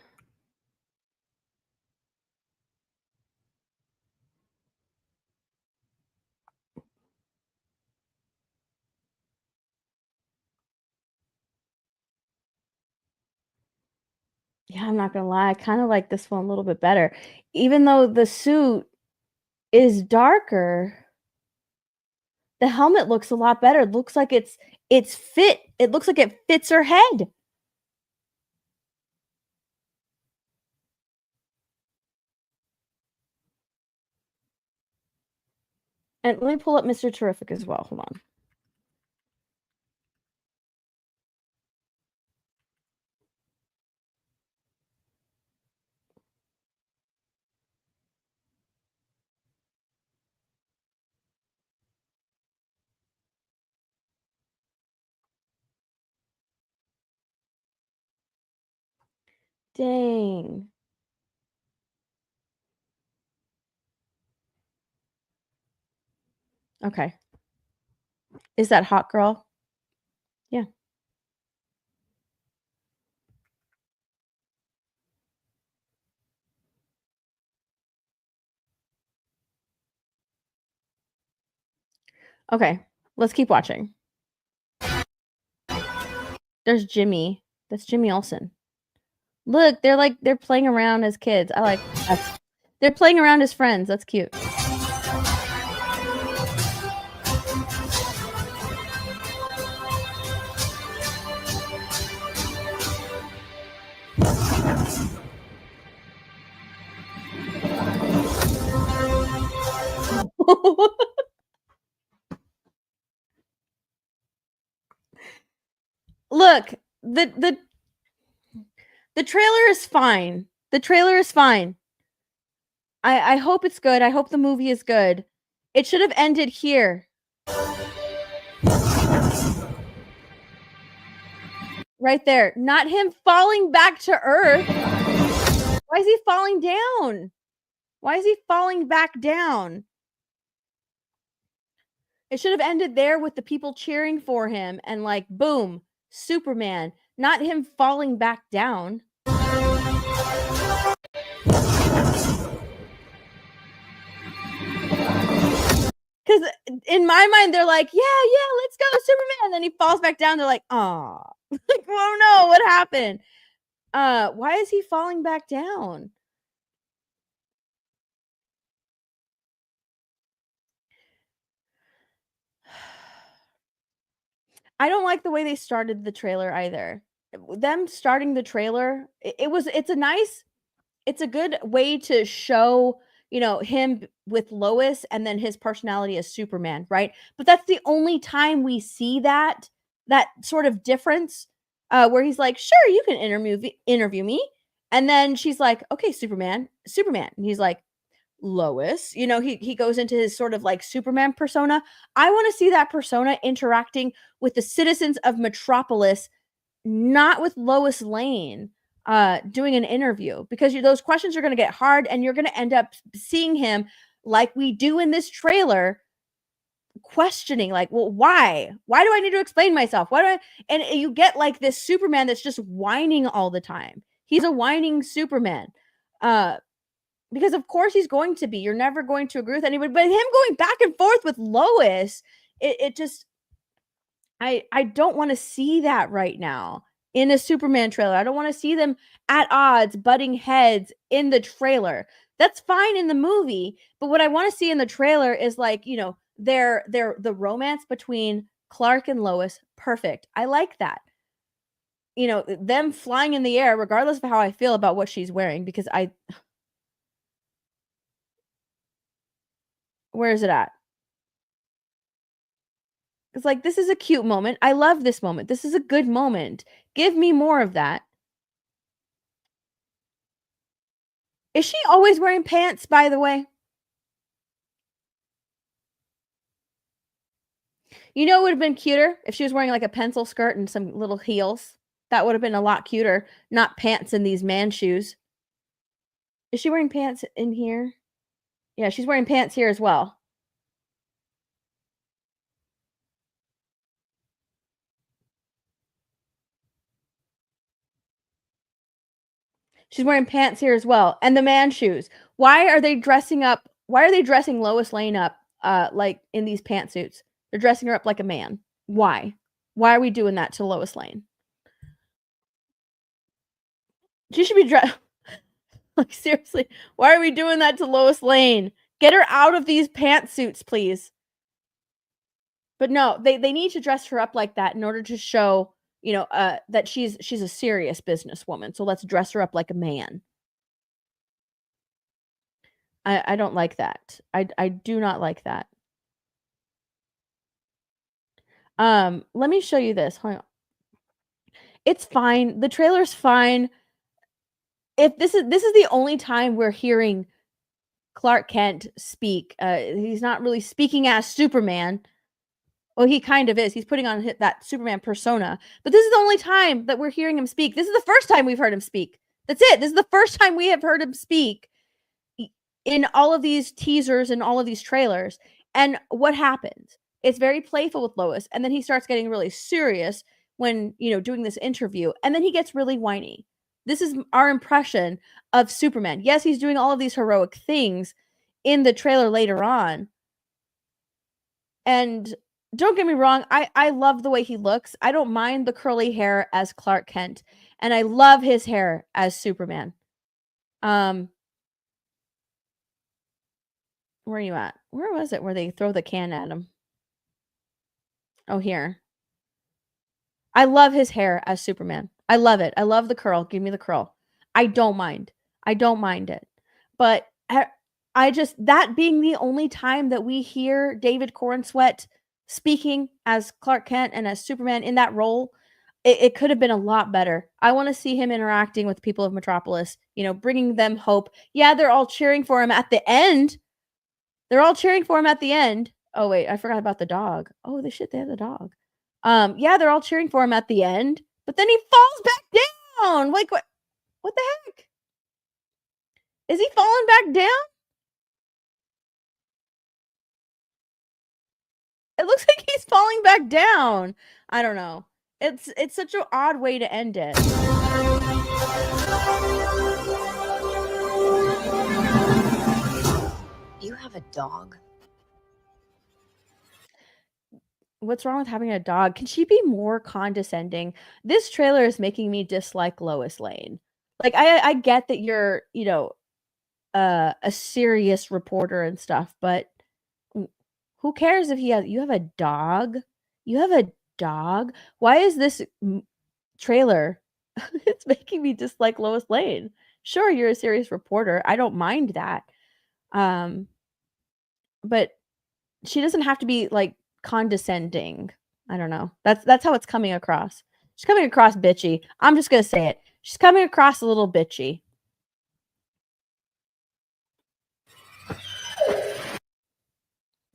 Yeah, I'm not gonna lie. I kind of like this one a little bit better. Even though the suit is darker, The helmet looks a lot better. It looks like it's fit. It looks like it fits her head. And let me pull up Mr. Terrific as well. Hold on. Dang. Okay. Is that hot girl? Yeah. Okay. Let's keep watching. There's Jimmy. That's Jimmy Olsen. Look, they're playing around as kids. I like that. They're playing around as friends. That's cute. Look, the trailer is fine. The trailer is fine. I hope it's good. I hope the movie is good. It should have ended here. Right there. Not him falling back to Earth. Why is he falling down? Why is he falling back down? It should have ended there with the people cheering for him and like, boom, Superman. Not him falling back down. Because in my mind, they're like, yeah, let's go, Superman. And then he falls back down. They're like, oh, like, oh no, what happened? Why is he falling back down? I don't like the way they started the trailer either. Them starting the trailer, it's a good way to show, him with Lois and then his personality as Superman, right? But that's the only time we see that sort of difference, where he's like, "Sure, you can interview me," and then she's like, "Okay, Superman," and he's like, "Lois," he goes into his sort of like Superman persona. I want to see that persona interacting with the citizens of Metropolis, not with Lois Lane doing an interview, because those questions are going to get hard and you're going to end up seeing him like we do in this trailer, questioning like, well, why do I need to explain myself? And you get like this Superman that's just whining all the time. He's a whining Superman. Because of course he's going to be. You're never going to agree with anybody, but him going back and forth with Lois, it just, I don't want to see that right now in a Superman trailer. I don't want to see them at odds, butting heads in the trailer. That's fine in the movie, but what I want to see in the trailer is like, the romance between Clark and Lois. Perfect. I like that. Them flying in the air, regardless of how I feel about what she's wearing, because where is it at? It's like, this is a cute moment. I love this moment. This is a good moment. Give me more of that. Is she always wearing pants, by the way? It would have been cuter if she was wearing like a pencil skirt and some little heels. That would have been a lot cuter. Not pants in these man shoes. Is she wearing pants in here? Yeah, she's wearing pants here as well. She's wearing pants here as well. And the man shoes. Why are they dressing Lois Lane up like in these pantsuits? They're dressing her up like a man. Why? Why are we doing that to Lois Lane? She should be dressed. Like, seriously, why are we doing that to Lois Lane? Get her out of these pantsuits, please. But no, they need to dress her up like that in order to show, that she's a serious businesswoman. So let's dress her up like a man. I don't like that. I do not like that. Let me show you this. Hold on. It's fine. The trailer's fine. If this is the only time we're hearing Clark Kent speak. He's not really speaking as Superman. Well, he kind of is. He's putting on that Superman persona. But this is the only time that we're hearing him speak. This is the first time we've heard him speak. That's it. This is the first time we have heard him speak in all of these teasers and all of these trailers. And what happens? It's very playful with Lois. And then he starts getting really serious when, doing this interview. And then he gets really whiny. This is our impression of Superman. Yes, he's doing all of these heroic things in the trailer later on. And don't get me wrong, I love the way he looks. I don't mind the curly hair as Clark Kent. And I love his hair as Superman. Where are you at? Where was it where they throw the can at him? Oh, here. I love his hair as Superman. I love it. I love the curl. Give me the curl. I don't mind. I don't mind it. But I just, that being the only time that we hear David Corenswet speaking as Clark Kent and as Superman in that role, it could have been a lot better. I want to see him interacting with the people of Metropolis, bringing them hope. Yeah, they're all cheering for him at the end. They're all cheering for him at the end. Oh, wait, I forgot about the dog. Oh, they have the dog. Yeah, they're all cheering for him at the end, but then he falls back down. Like, what the heck? Is he falling back down? It looks like he's falling back down. I don't know. It's such an odd way to end it. You have a dog? What's wrong with having a dog? Can she be more condescending? This trailer is making me dislike Lois Lane. Like, I get that you're, a serious reporter and stuff, but who cares if you have a dog? You have a dog? Why is this trailer it's making me dislike Lois Lane? Sure, you're a serious reporter. I don't mind that. But she doesn't have to be like condescending. I don't know. That's how it's coming across. She's coming across bitchy. I'm just gonna say it. She's coming across a little bitchy.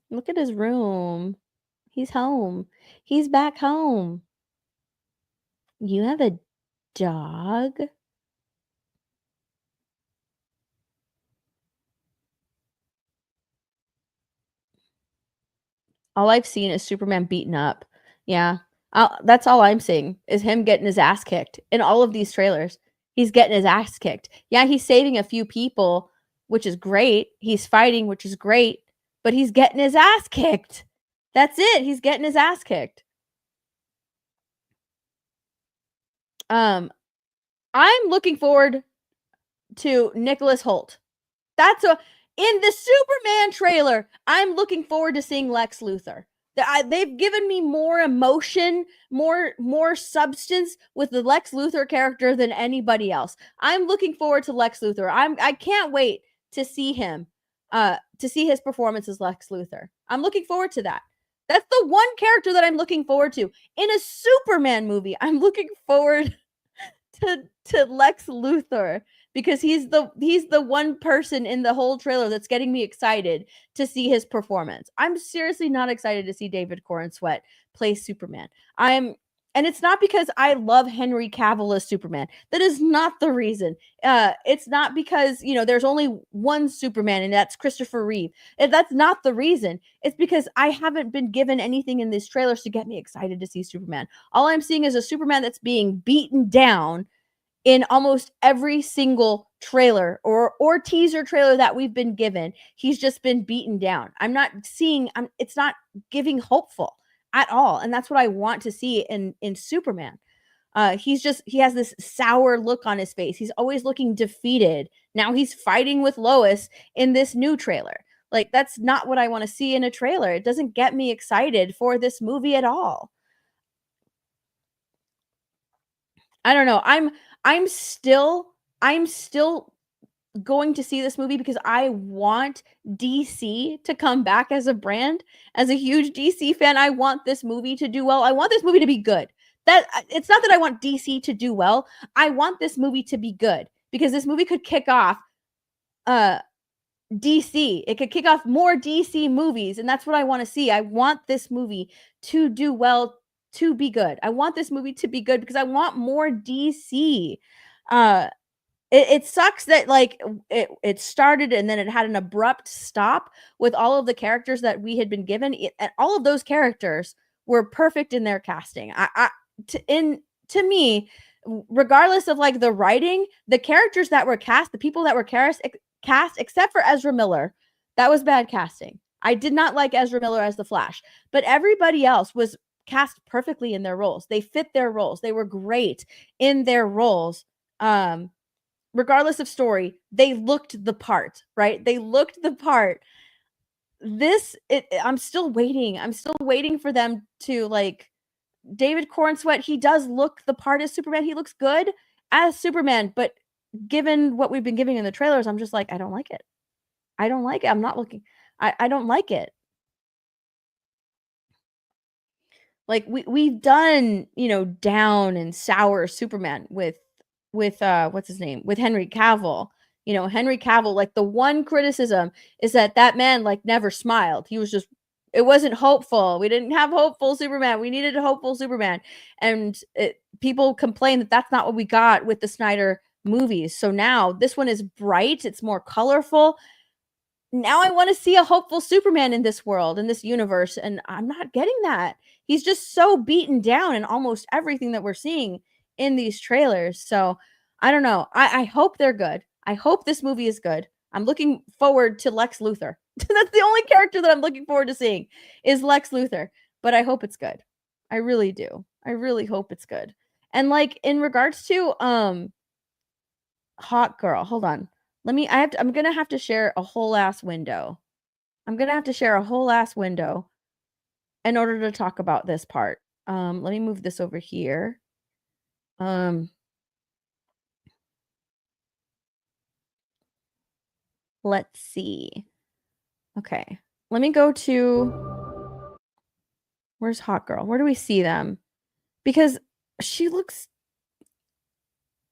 Look at his room. He's home. He's back home. You have a dog? All I've seen is Superman beaten up. Yeah. That's all I'm seeing is him getting his ass kicked in all of these trailers. He's getting his ass kicked. Yeah, he's saving a few people, which is great. He's fighting, which is great, but he's getting his ass kicked. That's it. He's getting his ass kicked. I'm looking forward to Nicholas Hoult. In the Superman trailer, I'm looking forward to seeing Lex Luthor. They've given me more emotion, more substance with the Lex Luthor character than anybody else. I'm looking forward to Lex Luthor. I can't wait to see him, to see his performance as Lex Luthor. I'm looking forward to that. That's the one character that I'm looking forward to in a Superman movie. I'm looking forward to Lex Luthor because he's the one person in the whole trailer that's getting me excited to see his performance. I'm seriously not excited to see David Corenswet play Superman. And it's not because I love Henry Cavill as Superman. That is not the reason. It's not because, there's only one Superman and that's Christopher Reeve. That's not the reason. It's because I haven't been given anything in these trailers to get me excited to see Superman. All I'm seeing is a Superman that's being beaten down in almost every single trailer or teaser trailer that we've been given. He's just been beaten down. It's not giving hopeful at all. And that's what I want to see in Superman. He has this sour look on his face. He's always looking defeated. Now he's fighting with Lois in this new trailer. Like, that's not what I want to see in a trailer. It doesn't get me excited for this movie at all. I don't know. I'm still going to see this movie because I want DC to come back as a brand. As a huge DC fan, I want this movie to do well. I want this movie to be good. That it's not that I want DC to do well. I want this movie to be good because this movie could kick off DC. It could kick off more DC movies, and that's what I want to see. I want this movie to do well, to be good. I want this movie to be good because I want more DC. It sucks that like it started and then it had an abrupt stop with all of the characters that we had been given, and all of those characters were perfect in their casting. To me, regardless of like the writing, the characters that were cast, the people that were cast, except for Ezra Miller, that was bad casting. I did not like Ezra Miller as the Flash, but everybody else was cast perfectly in their roles. They fit their roles. They were great in their roles. Regardless of story, they looked the part, right? They looked the part. I'm still waiting. I'm still waiting for them to like David Cornsweet. He does look the part as Superman. He looks good as Superman, but given what we've been giving in the trailers, I'm just like, I don't like it. I don't like it. I'm not looking. I don't like it. Like we've done, down and sour Superman with what's his name? With Henry Cavill. Henry Cavill, like the one criticism is that man like never smiled. He was just it wasn't hopeful. We didn't have hopeful Superman. We needed a hopeful Superman. And people complain that that's not what we got with the Snyder movies. So now this one is bright, it's more colorful. Now I want to see a hopeful Superman in this world, in this universe, and I'm not getting that. He's just so beaten down in almost everything that we're seeing in these trailers. So I don't know. I hope they're good. I hope this movie is good. I'm looking forward to Lex Luthor. That's the only character that I'm looking forward to seeing is Lex Luthor. But I hope it's good. I really do. I really hope it's good. And like in regards to Hot Girl, hold on. I'm gonna have to share a whole ass window. I'm gonna have to share a whole ass window in order to talk about this part. Let me move this over here. Let's see. Okay. Let me go to where's Hot Girl? Where do we see them? Because she looks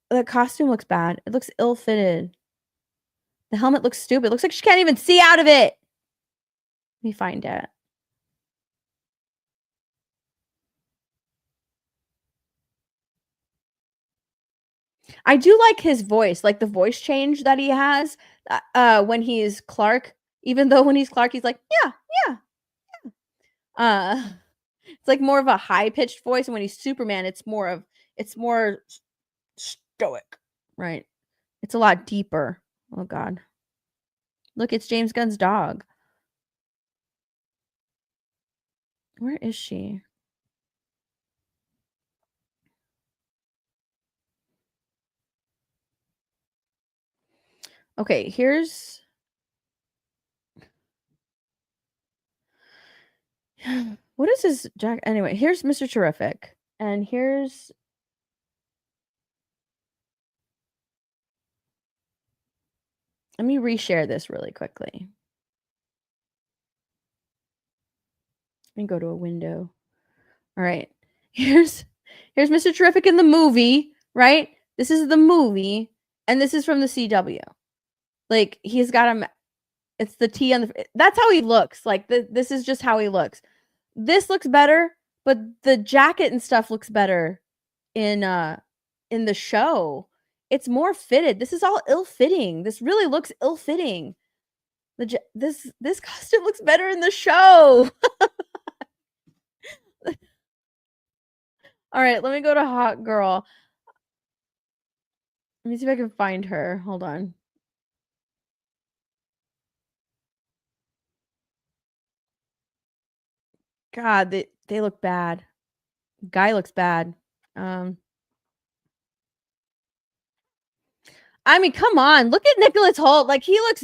the costume looks bad. It looks ill-fitted. The helmet looks stupid. It looks like she can't even see out of it. Let me find it. I do like his voice, like the voice change that he has when he's Clark. Even though when he's Clark, he's like, yeah. It's like more of a high-pitched voice, and when he's Superman, it's more stoic, right? It's a lot deeper. Oh God. Look, it's James Gunn's dog. Where is she? Okay, here's what is his Jack? Anyway, here's Mr. Terrific, and here's let me reshare this really quickly. Let me go to a window. All right, here's Mr. Terrific in the movie, right? This is the movie, and this is from the CW. Like he's got him. It's the T on the. That's how he looks. Like this is just how he looks. This looks better, but the jacket and stuff looks better in the show. It's more fitted. This is all ill-fitting. This really looks ill-fitting. This costume looks better in the show. All right, let me go to Hot Girl. Let me see if I can find her. Hold on. God, they look bad. Guy looks bad. I mean, come on. Look at Nicholas Hoult. Like he looks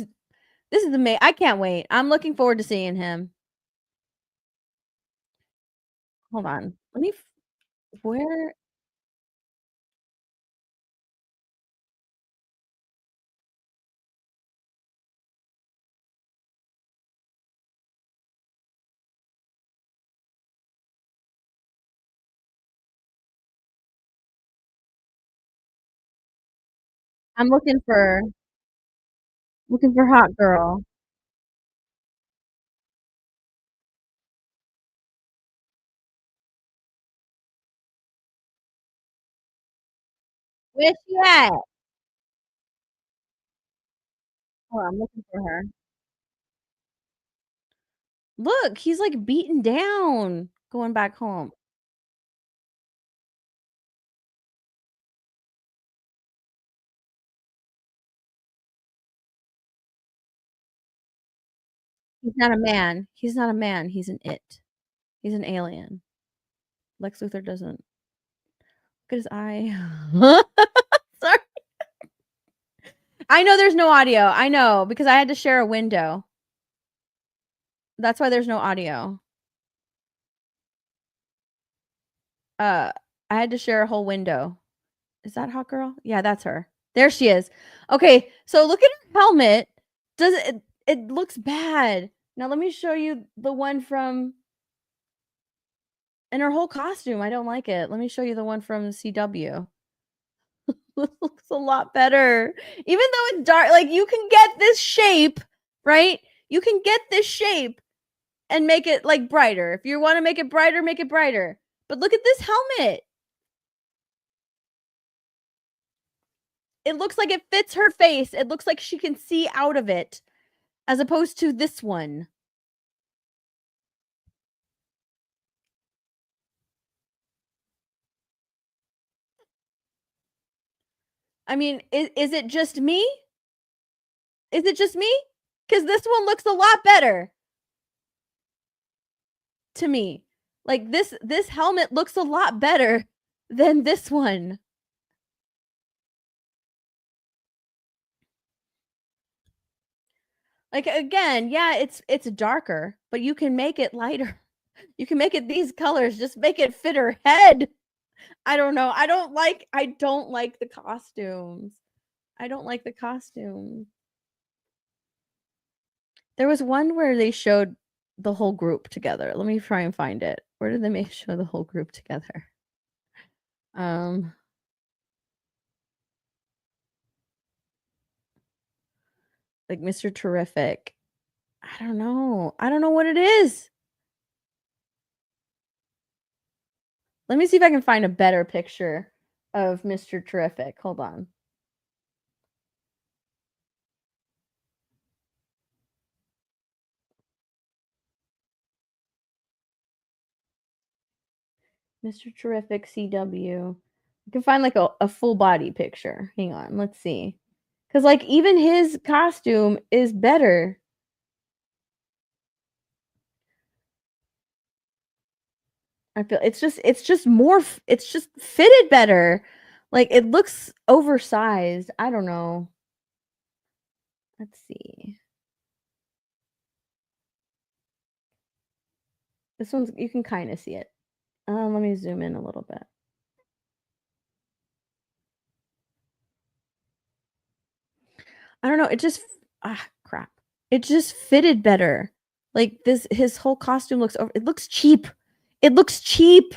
This is amazing. I can't wait. I'm looking forward to seeing him. Hold on. Let me where I'm looking for hot girl. Where's she at? Oh, I'm looking for her. Look, he's like beaten down going back home. He's not a man. He's not a man. He's an it. He's an alien. Lex Luthor doesn't. Look at his eye. Sorry. I know there's no audio. I know because I had to share a window. That's why there's no audio. I had to share a whole window. Is that hot girl? Yeah, that's her. There she is. Okay, so look at her helmet. Does it looks bad. Now let me show you the one from and her whole costume. I don't like it. Let me show you the one from CW. This looks a lot better. Even though it's dark, like you can get this shape, right? You can get this shape and make it like brighter. If you want to make it brighter, make it brighter. But look at this helmet. It looks like it fits her face. It looks like she can see out of it as opposed to this one. I mean, is it just me? Is it just me? Because this one looks a lot better to me. Like this helmet looks a lot better than this one. Like again, yeah, it's darker, but you can make it lighter. You can make it these colors. Just make it fit her head. I don't know. I don't like the costumes. I don't like the costumes. There was one where they showed the whole group together. Let me try and find it. Where did they show the whole group together? Like Mr. Terrific. I don't know. I don't know what it is. Let me see if I can find a better picture of Mr. Terrific. Hold on. Mr. Terrific CW. You can find like a full body picture. Hang on, let's see. Because like even his costume is better. I feel it's just more it's just fitted better. Like it looks oversized. I don't know. Let's see. This one's you can kind of see it. Let me zoom in a little bit. I don't know. It just crap. It just fitted better. Like this, his whole costume looks over. It looks cheap. It looks cheap.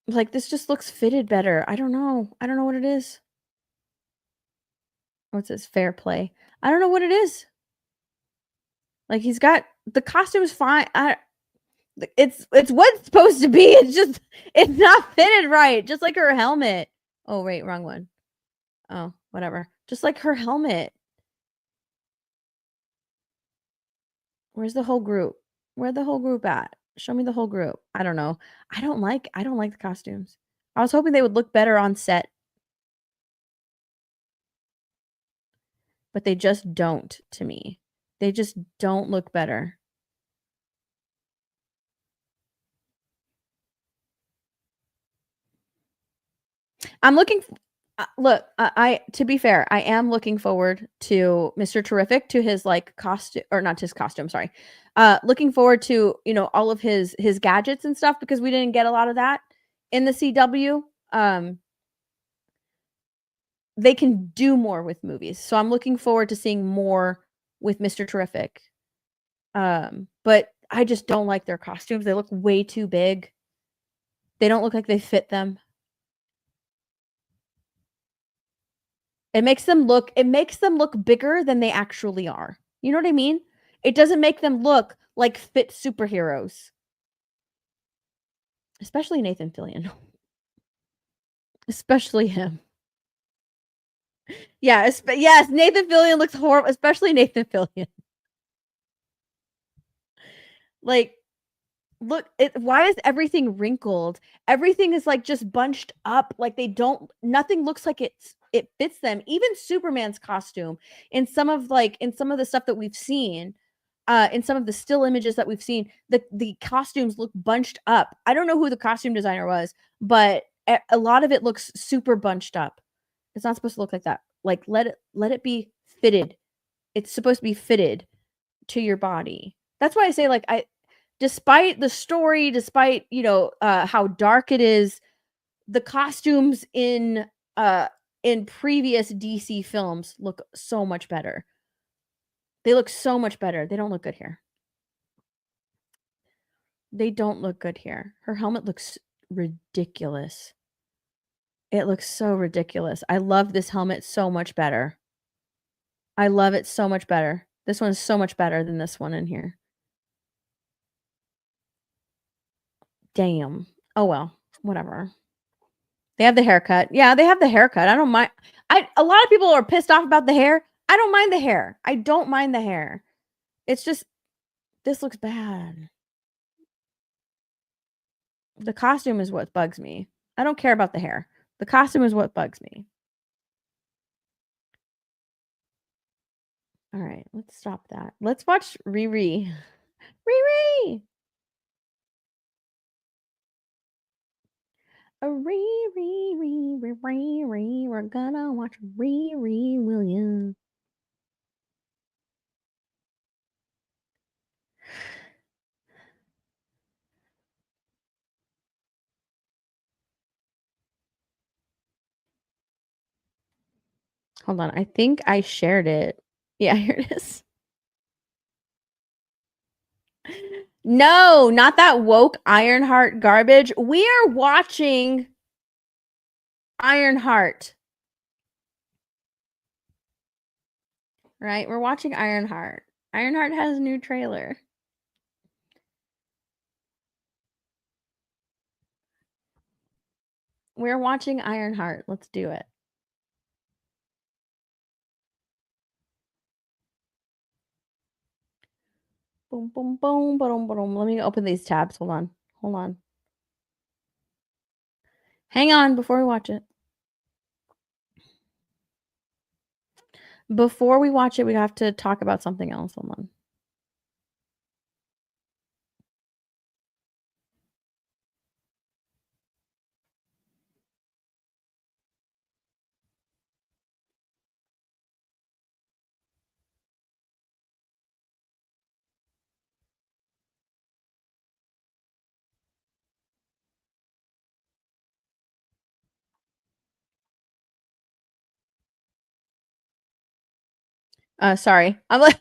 Like this just looks fitted better. I don't know. I don't know what it is. What's this? Fair play. I don't know what it is. Like he's got the costume is fine. It's what it's supposed to be. It's just it's not fitted right. Just like her helmet. Oh wait, wrong one. Oh, whatever. Just like her helmet. Where's the whole group? Where the whole group at? Show me the whole group. I don't know. I don't like the costumes. I was hoping they would look better on set. But they just don't to me. They just don't look better. I'm looking. Look, I to be fair, I am looking forward to Mr. Terrific, to his like costume, or not his costume. Sorry, looking forward to all of his gadgets and stuff, because we didn't get a lot of that in the CW. They can do more with movies, so I'm looking forward to seeing more with Mr. Terrific. But I just don't like their costumes. They look way too big. They don't look like they fit them. It makes them look bigger than they actually are. You know what I mean? It doesn't make them look like fit superheroes. Especially Nathan Fillion. Especially him. Yeah, yes, Nathan Fillion looks horrible, especially Nathan Fillion. Like, look, why is everything wrinkled? Everything is like just bunched up. Like nothing looks like it fits them. Even Superman's costume in some of the stuff that we've seen, in some of the still images that we've seen, the costumes look bunched up. I don't know who the costume designer was, but a lot of it looks super bunched up. It's not supposed to look like that. Like, let it be fitted. It's supposed to be fitted to your body. That's why I say, like, despite the story, despite how dark it is, the costumes in previous DC films look so much better. They look so much better. They don't look good here. They don't look good here. Her helmet looks ridiculous. It looks so ridiculous. I love this helmet so much better. I love it so much better. This one's so much better than this one in here. Damn. Oh well, whatever. They have the haircut. Yeah, they have the haircut. I don't mind. A lot of people are pissed off about the hair. I don't mind the hair. I don't mind the hair. It's just, this looks bad. The costume is what bugs me. I don't care about the hair. The costume is what bugs me. All right, let's stop that. Let's watch Riri. Riri! Riri. We're gonna watch Riri Williams. Hold on. I think I shared it. Yeah, here it is. No, not that woke Ironheart garbage. We are watching Ironheart. Right? We're watching Ironheart. Ironheart has a new trailer. We're watching Ironheart. Let's do it. Boom, boom, boom, boom, boom. Let me open these tabs. Hold on. Hold on. Hang on before we watch it. Before we watch it, we have to talk about something else. Hold on. Sorry. I'm like,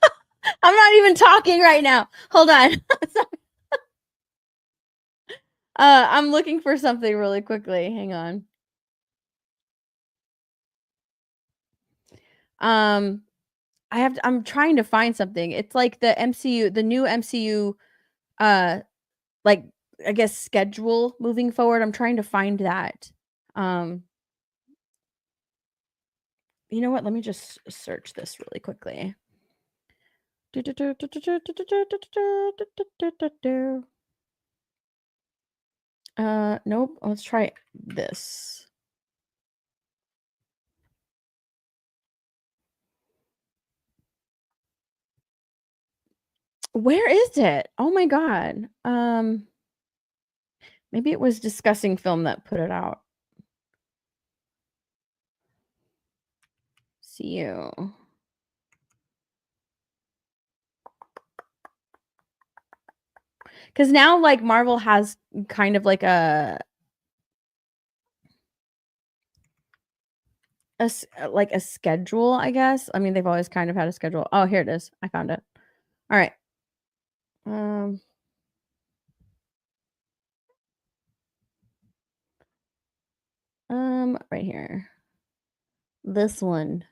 I'm not even talking right now. Hold on. I'm looking for something really quickly. Hang on. I'm trying to find something. It's like the MCU, the new MCU, like, I guess, schedule moving forward. I'm trying to find that. You know what? Let me just search this really quickly. Nope. Let's try this. Where is it? Oh my god. Maybe it was Discussing Film that put it out. See you. Because now, like, Marvel has kind of like a schedule, I guess. I mean, they've always kind of had a schedule. Oh, here it is. I found it. All right. Right here. This one.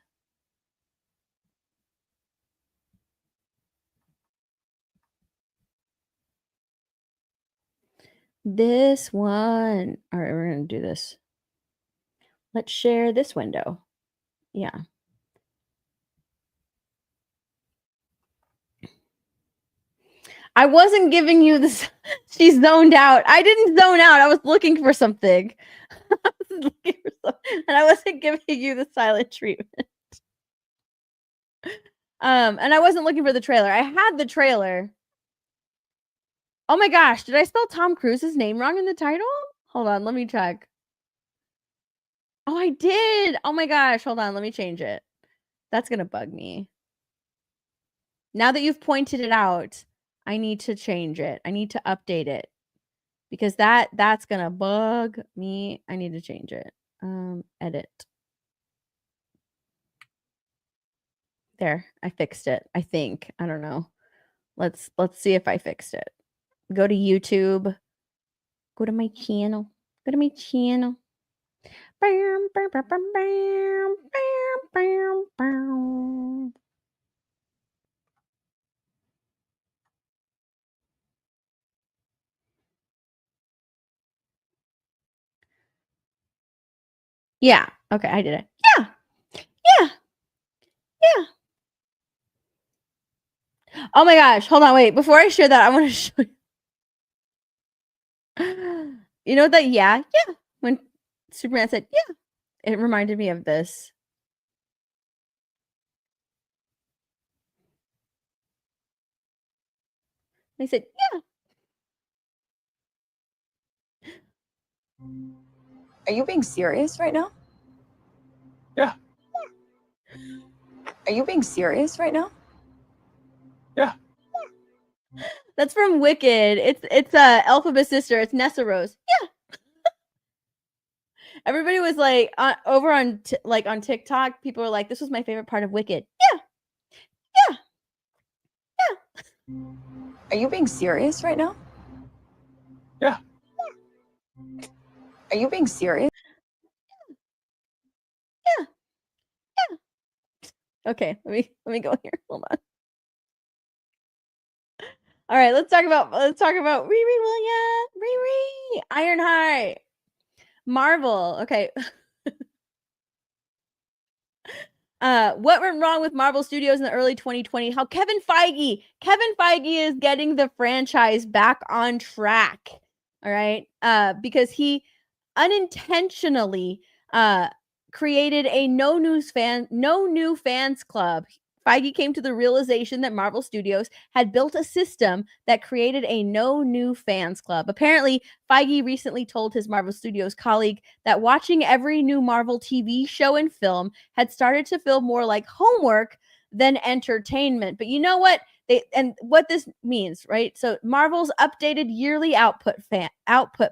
This one. All right, we're going to do this. Let's share this window. Yeah. I wasn't giving you this. She zoned out. I didn't zone out. I was looking for something. And I wasn't giving you the silent treatment. And I wasn't looking for the trailer. I had the trailer. Oh my gosh, did I spell Tom Cruise's name wrong in the title? Hold on, let me check. Oh, I did. Oh my gosh, hold on, let me change it. That's gonna bug me. Now that you've pointed it out, I need to change it. I need to update it. Because that's gonna bug me. I need to change it. Edit. There, I fixed it. I think. I don't know. Let's see if I fixed it. Go to YouTube. Go to my channel. Go to my channel. Bam, bam, bam, bam, bam, bam, bam. Yeah. Okay, I did it. Yeah. Yeah. Yeah. Oh my gosh. Hold on. Wait. Before I share that, I want to show you. You know that? Yeah. Yeah. When Superman said, yeah, it reminded me of this. They said, yeah. Are you being serious right now? Yeah. Are you being serious right now? Yeah. That's from Wicked. It's Elphaba's sister. It's Nessa Rose. Yeah. Everybody was like over on on TikTok. People were like, "This was my favorite part of Wicked." Yeah. Yeah. Yeah. Are you being serious right now? Yeah. Are you being serious? Yeah. Yeah. Okay, let me go here. Hold on. All right, let's talk about Riri Williams. Riri Ironheart. Marvel. Okay. What went wrong with Marvel Studios in the early 2020? How Kevin Feige is getting the franchise back on track. All right. Because he unintentionally created a no new fans club. Feige came to the realization that Marvel Studios had built a system that created a no new fans club. Apparently, Feige recently told his Marvel Studios colleague that watching every new Marvel TV show and film had started to feel more like homework than entertainment. But you know what? What this means, right? So Marvel's updated yearly output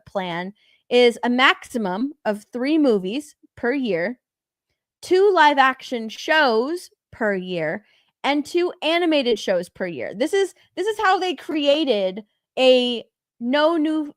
plan is a maximum of 3 movies per year, 2 live action shows per year, and 2 animated shows per year. This is how they created a no new,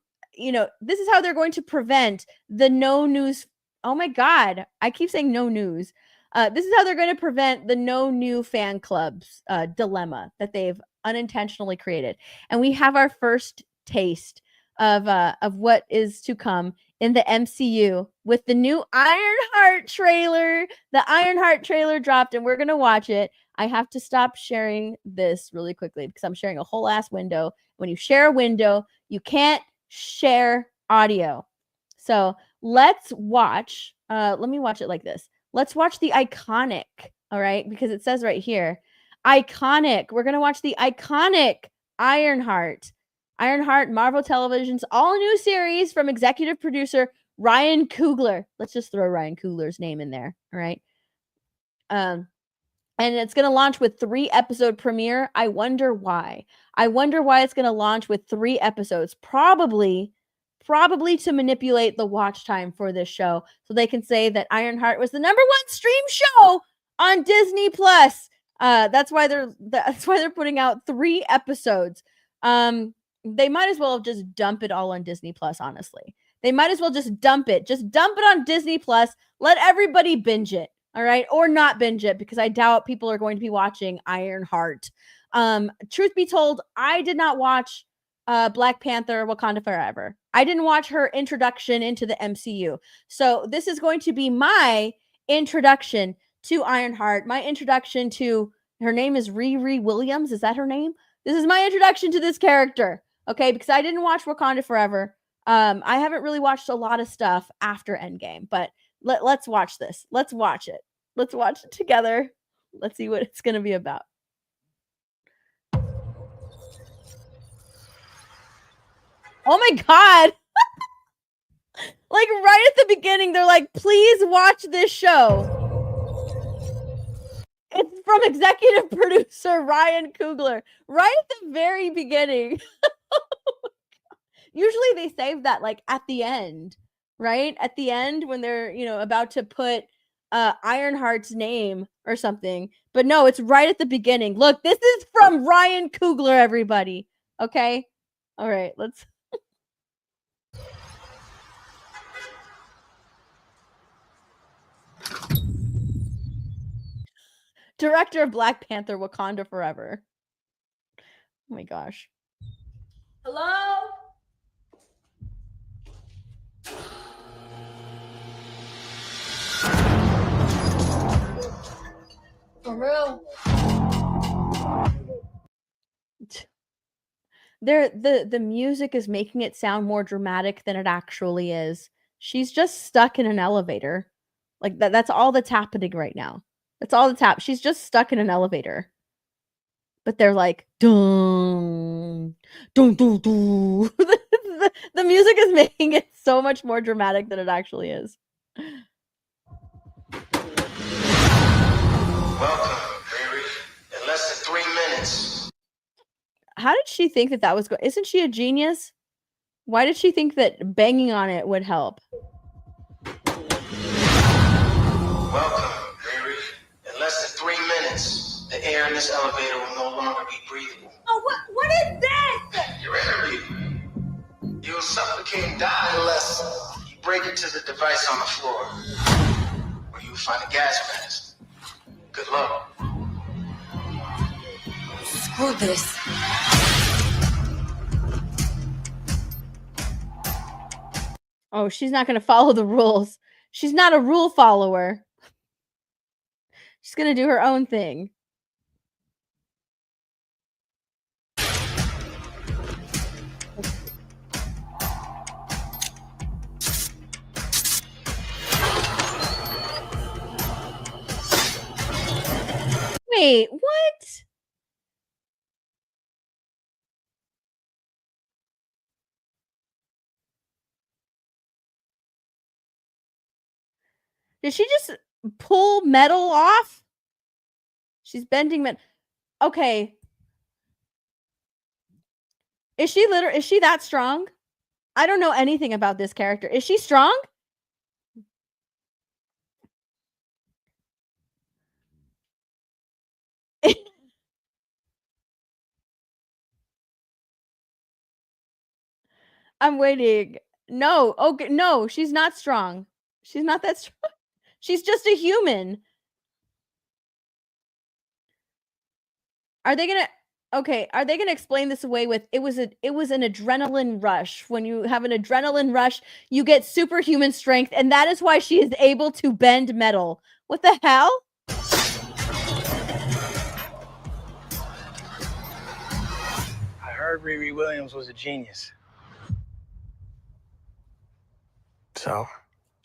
this is how they're going to prevent the no news. Oh my God. I keep saying no news. This is how they're going to prevent the no new fan clubs dilemma that they've unintentionally created. And we have our first taste of what is to come in the MCU with the new Ironheart trailer. The Ironheart trailer dropped and we're going to watch it. I have to stop sharing this really quickly because I'm sharing a whole ass window. When you share a window, you can't share audio. So let's watch. Let me watch it like this. Let's watch the iconic. All right. Because it says right here, iconic. We're going to watch the iconic Ironheart. Ironheart, Marvel Television's all-new series from executive producer Ryan Coogler. Let's just throw Ryan Coogler's name in there, all right? And it's going to launch with 3-episode premiere. I wonder why. I wonder why it's going to launch with 3 episodes. Probably to manipulate the watch time for this show, so they can say that Ironheart was the #1 stream show on Disney Plus. That's why they're putting out 3 episodes. They might as well just dump it all on Disney Plus. Honestly, they might as well just dump it. Just dump it on Disney Plus. Let everybody binge it. All right, or not binge it, because I doubt people are going to be watching Ironheart. Truth be told, I did not watch Black Panther: Wakanda Forever. I didn't watch her introduction into the MCU. So this is going to be my introduction to Ironheart. My introduction to, her name is Riri Williams. Is that her name? This is my introduction to this character. Okay, because I didn't watch Wakanda Forever. I haven't really watched a lot of stuff after Endgame, but let's watch this. Let's watch it. Let's watch it together. Let's see what it's going to be about. Oh my God. Like right at the beginning, they're like, please watch this show. It's from executive producer Ryan Coogler. Right at the very beginning. Usually they save that like at the end, right? At the end when they're, about to put Ironheart's name or something. But no, it's right at the beginning. Look, this is from Ryan Coogler, everybody. Okay? All right, let's... Director of Black Panther: Wakanda Forever. Oh my gosh. Hello? For real. The music is making it sound more dramatic than it actually is. She's just stuck in an elevator. Like that's all that's happening right now. That's all that's happening. She's just stuck in an elevator. But they're like, dun, dun, dun, dun. The music is making it so much more dramatic than it actually is. Welcome, Mary. In less than 3 minutes. How did she think that was going? Isn't she a genius? Why did she think that banging on it would help? Welcome, Mary. In less than 3 minutes, the air in this elevator will no longer be breathable. Oh, what is this? You're interviewed. You'll suffocate and die unless you break into the device on the floor, where you'll find a gas mask. Good luck. Screw this. Oh, she's not going to follow the rules. She's not a rule follower. She's going to do her own thing. Wait, what? Did she just pull metal off? She's bending metal. Okay. Is she that strong? I don't know anything about this character. Is she strong? I'm waiting. No. Okay, no, she's not strong. She's not that strong. She's just a human. Are they gonna explain this away with it was an adrenaline rush. When you have an adrenaline rush, you get superhuman strength, and that is why she is able to bend metal. What the hell? I heard Riri Williams was a genius. So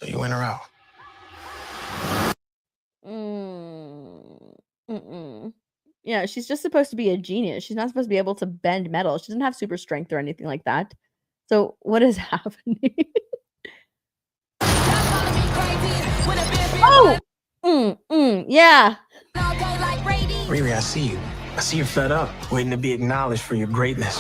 you win her out. Yeah, she's just supposed to be a genius. She's not supposed to be able to bend metal. She doesn't have super strength or anything like that. So what is happening? Oh! Yeah. Riri, I see you. I see you're fed up, waiting to be acknowledged for your greatness.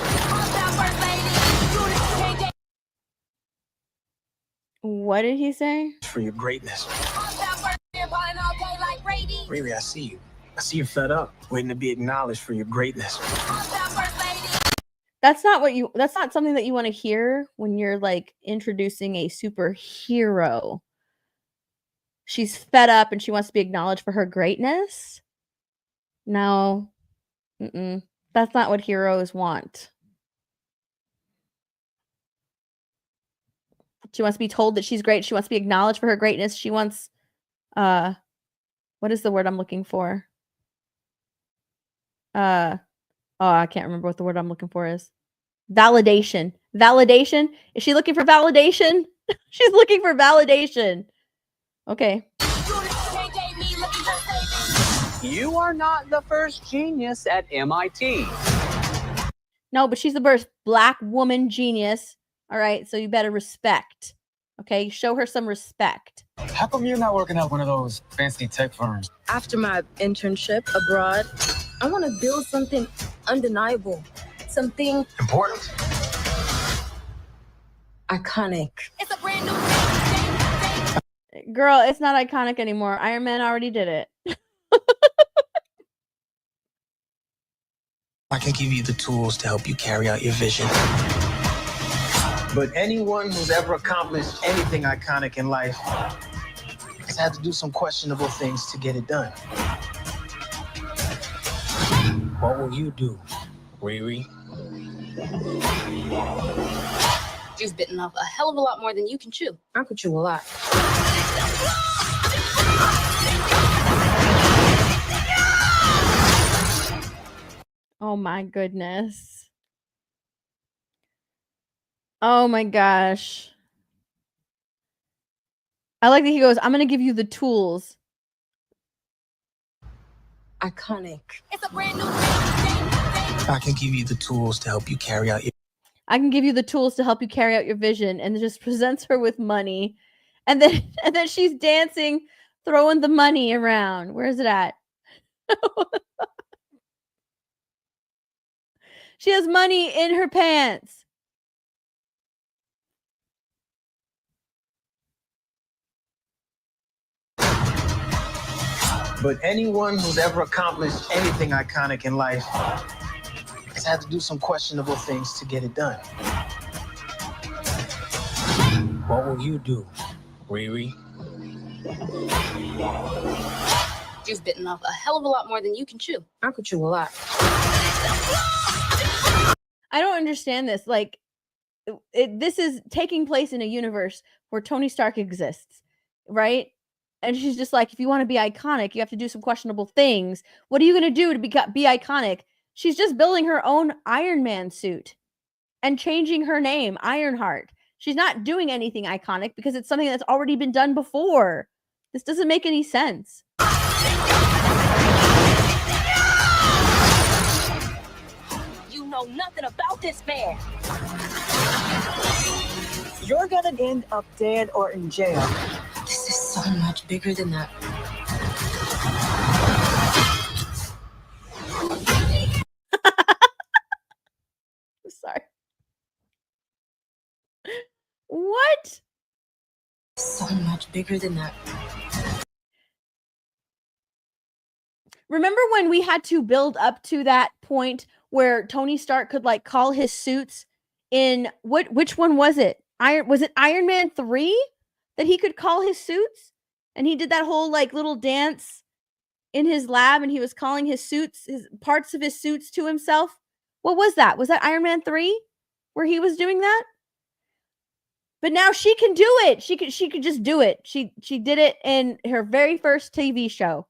What did he say? For your greatness. Riri, I see you. I see you're fed up, waiting to be acknowledged for your greatness. That's not something that you want to hear when you're like introducing a superhero. She's fed up and she wants to be acknowledged for her greatness. No. That's not what heroes want. She wants to be told that she's great. She wants to be acknowledged for her greatness. She wants what is the word I'm looking for? I can't remember what the word I'm looking for is. Validation. Validation? Is she looking for validation? She's looking for validation. Okay. You are not the first genius at MIT. No, but she's the first black woman genius. All right, so you better respect. Okay, show her some respect. How come you're not working at one of those fancy tech firms? After my internship abroad, I want to build something undeniable. Something important. Iconic. It's a brand new girl, it's not iconic anymore. Iron Man already did it. I can give you the tools to help you carry out your vision. But anyone who's ever accomplished anything iconic in life has had to do some questionable things to get it done. What will you do, Riri? You've bitten off a hell of a lot more than you can chew. I could chew a lot. Oh my goodness. Oh my gosh. I like that he goes, I'm going to give you the tools. Iconic. It's a brand new I can give you the tools to help you carry out your I can give you the tools to help you carry out your vision, and just presents her with money. And then she's dancing, throwing the money around. Where is it at? She has money in her pants. But anyone who's ever accomplished anything iconic in life has had to do some questionable things to get it done. What will you do, Riri? You've bitten off a hell of a lot more than you can chew. I could chew a lot. I don't understand this. Like, this is taking place in a universe where Tony Stark exists, right? And she's just like, if you want to be iconic, you have to do some questionable things. What are you going to do to be iconic? She's just building her own Iron Man suit and changing her name, Ironheart. She's not doing anything iconic because it's something that's already been done before. This doesn't make any sense. You know nothing about this man. You're gonna end up dead or in jail. This is so much bigger than that. I'm sorry. What? So much bigger than that. Remember when we had to build up to that point where Tony Stark could like call his suits in which one was it? Was it Iron Man 3 that he could call his suits? And he did that whole like little dance in his lab and he was calling his suits, his parts of his suits to himself. What was that? Was that Iron Man 3 where he was doing that? But now she can do it. She could just do it. She did it in her very first TV show.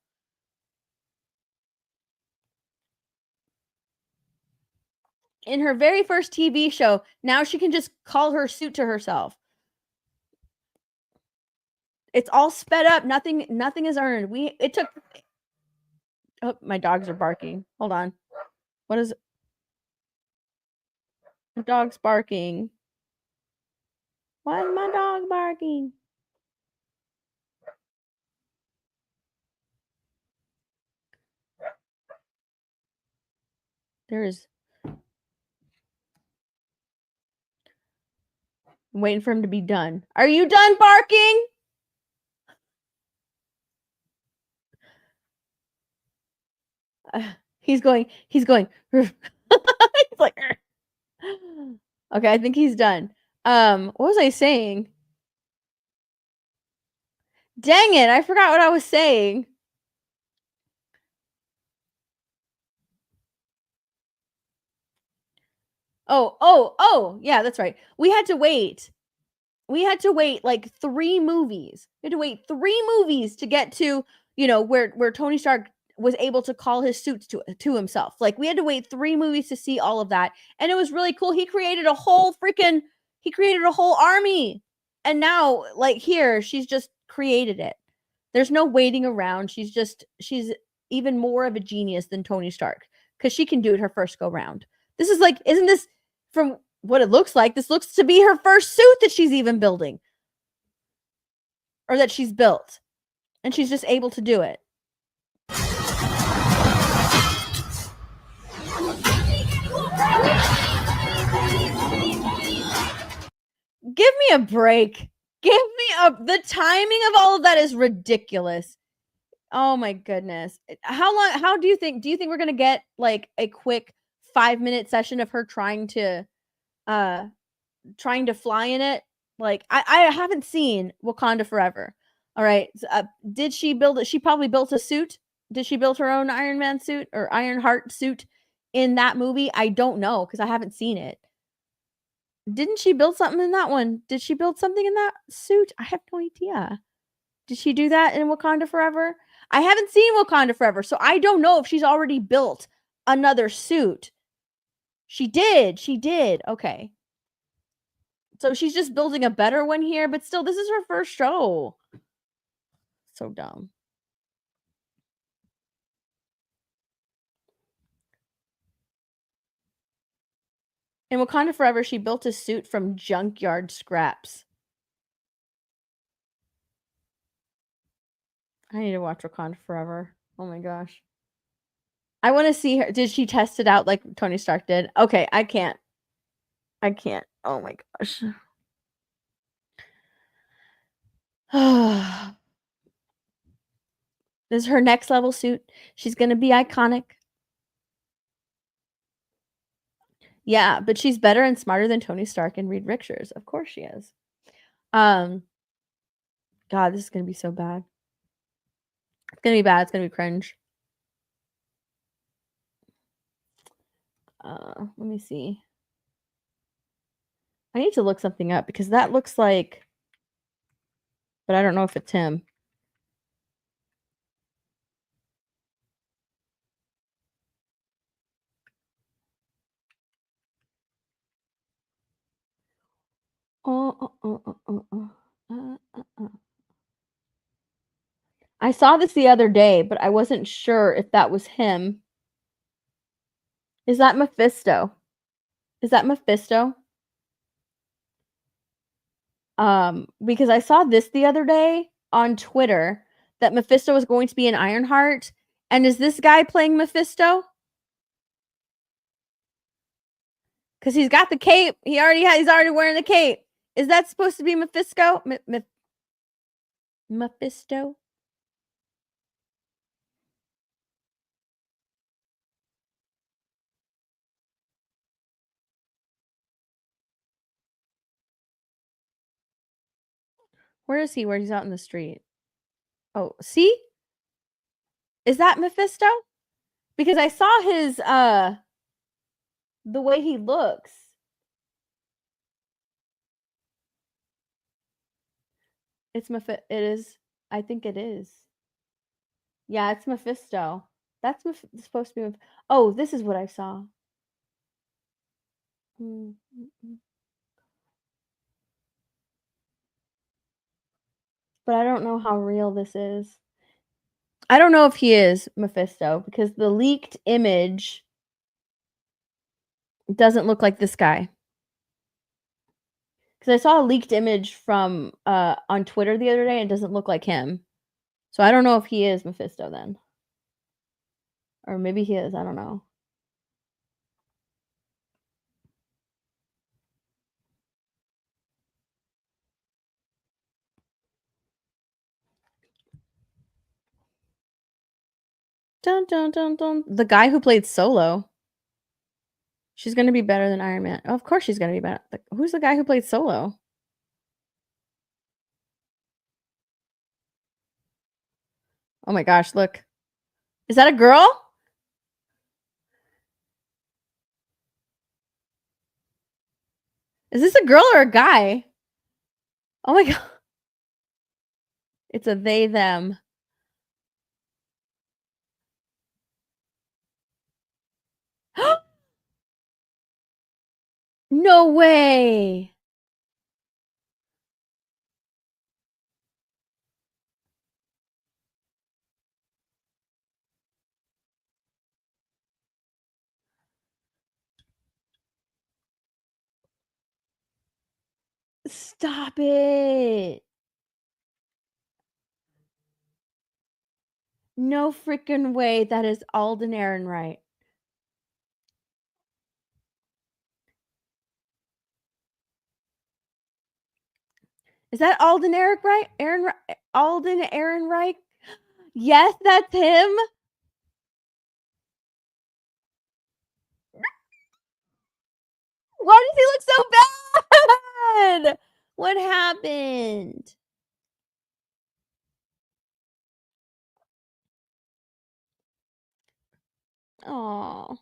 In her very first TV show, now she can just call her suit to herself. It's all sped up. Nothing is earned. It took. Oh, my dogs are barking. Hold on. What is? My dog's barking. Why is my dog barking? There is. I'm waiting for him to be done. Are you done barking? He's going. He's like, okay, I think he's done. What was I saying? Dang it, I forgot what I was saying. Oh, yeah, that's right. We had to wait like 3 movies. We had to wait 3 movies to get to, where Tony Stark was able to call his suits to himself. Like, we had to wait 3 movies to see all of that, and it was really cool. He created a whole army. And now, like, here, she's just created it. There's no waiting around. She's even more of a genius than Tony Stark, because she can do it her first go round. This is like, isn't this, from what it looks like, this looks to be her first suit that she's even building, or that she's built, and she's just able to do it. Give me a break. The timing of all of that is ridiculous. Oh my goodness. How do you think we're going to get like a quick 5-minute session of her trying to fly in it? Like, I haven't seen Wakanda Forever. All right. Did she build it? She probably built a suit. Did she build her own Iron Man suit or Ironheart suit in that movie? I don't know, because I haven't seen it. Didn't she build something in that one? Did she build something in that suit? I have no idea. Did she do that in Wakanda Forever? I haven't seen Wakanda Forever, so I don't know if she's already built another suit. She did. Okay. So she's just building a better one here, but still, this is her first show. So dumb. In Wakanda Forever, she built a suit from junkyard scraps. I need to watch Wakanda Forever. Oh my gosh. I want to see her. Did she test it out like Tony Stark did? Okay, I can't. Oh my gosh. This is her next level suit. She's going to be iconic. Yeah, but she's better and smarter than Tony Stark and Reed Richards. Of course she is. God, this is going to be so bad. It's going to be bad. It's going to be cringe. Let me see. I need to look something up because that looks like, but I don't know if it's him. I saw this the other day, but I wasn't sure if that was him. Is that Mephisto? Because I saw this the other day on Twitter that Mephisto was going to be in Ironheart. And is this guy playing Mephisto? Because he's got the cape. He's already wearing the cape. Is that supposed to be Mephisto? Mephisto? Where is he? Where he's out in the street? Oh, see? Is that Mephisto? Because I saw his the way he looks. It is. I think it is. Yeah, it's Mephisto. That's supposed to be. Oh, this is what I saw. But I don't know how real this is. I don't know if he is Mephisto because the leaked image doesn't look like this guy. Because I saw a leaked image from on Twitter the other day and it doesn't look like him. So I don't know if he is Mephisto then. Or maybe he is, I don't know. Dun, dun, dun, dun. The guy who played Solo. She's gonna be better than Iron Man. Oh, of course she's gonna be better. Who's the guy who played Solo? Oh my gosh, look. Is that a girl? Is this a girl or a guy? Oh my god. It's a they, them. No way. Stop it. No freaking way. That is Alden Ehrenreich. Is that Alden Ehrenreich? Alden Ehrenreich? Yes, that's him. Why does he look so bad? What happened? Oh.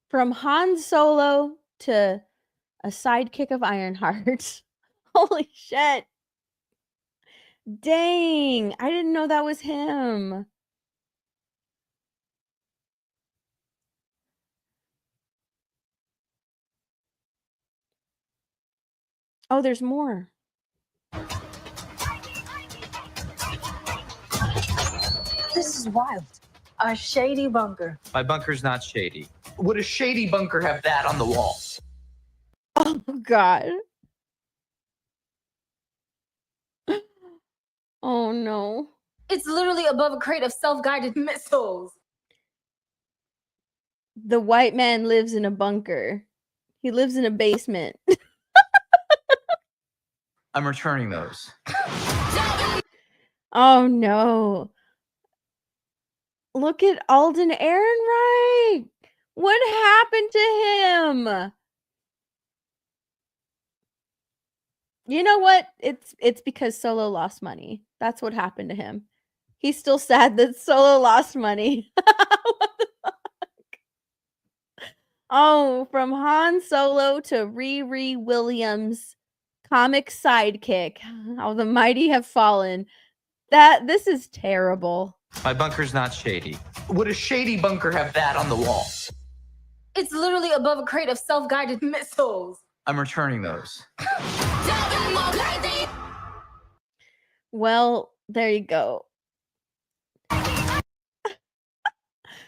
From Han Solo to a sidekick of Ironheart. Holy shit. Dang. I didn't know that was him. Oh, there's more. This is wild. A shady bunker. My bunker's not shady. Would a shady bunker have that on the wall? Oh god. Oh no. It's literally above a crate of self-guided missiles. The white man lives in a bunker. He lives in a basement. I'm returning those. Oh no. Look at Alden Ehrenreich. What happened to him? You know what? It's because Solo lost money. That's what happened to him. He's still sad that Solo lost money. What the fuck? Oh, from Han Solo to Riri Williams, comic sidekick. How the mighty have fallen. This is terrible. My bunker's not shady. Would a shady bunker have that on the wall? It's literally above a crate of self-guided missiles. I'm returning those. Well, there you go.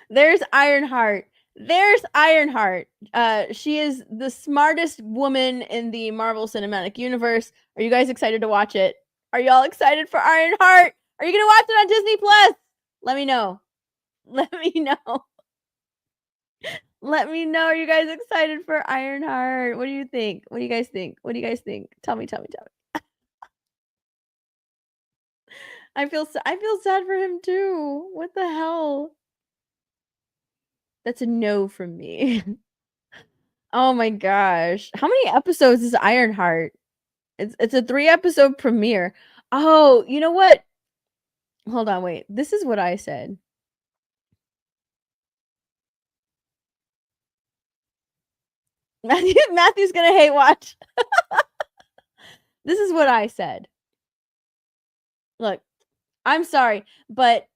There's Ironheart. There's Ironheart. She is the smartest woman in the Marvel Cinematic Universe. Are you guys excited to watch it? Are y'all excited for Ironheart? Are you gonna watch it on Disney Plus? Let me know. Let me know. Let me know. Are you guys excited for Ironheart? What do you think? What do you guys think? What do you guys think? Tell me. I feel sad for him too. What the hell? That's a no from me. Oh my gosh. How many episodes is Ironheart? It's a 3-episode premiere. Oh, you know what? Hold on, wait. This is what I said. Matthew's gonna hate watch. This is what I said. Look, I'm sorry, but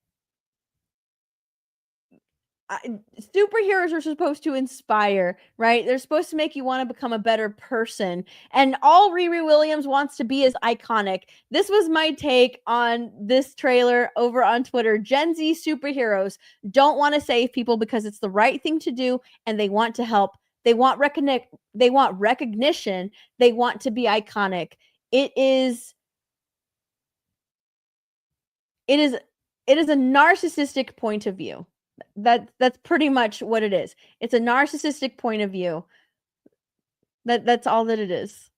superheroes are supposed to inspire, right? They're supposed to make you want to become a better person. And all Riri Williams wants to be is iconic. This was my take on this trailer over on Twitter. Gen Z superheroes don't want to save people because it's the right thing to do and they want to help. They want recognition. They want to be iconic. It is a narcissistic point of view. That's pretty much what it is. It's a narcissistic point of view. That's all that it is.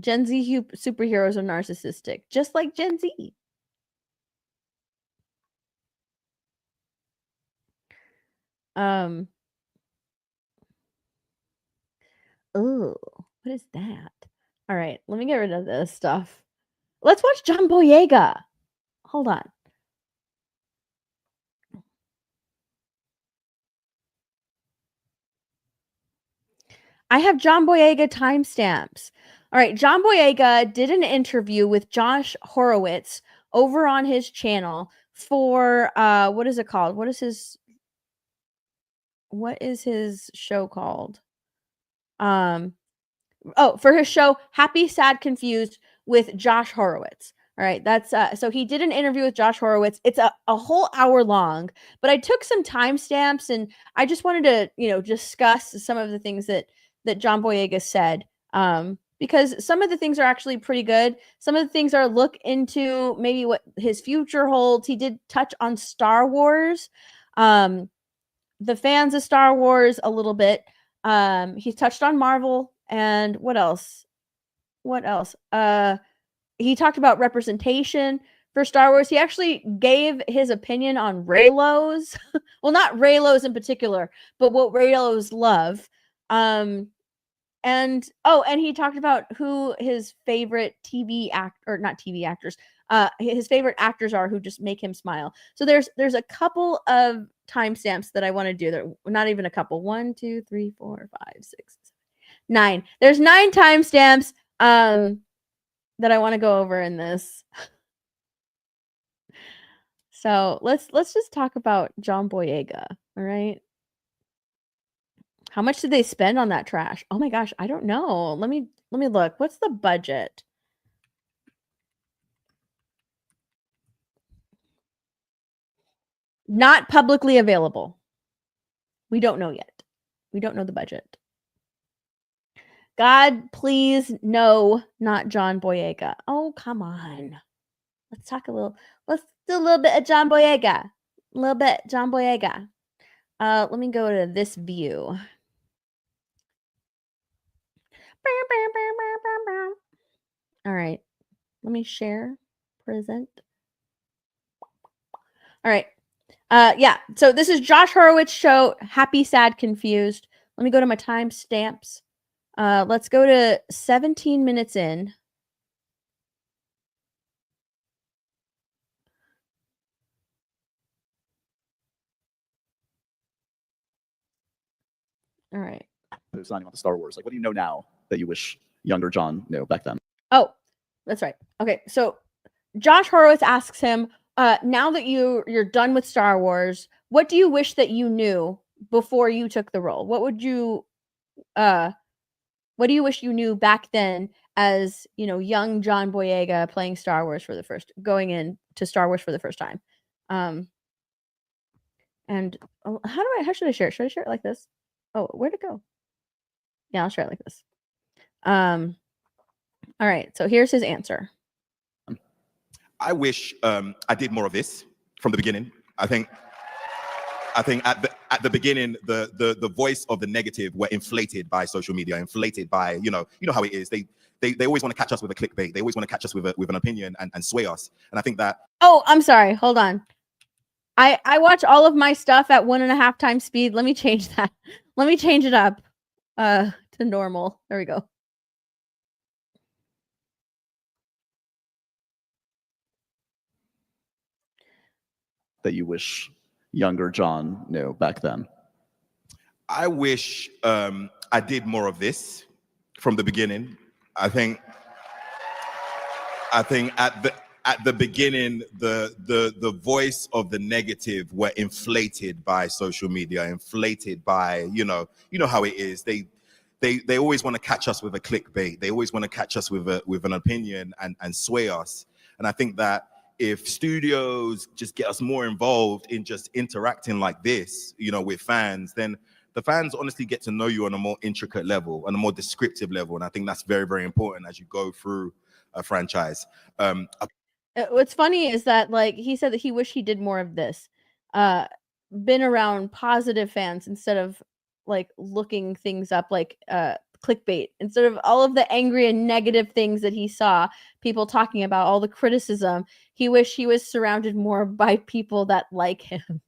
Gen Z superheroes are narcissistic, just like Gen Z. Oh, what is that? All right, let me get rid of this stuff. Let's watch John Boyega. Hold on. I have John Boyega timestamps. All right, John Boyega did an interview with Josh Horowitz over on his channel for what is it called? What is his show called? For his show Happy, Sad, Confused with Josh Horowitz. All right, that's so he did an interview with Josh Horowitz. It's a whole hour long, but I took some timestamps and I just wanted to, discuss some of the things that John Boyega said. Because some of the things are actually pretty good. Some of the things are look into maybe what his future holds. He did touch on Star Wars, the fans of Star Wars a little bit. He touched on Marvel and what else? He talked about representation for Star Wars. He actually gave his opinion on Reylos. Well, not Reylos in particular, but what Reylos love. And he talked about who his favorite his favorite actors are who just make him smile. So there's a couple of timestamps that I want to do. There, not even a couple. 1, 2, 3, 4, 5, 6, 7, 9. There's 9 timestamps that I want to go over in this. So let's just talk about John Boyega. All right. How much did they spend on that trash? Oh my gosh, I don't know. Let me look. What's the budget? Not publicly available. We don't know yet. We don't know the budget. God, please, no, not John Boyega. Oh, come on. Let's do a little bit of John Boyega. A little bit, John Boyega. Let me go to this view. All right. Let me share. Present. All right. Yeah. So this is Josh Horowitz show. Happy, Sad, Confused. Let me go to my timestamps. Let's go to 17 minutes in. All right. Signing on to Star Wars. Like, what do you know now that you wish younger John knew back then? Oh, that's right. Okay. So Josh Horowitz asks him, now that you're done with Star Wars, what do you wish that you knew before you took the role? What do you wish you knew back then as, young John Boyega playing Star Wars going into Star Wars for the first time? And how should I share it? Should I share it like this? Oh, where'd it go? Yeah, I'll share it like this. All right. So here's his answer. I wish I did more of this from the beginning. I think at the beginning, the voice of the negative were inflated by social media, inflated by, you know how it is. They always want to catch us with a clickbait. They always want to catch us with an opinion and sway us. And I think that. Oh, I'm sorry. Hold on. I watch all of my stuff at 1.5 times speed. Let me change that. Let me change it up to normal. There we go. That you wish younger John knew back then? I wish I did more of this from the beginning. I think at the beginning, the voice of the negative were inflated by social media, inflated by, you know how it is. They always want to catch us with a clickbait. They always want to catch us with an opinion and sway us. And I think that if studios just get us more involved in just interacting like this, with fans, then the fans honestly get to know you on a more intricate level, on a more descriptive level. And I think that's very, very important as you go through a franchise. What's funny is that, like, he said that he wished he did more of this, been around positive fans instead of like looking things up like clickbait, instead of all of the angry and negative things that he saw people talking about, all the criticism. He wished he was surrounded more by people that like him.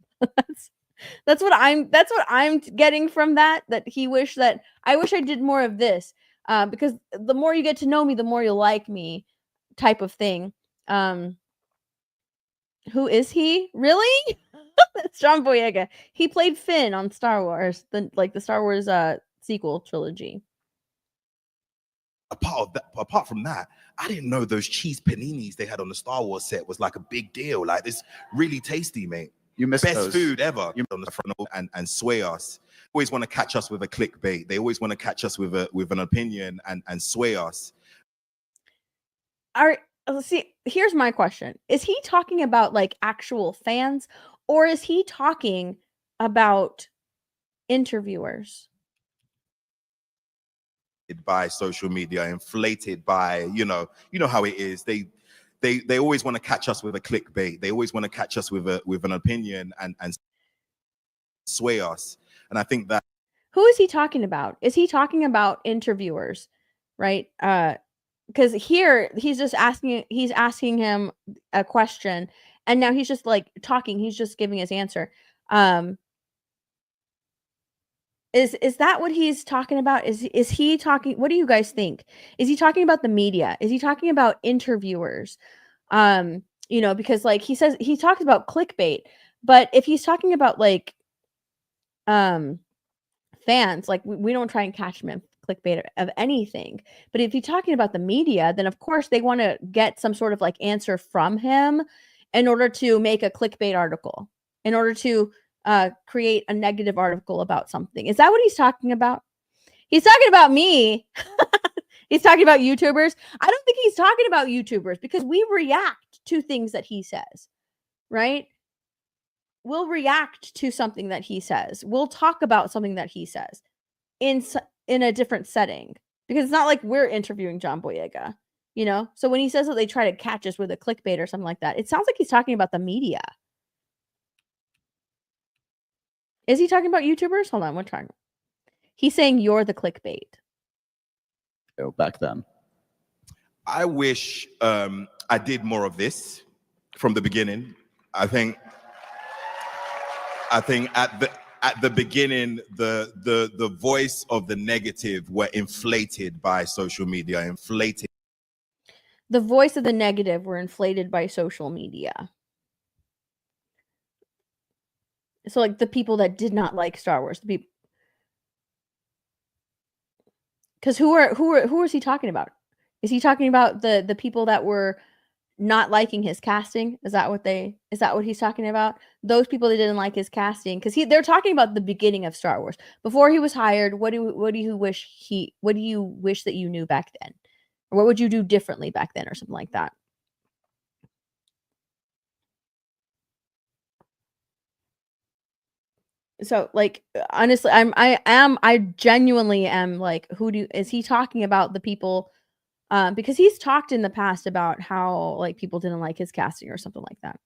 That's what I'm getting from that he wished that I wish I did more of this, because the more you get to know me, the more you'll like me, type of thing. Who is he? Really? That's John Boyega. He played Finn on Star Wars, the Star Wars sequel trilogy. Apart from that, I didn't know those cheese paninis they had on the Star Wars set was like a big deal. Like, it's really tasty, mate. You missed Best those. food ever. On the front and sway us. Always want to catch us with a clickbait. They always want to catch us with an opinion and sway us. See, here's my question. Is he talking about like actual fans, or is he talking about interviewers? By social media, inflated by, you know how it is. They always want to catch us with a clickbait. They always want to catch us with an opinion and sway us. And I think that Who is he talking about? Is he talking about interviewers, right? Because here he's asking him a question, and now he's just like talking. He's just giving his answer. Is that what he's talking about? Is he talking? What do you guys think? Is he talking about the media? Is he talking about interviewers? Because like he says he talks about clickbait, but if he's talking about like fans, like we don't try and catch him in clickbait of anything. But if you're talking about the media, then of course they want to get some sort of like answer from him in order to make a clickbait article, in order to create a negative article about something. Is that what he's talking about? He's talking about me. He's talking about YouTubers. I don't think he's talking about YouTubers, because we react to things that he says, right? We'll react to something that he says. We'll talk about something that he says in a different setting, because it's not like we're interviewing John Boyega, So when he says that they try to catch us with a clickbait or something like that, it sounds like he's talking about the media. Is he talking about YouTubers? Hold on, one time. He's saying you're the clickbait. Back then. I wish I did more of this from the beginning. I think at the beginning, the voice of the negative were inflated by social media, inflated. The voice of the negative were inflated by social media. So like the people that did not like Star Wars, the people. Because who is he talking about? Is he talking about the people that were not liking his casting? Is that what he's talking about? Those people that didn't like his casting, because they're talking about the beginning of Star Wars before he was hired. What do you wish that you knew back then, or what would you do differently back then, or something like that? So like honestly, I genuinely am like, is he talking about the people? Because he's talked in the past about how like people didn't like his casting or something like that.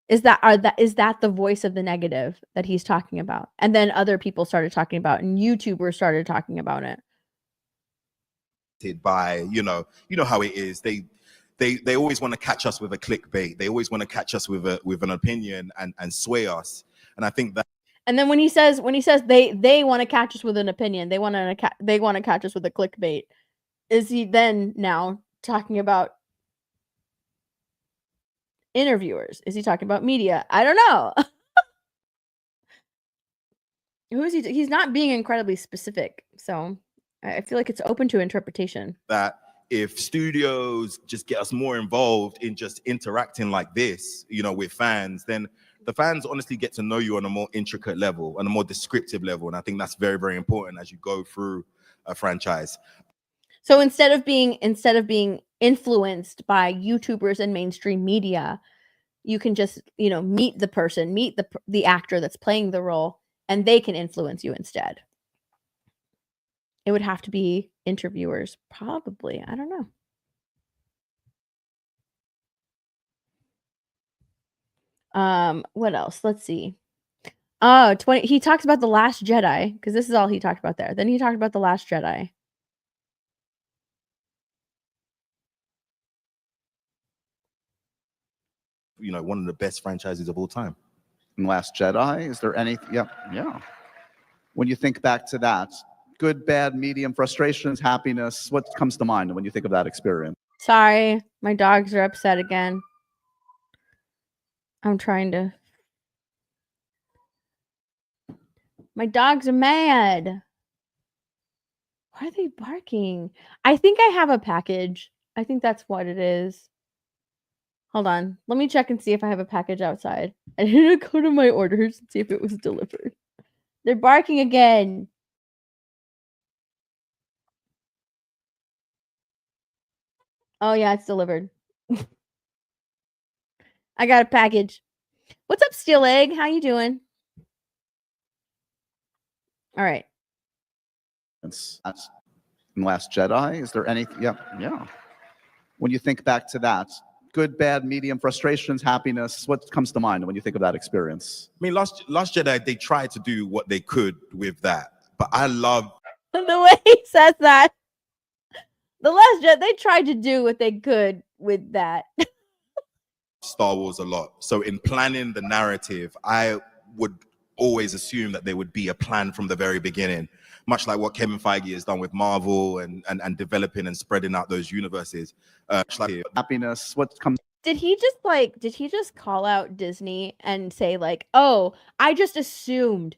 Is that the voice of the negative that he's talking about? And then other people started talking about, and YouTubers started talking about it. By you know how it is. They always want to catch us with a clickbait. They always want to catch us with an opinion and sway us. And I think that. And then when he says they want to catch us with an opinion, they want to catch us with a clickbait, is he then now talking about interviewers? Is he talking about media? I don't know. Who is he? He's not being incredibly specific, so I feel like it's open to interpretation. That if studios just get us more involved in just interacting like this, with fans, then the fans honestly get to know you on a more intricate level, on a more descriptive level. And I think that's very, very important as you go through a franchise. So instead of being influenced by YouTubers and mainstream media, you can just, meet the person, meet the actor that's playing the role, and they can influence you instead. It would have to be interviewers, probably. I don't know. What else? Let's see. Oh, he talks about The Last Jedi, because this is all he talked about there. Then he talked about The Last Jedi. One of the best franchises of all time. Last Jedi. Is there any? Yeah. When you think back to that, good, bad, medium, frustrations, happiness, what comes to mind when you think of that experience? Sorry, my dogs are upset again. I'm trying to. My dogs are mad. Why are they barking? I think I have a package. I think that's what it is. Hold on. Let me check and see if I have a package outside. I need to go to my orders and see if it was delivered. They're barking again. Oh yeah, it's delivered. I got a package. What's up, Steel Egg? How you doing? All right. That's Last Jedi. Is there any? Yeah. When you think back to that, good, bad, medium, frustrations, happiness, what comes to mind when you think of that experience? I mean, Last Jedi, they tried to do what they could with that, but I love The way he says that. The Last Jedi, they tried to do what they could with that. Star Wars a lot. So in planning the narrative, I would always assume that there would be a plan from the very beginning, much like what Kevin Feige has done with Marvel and developing and spreading out those universes. Happiness, what comes? Did he just call out Disney and say like, oh, I assumed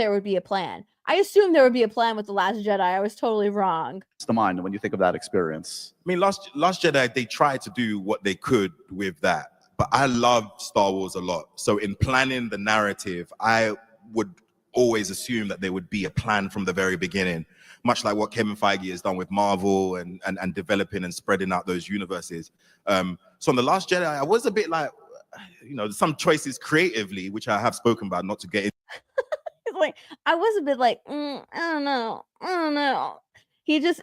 there would be a plan. I assumed there would be a plan with The Last Jedi. I was totally wrong. The mind when you think of that experience? I mean, Last Jedi, they tried to do what they could with that, but I love Star Wars a lot. So in planning the narrative, I would always assume that there would be a plan from the very beginning, much like what Kevin Feige has done with Marvel and developing and spreading out those universes. So on The Last Jedi, I was a bit like, some choices creatively, which I have spoken about, not to get into. Like, I was a bit like, I don't know. He just,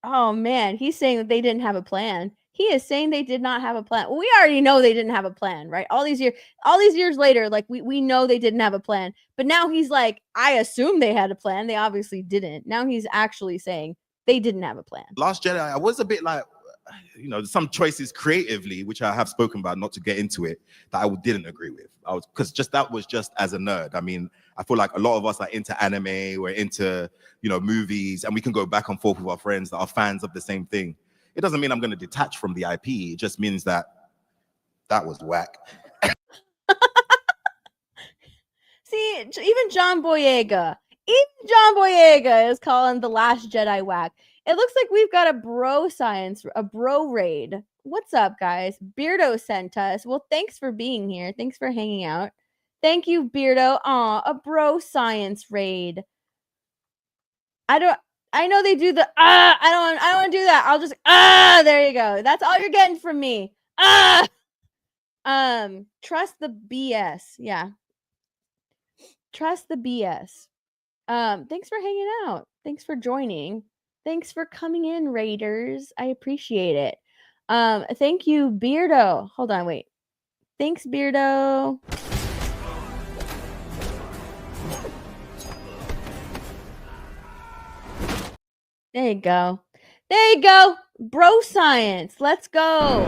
oh man, he's saying that they didn't have a plan. He is saying they did not have a plan. Well, we already know they didn't have a plan, right? All these years later, like we know they didn't have a plan. But now he's like, I assume they had a plan. They obviously didn't. Now he's actually saying they didn't have a plan. Last Jedi, I was a bit like, some choices creatively, which I have spoken about, not to get into it, that I didn't agree with. Because that was just as a nerd. I mean, I feel like a lot of us are into anime, we're into, movies, and we can go back and forth with our friends that are fans of the same thing. It doesn't mean I'm going to detach from the IP. It just means that was whack. See, even John Boyega is calling The Last Jedi whack. It looks like we've got a bro raid. What's up, guys? Beardo sent us. Well, thanks for being here. Thanks for hanging out. Thank you, Beardo. Aw, a bro science raid. I know they do the I don't want to do that. I'll just there you go. That's all you're getting from me. Trust the BS. Yeah. Trust the BS. Thanks for hanging out. Thanks for joining. Thanks for coming in, Raiders. I appreciate it. Thank you, Beardo. Hold on, wait. Thanks, Beardo. There you go. There you go. Bro science. Let's go.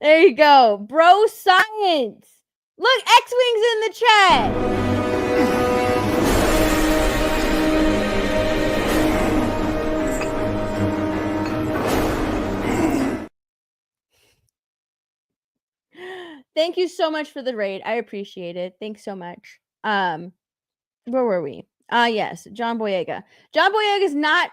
There you go. Bro science. Look, X-Wing's in the chat. Thank you so much for the raid. I appreciate it. Thanks so much. Where were we? Yes, John Boyega. John Boyega is not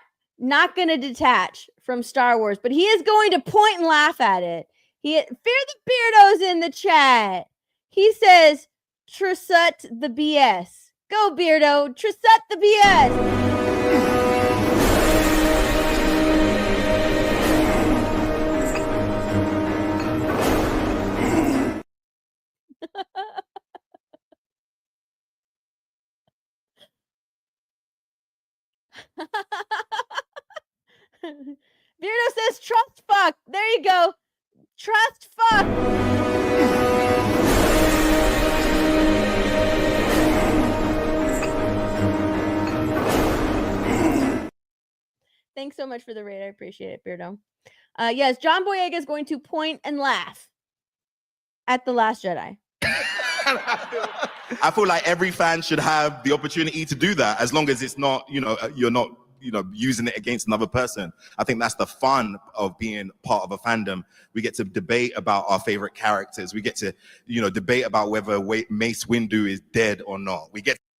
going to detach from Star Wars, but he is going to point and laugh at it. Fear the Beardo's in the chat. He says, Trusut the BS. Go, Beardo. Trusut the BS. Beardo says trust fuck. There you go. Trust fuck. Thanks so much for the raid. I appreciate it, Beardo. Yes, John Boyega is going to point and laugh at The Last Jedi. I feel like every fan should have the opportunity to do that, as long as it's not, you're not, using it against another person. I think that's the fun of being part of a fandom. We get to debate about our favorite characters. We get to, debate about whether Mace Windu is dead or not.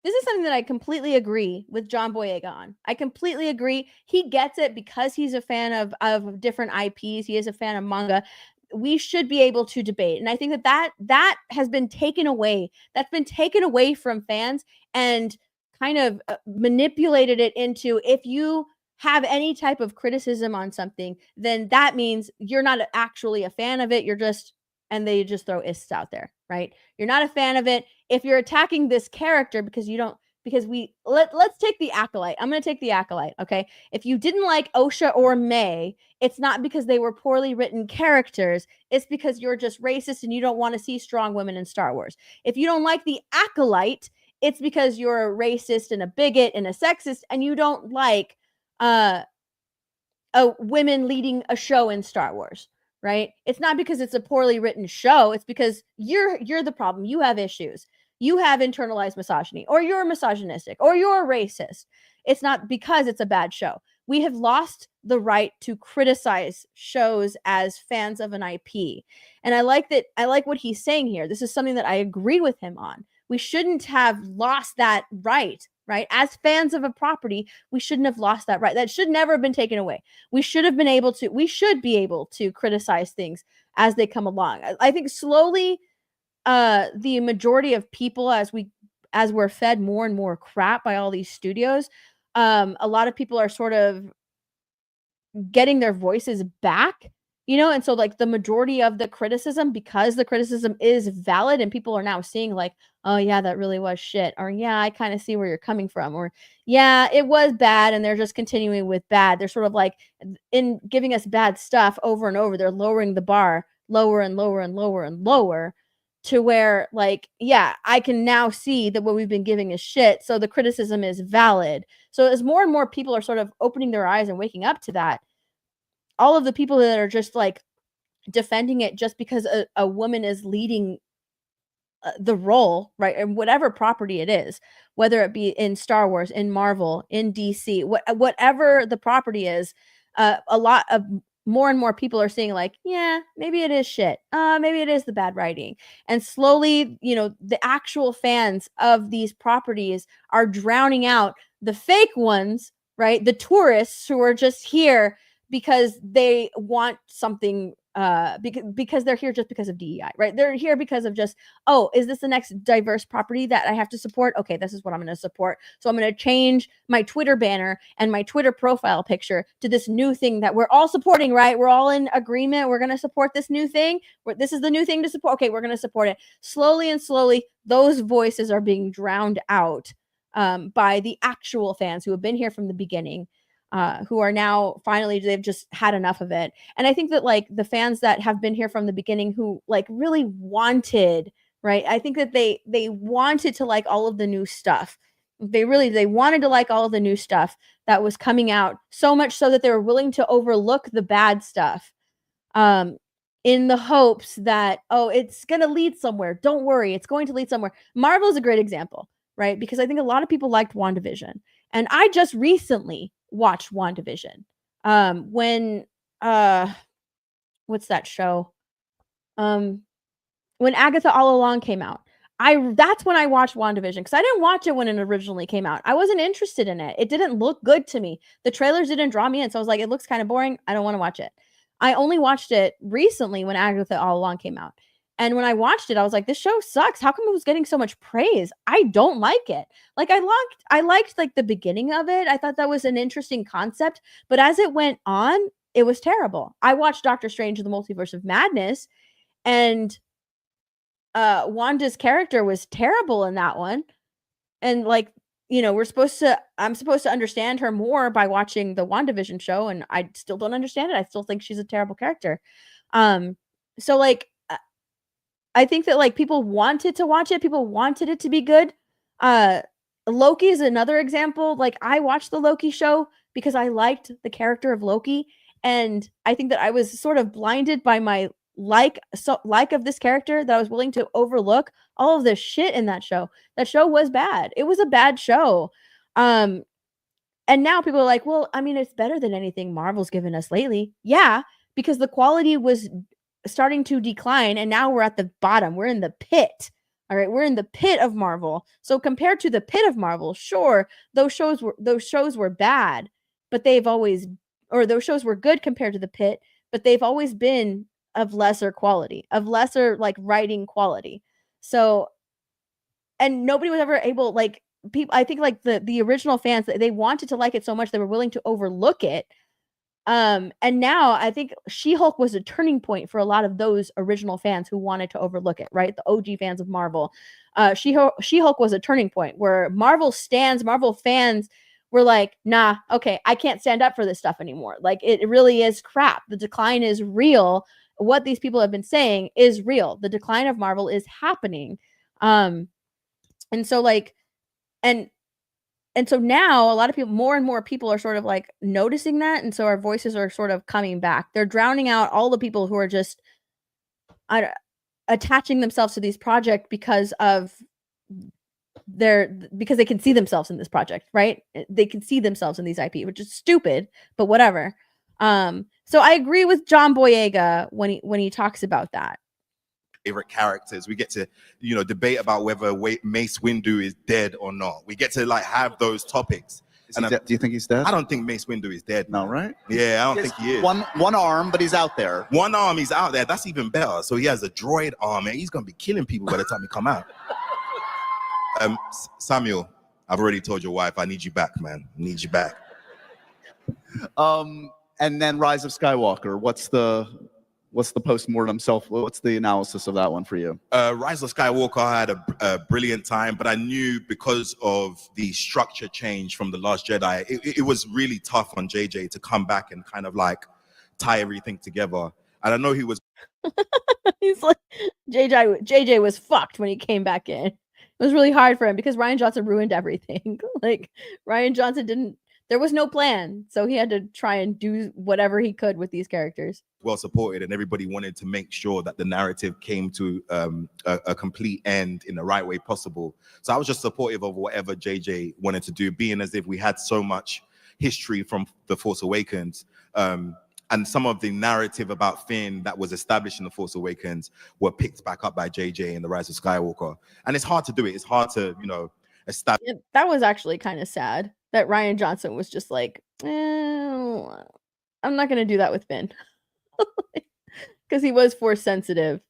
This is something that I completely agree with John Boyega on. I completely agree. He gets it because he's a fan of different IPs. He is a fan of manga. We should be able to debate. And I think that has been taken away. That's been taken away from fans and kind of manipulated it into, if you have any type of criticism on something, then that means you're not actually a fan of it. You're just, and they just throw ists out there, right? You're not a fan of it. If you're attacking this character because you don't, because let's take the Acolyte. I'm going to take the Acolyte, okay? If you didn't like Osha or May, it's not because they were poorly written characters. It's because you're just racist and you don't want to see strong women in Star Wars. If you don't like the Acolyte, it's because you're a racist and a bigot and a sexist and you don't like a women leading a show in Star Wars, right? It's not because it's a poorly written show. It's because you're the problem. You have issues. You have internalized misogyny, or you're misogynistic, or you're a racist. It's not because it's a bad show. We have lost the right to criticize shows as fans of an IP. And I like what he's saying here. This is something that I agree with him on. We shouldn't have lost that right? As fans of a property, we shouldn't have lost that right. That should never have been taken away. We should be able to criticize things as they come along. I think slowly, the majority of people, as we're fed more and more crap by all these studios, a lot of people are sort of getting their voices back, and so like the majority of the criticism, because the criticism is valid and people are now seeing like, oh yeah, that really was shit, or yeah, I kind of see where you're coming from, or yeah, it was bad, and they're just continuing with bad. They're sort of like, in giving us bad stuff over and over, they're lowering the bar lower and lower and lower and lower, to where like, yeah, I can now see that what we've been giving is shit, so the criticism is valid. So as more and more people are sort of opening their eyes and waking up to that, all of the people that are just like defending it just because a woman is leading the role, right, and whatever property it is, whether it be in Star Wars, in Marvel, in DC, whatever the property is, a lot of more and more people are seeing like, yeah, maybe it is shit. Maybe it is the bad writing. And slowly, the actual fans of these properties are drowning out the fake ones, right? The tourists who are just here because they want something, because they're here just because of DEI, right? They're here because of just, oh, is this the next diverse property that I have to support? Okay, this is what I'm going to support. So I'm going to change my Twitter banner and my Twitter profile picture to this new thing that we're all supporting, right? We're all in agreement. We're going to support this new thing. This is the new thing to support. Okay, we're going to support it. Slowly and slowly, those voices are being drowned out by the actual fans who have been here from the beginning. Who are now finally, they've just had enough of it. And I think that like the fans that have been here from the beginning who like really wanted, right? I think that they wanted to like all of the new stuff. They wanted to like all of the new stuff that was coming out, so much so that they were willing to overlook the bad stuff, in the hopes that, oh, it's going to lead somewhere. Don't worry, it's going to lead somewhere. Marvel is a great example, right? Because I think a lot of people liked WandaVision. And I just recently watched WandaVision. When what's that show? When Agatha All Along came out. That's when I watched WandaVision, because I didn't watch it when it originally came out. I wasn't interested in it. It didn't look good to me. The trailers didn't draw me in, so I was like, it looks kind of boring. I don't want to watch it. I only watched it recently when Agatha All Along came out. And when I watched it, I was like, this show sucks. How come it was getting so much praise? I don't like it. Like I liked like the beginning of it. I thought that was an interesting concept, but as it went on, it was terrible. I watched Doctor Strange in the Multiverse of Madness, and Wanda's character was terrible in that one. And like, I'm supposed to understand her more by watching the WandaVision show, and I still don't understand it. I still think she's a terrible character. So like, I think that like people wanted to watch it. People wanted it to be good. Loki is another example. Like I watched the Loki show because I liked the character of Loki, and I think that I was sort of blinded by my like of this character that I was willing to overlook all of the shit in that show. That show was bad. It was a bad show. And now people are like, well, I mean, it's better than anything Marvel's given us lately. Yeah, because the quality was starting to decline, and now we're at the bottom. We're in the pit. All right, we're in the pit of Marvel. So compared to the pit of Marvel, sure, those shows were bad, but those shows were good compared to the pit, but they've always been of lesser quality, of lesser like writing quality. So, and nobody was ever able, like, people, I think like the original fans, they wanted to like it so much they were willing to overlook it. And now I think She-Hulk was a turning point for a lot of those original fans who wanted to overlook it, right? The OG fans of Marvel. She-Hulk was a turning point where Marvel fans were like, nah, okay, I can't stand up for this stuff anymore. Like, it really is crap. The decline is real. What these people have been saying is real. The decline of Marvel is happening. And so like, and so now a lot of people, more and more people are sort of like noticing that. And so our voices are sort of coming back. They're drowning out all the people who are just attaching themselves to these projects because they can see themselves in this project, right? They can see themselves in these IP, which is stupid, but whatever. So I agree with John Boyega when he talks about that. Favorite characters. We get to, debate about whether Mace Windu is dead or not. We get to like have those topics. Do you think he's dead? I don't think Mace Windu is dead. No, right? Yeah, I don't think he is. One arm, but he's out there. One arm, he's out there. That's even better. So he has a droid arm, and he's gonna be killing people by the time he come out. Samuel, I've already told your wife I need you back, man. I need you back. And then Rise of Skywalker. What's the post-mortem what's the analysis of that one for you? Rise of Skywalker, I had a brilliant time, but I knew because of the structure change from The Last Jedi, it was really tough on JJ to come back and kind of like tie everything together. And I know he was. He's like, JJ was fucked when he came back in. It was really hard for him because Rian Johnson ruined everything. Like, Rian Johnson there was no plan. So he had to try and do whatever he could with these characters. Well supported, and everybody wanted to make sure that the narrative came to a complete end in the right way possible. So I was just supportive of whatever JJ wanted to do, being as if we had so much history from The Force Awakens. And some of the narrative about Finn that was established in The Force Awakens were picked back up by JJ in The Rise of Skywalker. And it's hard to do it. It's hard to, establish. Yeah, that was actually kind of sad that Rian Johnson was just like, I'm not going to do that with Finn. Because he was Force sensitive.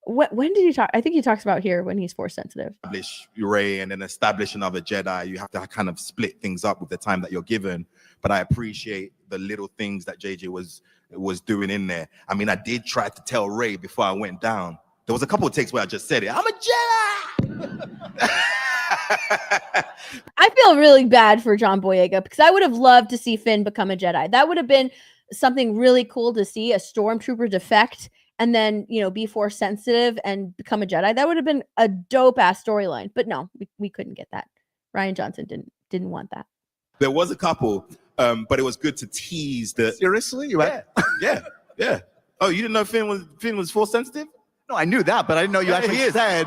When did he talk? I think he talks about here when he's Force sensitive. Establish Rey and then establish another Jedi. You have to kind of split things up with the time that you're given. But I appreciate the little things that JJ was doing in there. I mean, I did try to tell Rey before I went down. There was a couple of takes where I just said it. I'm a Jedi. I feel really bad for John Boyega because I would have loved to see Finn become a Jedi. That would have been something really cool to see, a stormtrooper defect and then, be Force sensitive and become a Jedi. That would have been a dope ass storyline. But no, we couldn't get that. Rian Johnson didn't want that. There was a couple, but it was good to tease the. Seriously? Yeah. Oh, you didn't know Finn was Force sensitive? No, I knew that, but I didn't know you actually said.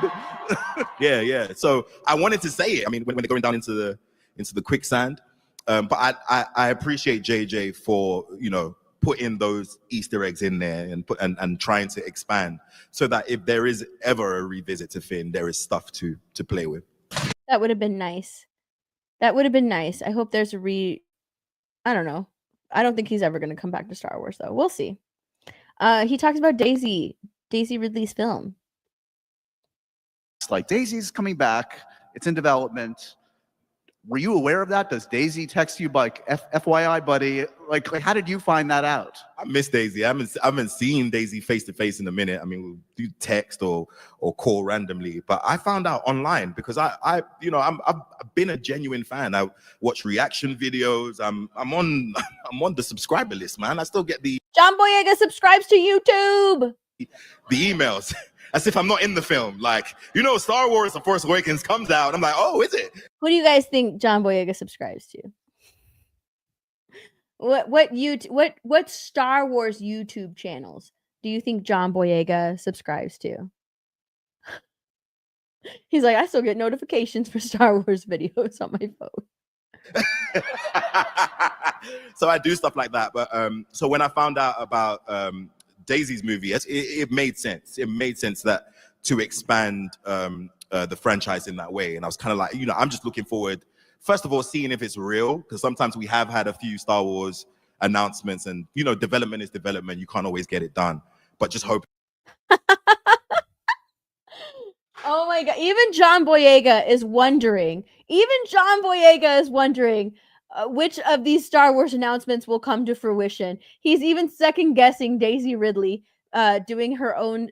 Yeah. So I wanted to say it. I mean, when they're going down into the quicksand, but I appreciate JJ for putting those Easter eggs in there and trying to expand so that if there is ever a revisit to Finn, there is stuff to play with. That would have been nice. I hope there's I don't know. I don't think he's ever going to come back to Star Wars though. We'll see. He talks about Daisy Ridley's film. It's like Daisy's coming back. It's in development. Were you aware of that? Does Daisy text you like FYI, buddy? Like, how did you find that out? I miss Daisy. I haven't seen Daisy face to face in a minute. I mean, we'll do text or call randomly, but I found out online because I've been a genuine fan. I watch reaction videos. I'm on the subscriber list, man. I still get the John Boyega subscribes to YouTube. The emails. As if I'm not in the film. Like, Star Wars The Force Awakens comes out. I'm like, oh, is it? Who do you guys think John Boyega subscribes to? What Star Wars YouTube channels do you think John Boyega subscribes to? He's like, I still get notifications for Star Wars videos on my phone. So I do stuff like that. But so when I found out about Daisy's movie, it made sense. It made sense that to expand the franchise in that way. And I was kind of like, you know, I'm just looking forward, first of all, seeing if it's real, because sometimes we have had a few Star Wars announcements, and you know, development is development. You can't always get it done, but just hope. Oh my god! Even John Boyega is wondering. Which of these Star Wars announcements will come to fruition. He's even second guessing Daisy Ridley doing her own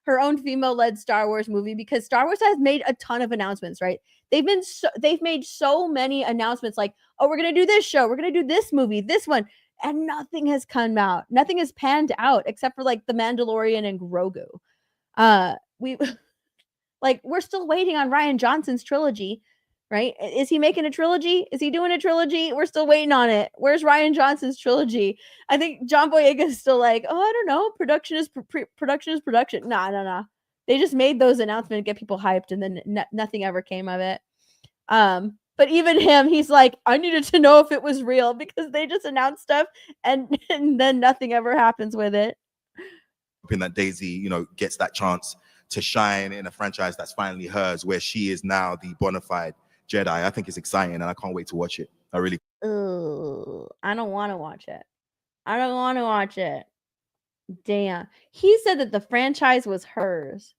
female-led Star Wars movie, because Star Wars has made a ton of announcements, right? They've made so many announcements, like, oh, we're gonna do this show, we're gonna do this movie, this one, and nothing has come out. Nothing has panned out except for like The Mandalorian and Grogu. We're still waiting on Rian Johnson's trilogy, right? Is he making a trilogy? Is he doing a trilogy? We're still waiting on it. Where's Rian Johnson's trilogy? I think John Boyega is still like, oh, I don't know. Production is production. Nah. They just made those announcements to get people hyped, and then nothing ever came of it. But even him, he's like, I needed to know if it was real, because they just announced stuff and then nothing ever happens with it. Hoping that Daisy, you know, gets that chance to shine in a franchise that's finally hers, where she is now the bona fide Jedi. I think it's exciting, and I can't wait to watch it. I really. I don't want to watch it. Damn. He said that the franchise was hers.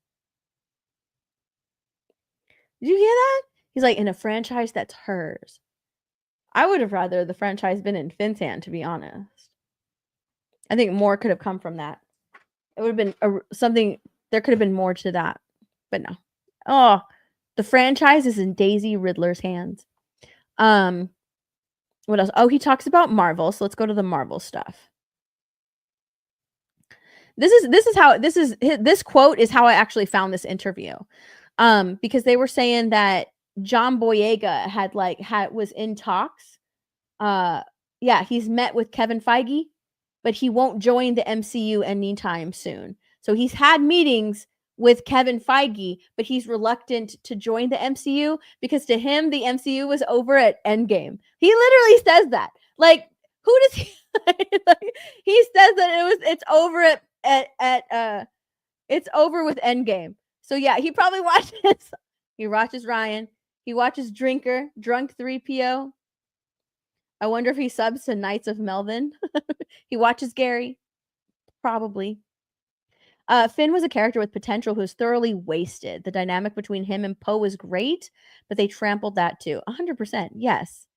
Did you hear that? He's like, in a franchise that's hers. I would have rather the franchise been in Finn's hand, to be honest. I think more could have come from that. It would have been something. There could have been more to that, but no. Oh, the franchise is in Daisy Ridler's hands. What else? Oh, he talks about Marvel. So let's go to the Marvel stuff. This quote is how I actually found this interview. Because they were saying that John Boyega was in talks. He's met with Kevin Feige, but he won't join the MCU anytime soon. So he's had meetings with Kevin Feige, but he's reluctant to join the MCU because to him, the MCU was over at Endgame. He literally says that. Like, who does he? He says that it's over it's over with Endgame. So yeah, he probably watches. He watches Ryan. He watches Drunk 3PO. I wonder if he subs to Knights of Melvin. He watches Gary. Probably. Finn was a character with potential who was thoroughly wasted. The dynamic between him and Poe was great, but they trampled that too. 100%. Yes.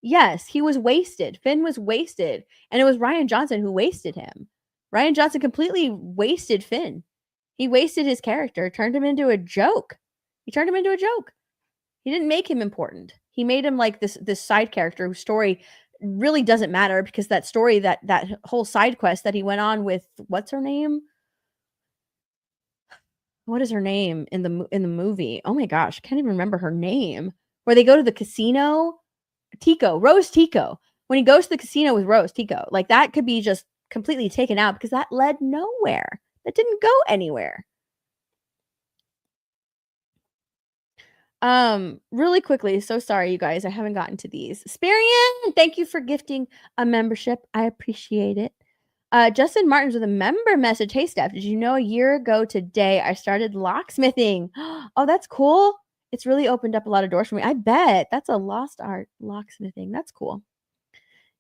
Yes, he was wasted. Finn was wasted. And it was Rian Johnson who wasted him. Rian Johnson completely wasted Finn. He wasted his character, turned him into a joke. He didn't make him important. He made him like this side character whose story really doesn't matter, because that story, that whole side quest that he went on with, what's her name? What is her name in the movie? Oh my gosh, I can't even remember her name. Where they go to the casino, Rose Tico. When he goes to the casino with Rose Tico, like that could be just completely taken out because that led nowhere. That didn't go anywhere. Really quickly, so sorry you guys, I haven't gotten to these. Spirian, thank you for gifting a membership. I appreciate it. Justin Martins with a member message. Hey Steph, did you know a year ago today I started locksmithing? Oh, that's cool. It's really opened up a lot of doors for me. I bet. That's a lost art, locksmithing. That's cool.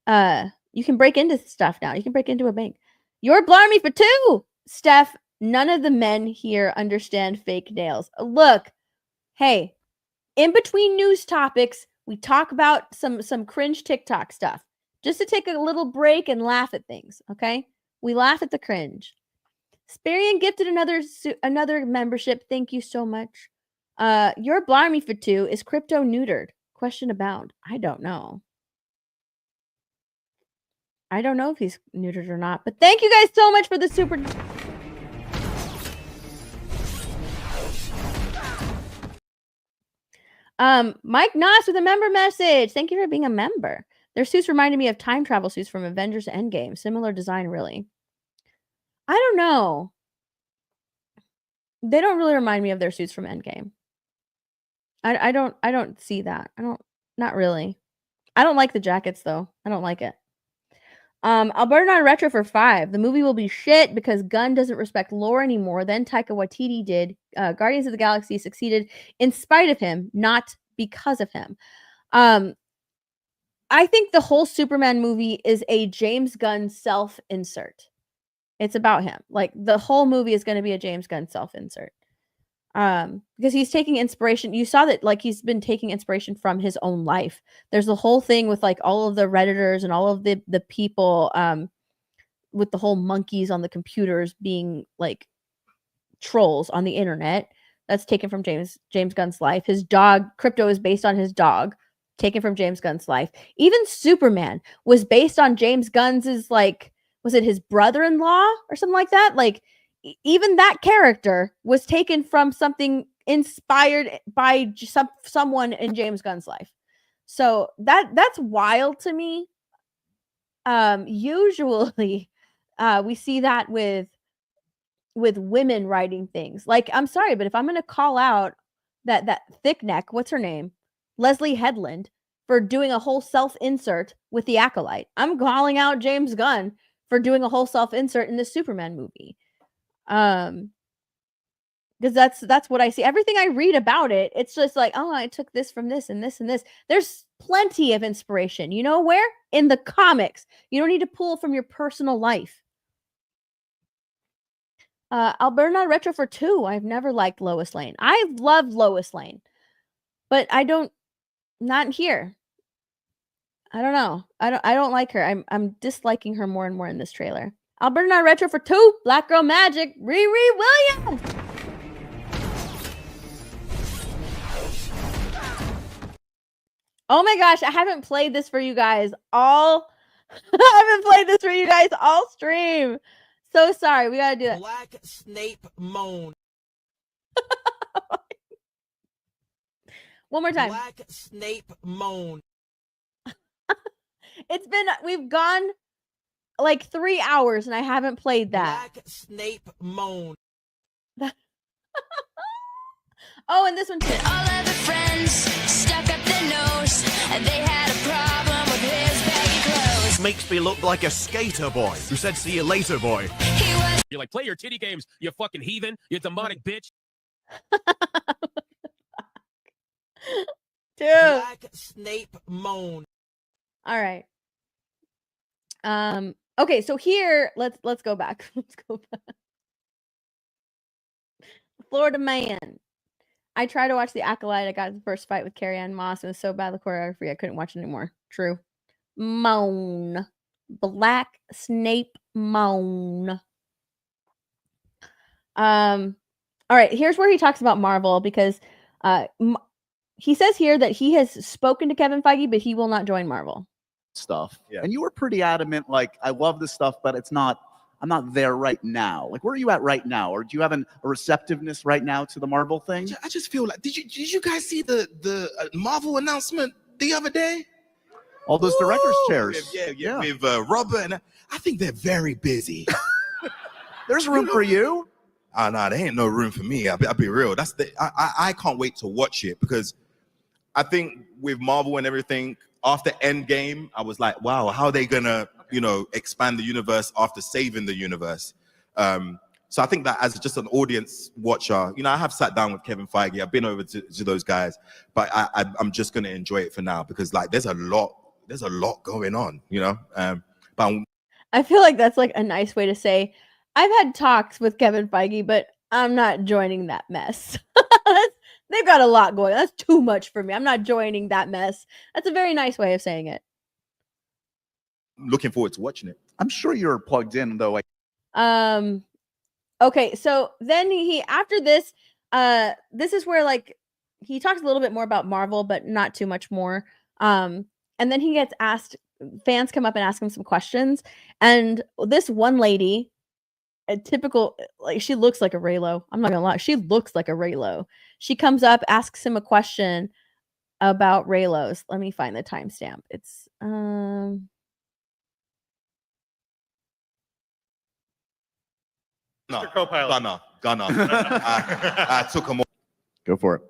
You can break into stuff now. You can break into a bank. You're blarmy for 2. Steph, none of the men here understand fake nails. Look, hey, in between news topics, we talk about some cringe TikTok stuff. Just to take a little break and laugh at things, okay? We laugh at the cringe. Sparian gifted another membership. Thank you so much. Your blarmy for 2 is crypto neutered. Question abound. I don't know. I don't know if he's neutered or not, but thank you guys so much for the super. Mike Noss with a member message. Thank you for being a member. Their suits reminded me of time travel suits from Avengers Endgame. Similar design, really. I don't know. They don't really remind me of their suits from Endgame. I don't see that. Not really. I don't like the jackets though. I don't like it. Alberta on retro for 5. The movie will be shit because Gunn doesn't respect lore anymore. Then Taika Waititi did. Guardians of the Galaxy succeeded in spite of him, not because of him. I think the whole Superman movie is a James Gunn self-insert. It's about him. Like the whole movie is going to be a James Gunn self-insert. Because he's taking inspiration. You saw that like he's been taking inspiration from his own life. There's the whole thing with like all of the Redditors and all of the people with the whole monkeys on the computers being like trolls on the internet. That's taken from James Gunn's life. His dog, Crypto, is based on his dog, taken from James Gunn's life. Even Superman was based on James Gunn's like, was it his brother-in-law or something like that? Like even that character was taken from something inspired by someone in James Gunn's life. So that's wild to me. Usually we see that with women writing things. Like, I'm sorry, but if I'm going to call out that thick neck, what's her name? Leslie Headland, for doing a whole self-insert with The Acolyte. I'm calling out James Gunn for doing a whole self-insert in the Superman movie. Because that's what I see. Everything I read about it, it's just like, oh, I took this from this and this and this. There's plenty of inspiration. You know where? In the comics. You don't need to pull from your personal life. Alberta Retro for 2. I've never liked Lois Lane. I love Lois Lane, but not here. I don't know. I don't like her. I'm disliking her more and more in this trailer. Alberta Retro for 2. Black Girl Magic. Riri Williams. Oh my gosh, I haven't played this for you guys all. I haven't played this for you guys all stream. So sorry, we gotta do that. Black Snape Moan. One more time. Black Snape Moan. We've gone like 3 hours and I haven't played that. Black Snape Moan. Oh, and this one too. All of the friends stuck up their nose, and they had a problem with his baggy clothes. Makes me look like a skater boy who said see you later boy. You're like, play your titty games, you fucking heathen, you demonic bitch. Dude. Black Snape Moan. All right. Okay, so here let's go back. Let's go back. Florida Man. I tried to watch The Acolyte. I got the first fight with Carrie Ann Moss. It was so bad the choreography I couldn't watch it anymore. True. Moan. Black Snape Moan. All right, here's where he talks about Marvel because he says here that he has spoken to Kevin Feige, but he will not join Marvel. Stuff. Yeah. And you were pretty adamant, like, I love this stuff, but I'm not there right now. Like, where are you at right now? Or do you have a receptiveness right now to the Marvel thing? I just feel like, did you guys see the Marvel announcement the other day? All those director's chairs. Yeah. With Robert, and I think they're very busy. There's room for you. Oh, no, there ain't no room for me. I'll be real. I can't wait to watch it because I think with Marvel and everything, after Endgame, I was like, wow, how are they gonna, expand the universe after saving the universe? So I think that as just an audience watcher, I have sat down with Kevin Feige. I've been over to those guys, but I'm just gonna enjoy it for now because like there's a lot going on, But I feel like that's like a nice way to say I've had talks with Kevin Feige, but I'm not joining that mess. They've got a lot going on. That's too much for me. I'm not joining that mess. That's a very nice way of saying it. Looking forward to watching it. I'm sure you're plugged in though. Okay, so then after this, this is where like he talks a little bit more about Marvel, but not too much more. And then he gets asked, fans come up and ask him some questions, and this one lady, a typical, like, she looks like a Raylo. I'm not gonna lie, she looks like a Raylo. She comes up, asks him a question about Raylos. Let me find the timestamp. It's Um, No, Mr. Co-pilot. Gunner. I took him. Go for it.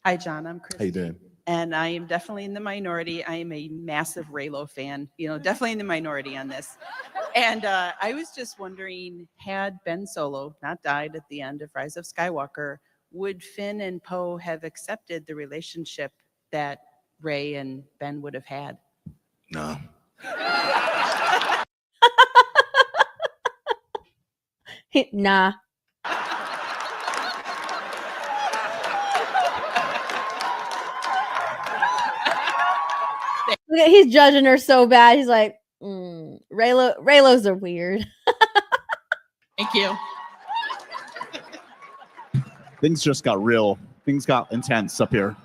Hi, John. I'm Christy. How you doing? And I am definitely in the minority. I am a massive Raylo fan, definitely in the minority on this. And I was just wondering, had Ben Solo not died at the end of Rise of Skywalker, would Finn and Poe have accepted the relationship that Rey and Ben would have had? No. Nah. Look at, he's judging her so bad. He's like, Raylos are weird. Thank you. Things just got real. Things got intense up here.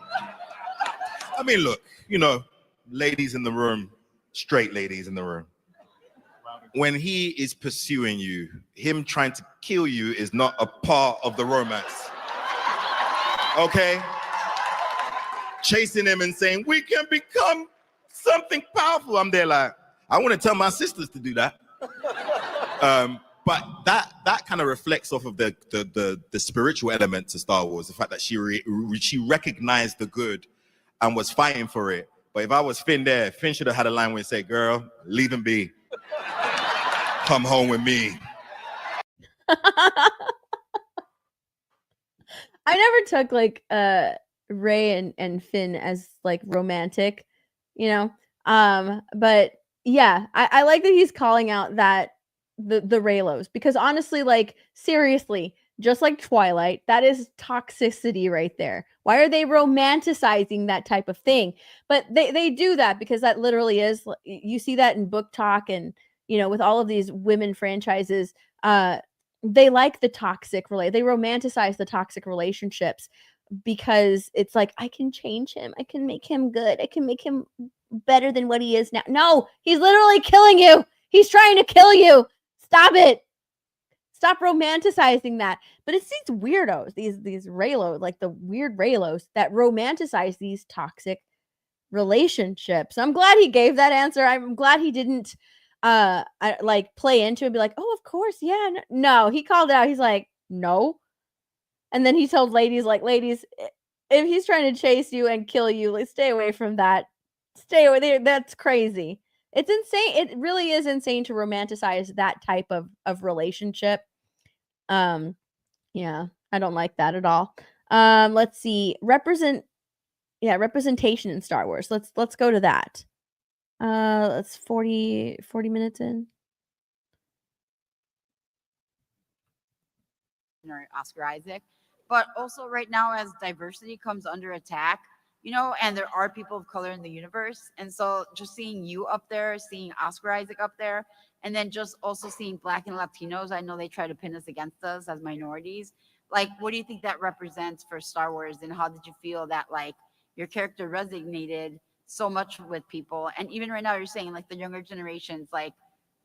I mean, look, ladies in the room, straight ladies in the room. When he is pursuing you, him trying to kill you is not a part of the romance. Okay? Chasing him and saying, we can become something powerful. I'm there like, I want to tell my sisters to do that. But that kind of reflects off of the spiritual element to Star Wars, the fact that she recognized the good and was fighting for it. But if I was Finn there, Finn should have had a line where he said, girl, leave him be. Come home with me. I never took like Rey and Finn as like romantic, but yeah, I like that he's calling out that the Raylos, because honestly, like, seriously, just like Twilight, that is toxicity right there. Why are they romanticizing that type of thing? But they do that because that literally is, you see that in book talk, and with all of these women franchises, they like the toxic they romanticize the toxic relationships because it's like, I can change him, I can make him good, I can make him better than what he is now. No, he's literally killing you. He's trying to kill you. Stop it. Stop romanticizing that. But it's these weirdos, these Raylos, like the weird Raylos that romanticize these toxic relationships. I'm glad he gave that answer. I'm glad he didn't like play into it and be like, oh, of course, yeah. No, he called it out. He's like, no. And then he told ladies, like, ladies, if he's trying to chase you and kill you, like, stay away from that. Stay away there. That's crazy. It's insane. It really is insane to romanticize that type of relationship. Yeah, I don't like that at all. Let's see. Representation in Star Wars. Let's go to that. Let's 40 minutes in. Or Oscar Isaac, but also right now as diversity comes under attack, and there are people of color in the universe, and so just seeing you up there, seeing Oscar Isaac up there, and then just also seeing Black and Latinos, I know they try to pin us against us as minorities. Like, what do you think that represents for Star Wars, and how did you feel that like your character resonated so much with people? And even right now you're saying like the younger generations, like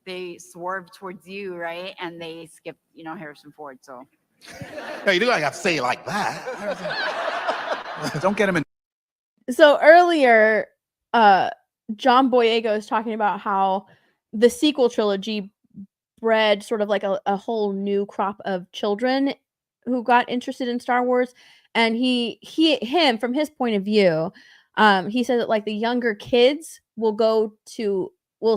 they swerve towards you, right, and they skip Harrison Ford. So Hey, you do like I have to say it like that. Don't get him in. So earlier, John Boyega is talking about how the sequel trilogy bred sort of like a whole new crop of children who got interested in Star Wars. And him, from his point of view, he said that like the younger kids will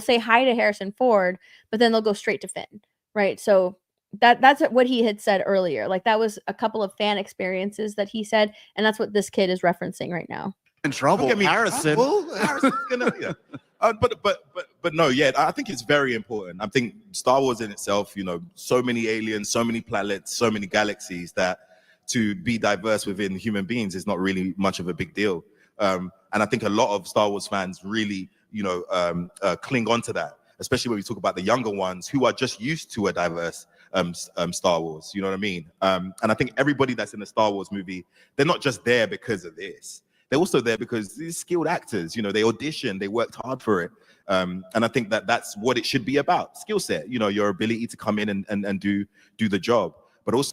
say hi to Harrison Ford, but then they'll go straight to Finn, right? So that's what he had said earlier. Like, that was a couple of fan experiences that he said, and that's what this kid is referencing right now. In trouble, Harrison. Harrison's gonna, yeah. But no, yeah, I think it's very important. I think Star Wars in itself, so many aliens, so many planets, so many galaxies, that to be diverse within human beings is not really much of a big deal. And I think a lot of Star Wars fans really, cling on to that, especially when we talk about the younger ones who are just used to a diverse Star Wars. You know what I mean? And I think everybody that's in the Star Wars movie, they're not just there because of this. They're also there because they're skilled actors. They auditioned, they worked hard for it. And I think that's what it should be about. Skill set, your ability to come in and do the job. But also,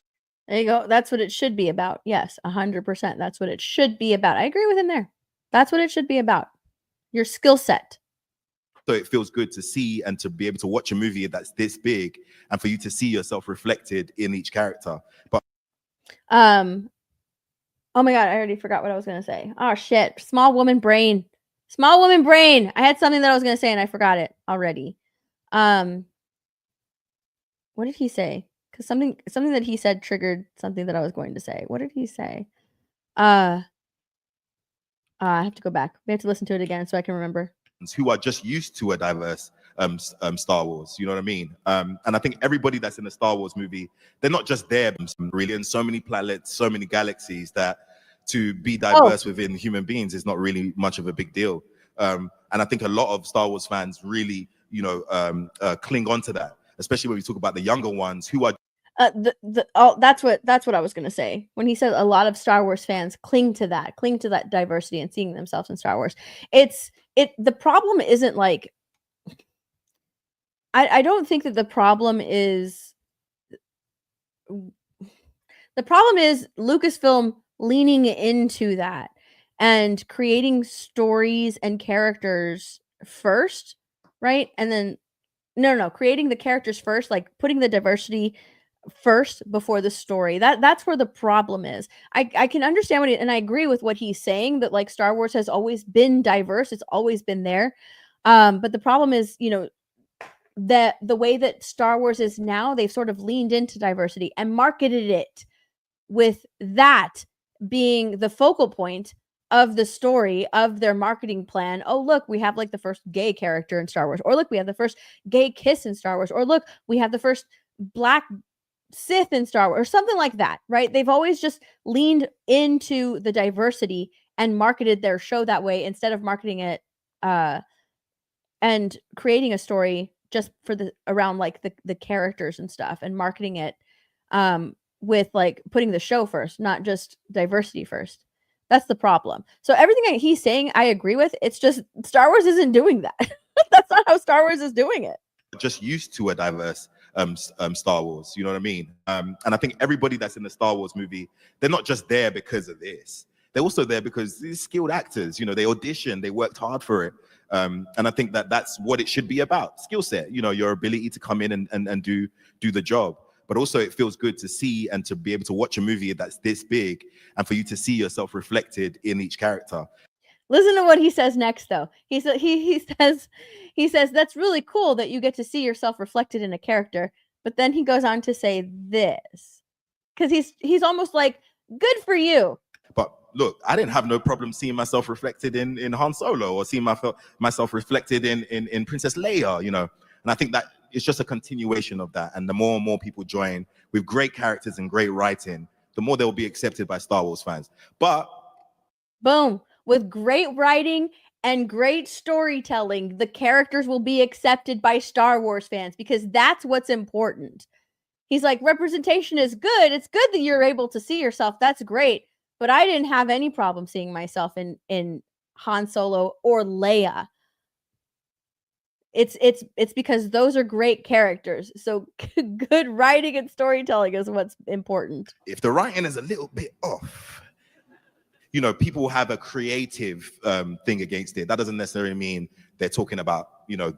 there you go. That's what it should be about. Yes, 100%. That's what it should be about. I agree with him there. That's what it should be about. your skill set. So it feels good to see and to be able to watch a movie that's this big and for you to see yourself reflected in each character. But Oh my god, I already forgot what I was gonna say. Oh shit. Small woman brain. Small woman brain. I had something that I was gonna say and I forgot it already. What did he say? Because something that he said triggered something that I was going to say. What did he say? I have to go back. We have to listen to it again so I can remember. who are just used to a diverse Star Wars, you know what I mean? And I think everybody that's in a Star Wars movie, they're not just there really in so many planets, so many galaxies that to be diverse within human beings is not really much of a big deal. And I think a lot of Star Wars fans really, cling on to that, especially when we talk about the younger ones who are That's what I was gonna say when he said a lot of Star Wars fans cling to that diversity and seeing themselves in Star Wars. The problem isn't like I don't think that the problem is Lucasfilm leaning into that and creating stories and characters first, right? And then no, creating the characters first, like putting the diversity first before the story. That's where the problem is. I can understand and I agree with what he's saying, that like Star Wars has always been diverse. It's always been there. But the problem is, that the way that Star Wars is now, they've sort of leaned into diversity and marketed it with that being the focal point of the story of their marketing plan. Oh, look, we have like the first gay character in Star Wars, or look, we have the first gay kiss in Star Wars, or look, we have the first black Sith in Star Wars, or something like that, right? They've always just leaned into the diversity and marketed their show that way instead of marketing it and creating a story just for around like the characters and stuff, and marketing it with like putting the show first, not just diversity first. That's the problem. So everything that he's saying, I agree with. It's just Star Wars isn't doing that. That's not how Star Wars is doing it. just used to a diverse Star Wars, you know what I mean? And I think everybody that's in the Star Wars movie, they're not just there because of this. They're also there because these skilled actors, they auditioned, they worked hard for it. And I think that's what it should be about. Skill set, your ability to come in and do the job. But also it feels good to see and to be able to watch a movie that's this big and for you to see yourself reflected in each character. Listen to what he says next, though. He says that's really cool that you get to see yourself reflected in a character. But then he goes on to say this, because he's almost like, good for you. But look, I didn't have no problem seeing myself reflected in Han Solo, or seeing myself reflected in Princess Leia, And I think that it's just a continuation of that. And the more and more people join with great characters and great writing, the more they'll be accepted by Star Wars fans. But boom, with great writing and great storytelling, the characters will be accepted by Star Wars fans, because that's what's important. He's like, representation is good. It's good that you're able to see yourself. That's great. But I didn't have any problem seeing myself in Han Solo or Leia. It's because those are great characters. So good writing and storytelling is what's important. If the writing is a little bit off, people have a creative thing against it. That doesn't necessarily mean they're talking about,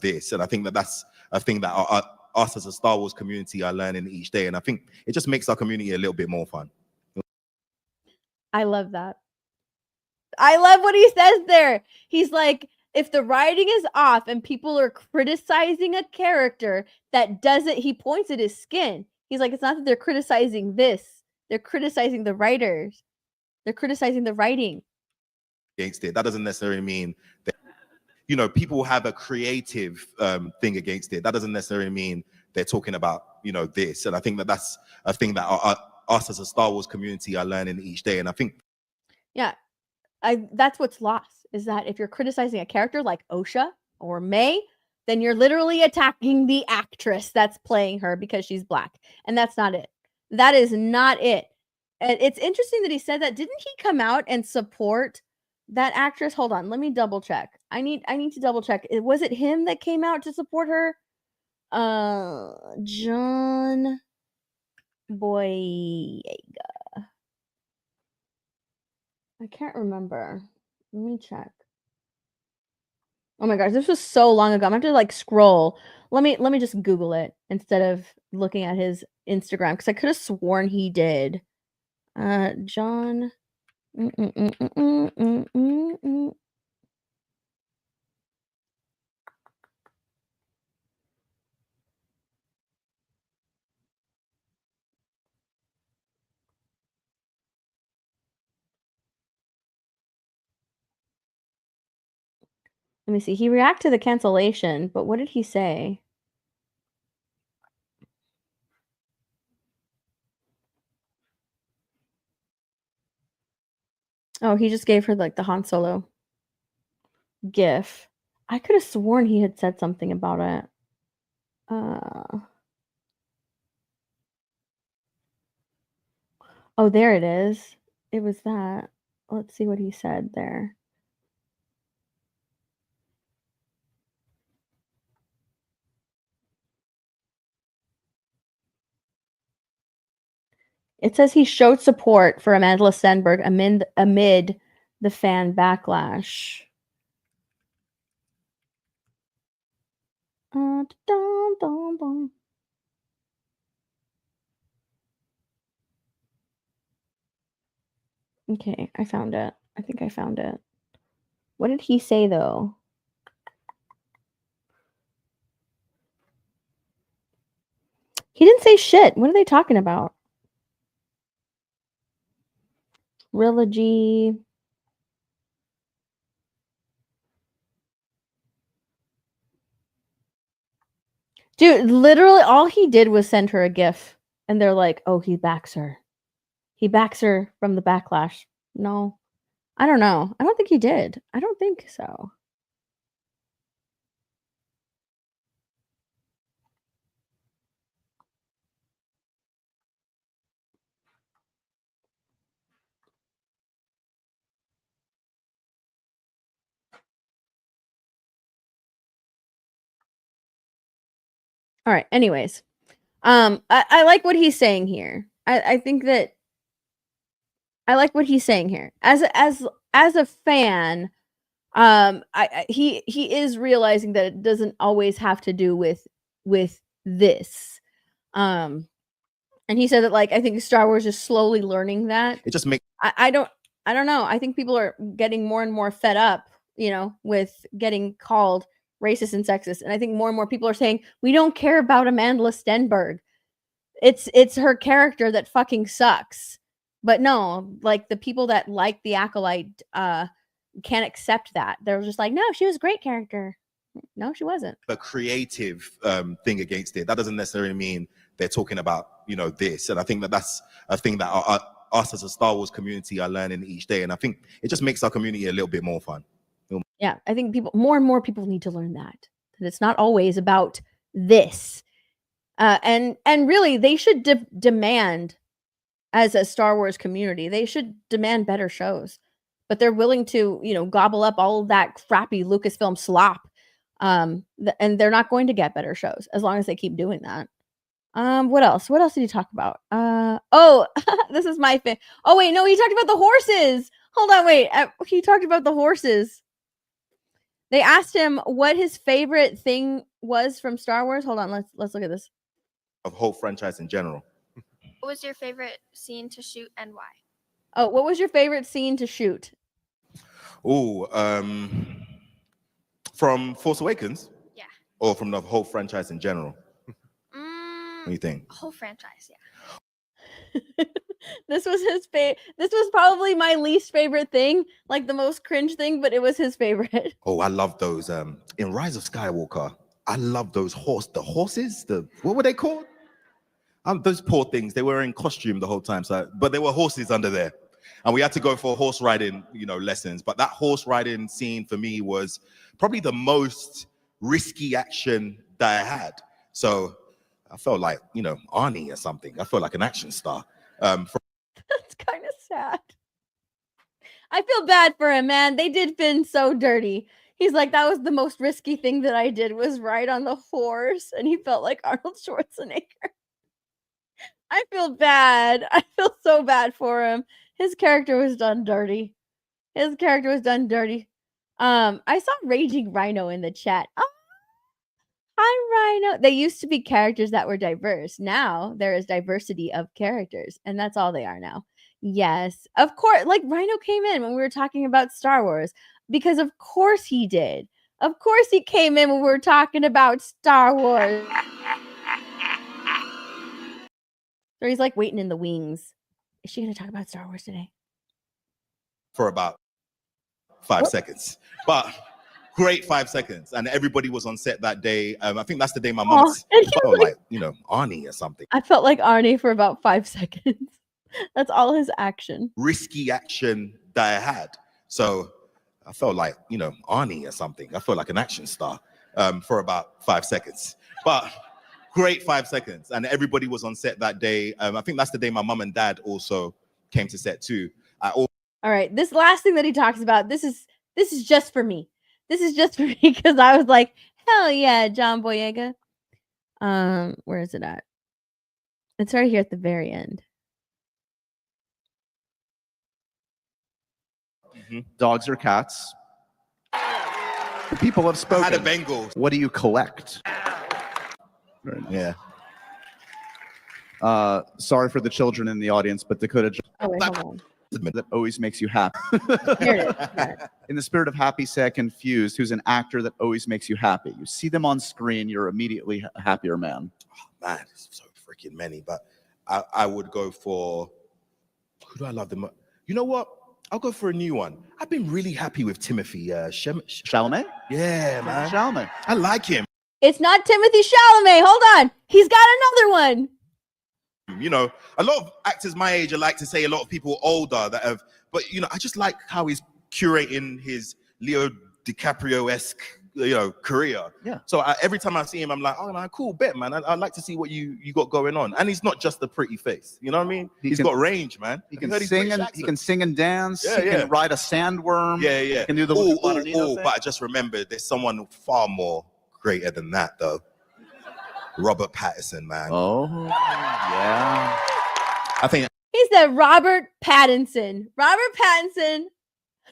this. And I think that's a thing that us as a Star Wars community are learning each day. And I think it just makes our community a little bit more fun. I love that. I love what he says there. He's like, if the writing is off and people are criticizing a character that doesn't, he points at his skin. He's like, it's not that they're criticizing this. They're criticizing the writers. They're criticizing the writing. Against it. That doesn't necessarily mean that, people have a creative thing against it. That doesn't necessarily mean they're talking about, this. And I think that's a thing that us as a Star Wars community are learning each day. And I think, yeah, that's what's lost, is that if you're criticizing a character like Osha or May, then you're literally attacking the actress that's playing her because she's black. And that's not it. That is not it. And it's interesting that he said that. Didn't he come out and support that actress? Hold on, let me double check. I need to double check. Was it him that came out to support her? John Boyega. I can't remember. Let me check. Oh my gosh, this was so long ago. I'm gonna have to like scroll. Let me just Google it instead of looking at his Instagram because I could have sworn he did. John. Mm, mm, mm, mm, mm, mm, mm, mm. Let me see. He reacted to the cancellation, but what did he say? Oh, he just gave her like the Han Solo gif. I could have sworn he had said something about it. Oh, there it is. It was that. Let's see what he said there. It says he showed support for Amanda Stenberg amid the fan backlash. Dun, dun, dun. Okay, I found it. I think I found it. What did he say though? He didn't say shit. What are they talking about? Trilogy. Dude, literally all he did was send her a gif. And they're like, oh, he backs her. He backs her from the backlash. No. I don't know. I don't think he did. I don't think so. All right. Anyways, I like what he's saying here. I think that I like what he's saying here. As a fan, he is realizing that it doesn't always have to do with this. And he said that like I think Star Wars is slowly learning that. It just makes I don't know. I think people are getting more and more fed up, you know, with getting called racist and sexist. And I think more and more people are saying, we don't care about Amanda Stenberg. It's her character that fucking sucks. But no, like the people that like the Acolyte can't accept that. They're just like, no, she was a great character. No, she wasn't. a creative thing against it. That doesn't necessarily mean they're talking about, you know, this. And I think that that's a thing that us as a Star Wars community are learning each day. And I think it just makes our community a little bit more fun. Yeah, I think more and more people need to learn that it's not always about this. And really, they should demand, as a Star Wars community, they should demand better shows. But they're willing to, you know, gobble up all of that crappy Lucasfilm slop. And they're not going to get better shows as long as they keep doing that. What else? What else did he talk about? Oh, this is my thing. Oh wait, no, he talked about the horses. Hold on, wait. He talked about the horses. They asked him what his favorite thing was from Star Wars. Hold on, let's look at this. Of whole franchise in general. What was your favorite scene to shoot and why? Oh, what was your favorite scene to shoot? Oh, from Force Awakens? Yeah. Or from the whole franchise in general? What do you think? Whole franchise, yeah. This was his this was probably my least favorite thing, like the most cringe thing, but it was his favorite. Oh, I love those. In Rise of Skywalker, I love those horses. What were they called? Those poor things. They were in costume the whole time, but there were horses under there, and we had to go for horse riding, you know, lessons. But that horse riding scene for me was probably the most risky action that I had. So I felt like, you know, Arnie or something. I felt like an action star. That's kind of sad. I feel bad for him, man. They did Finn so dirty. He's like, that was the most risky thing that I did was ride on the horse, and he felt like Arnold Schwarzenegger. I feel bad. I feel so bad for him. His character was done dirty. His character was done dirty. I saw Raging Rhino in the chat. Oh, hi Rhino. They used to be characters that were diverse. Now there is diversity of characters, and that's all they are now. Yes, of course. Like Rhino came in when we were talking about Star Wars because of course he did. Of course he came in when we were talking about Star Wars. So he's like waiting in the wings. Is she going to talk about Star Wars today? For about 5 seconds. But great 5 seconds. And everybody was on set that day. I think that's the day my mom Aw, and he felt was like, you know, Arnie or something. I felt like Arnie for about 5 seconds. That's all his action. Risky action that I had. So I felt like, you know, Arnie or something. I felt like an action star for about 5 seconds. But great 5 seconds. And everybody was on set that day. I think that's the day my mom and dad also came to set too. All right, this last thing that he talks about, this is just for me. This is just for me because I was like, hell yeah, John Boyega. Where is it at? It's right here at the very end. Dogs or cats? People have spoken. I had a Bengal. What do you collect? Yeah. Sorry for the children in the audience, but Dakota Oh, wait, hold on. that always makes you happy. Here it is. Got it. In the spirit of happy, sad, confused, who's an actor that always makes you happy? You see them on screen, you're immediately a happier man. Oh, man, so freaking many. But I would go for, who do I love the most? You know what? I'll go for a new one. I've been really happy with Timothy Chalamet? Yeah, man. Chalamet. I like him. It's not Timothy Chalamet. Hold on. He's got another one. You know, a lot of actors my age, I like to say a lot of people older that have, but you know, I just like how he's curating his Leo DiCaprio-esque, you know, career. Yeah. So every time I see him, I'm like, oh man, cool bit, man. I'd like to see what you got going on. And he's not just a pretty face. You know what I mean? He's got range, man. He can sing and dance. Yeah, he can ride a sandworm. Yeah, yeah. He can do the but I just remembered there's someone far more greater than that, though. Robert Pattinson, man. Oh, yeah. I think He said Robert Pattinson. Robert Pattinson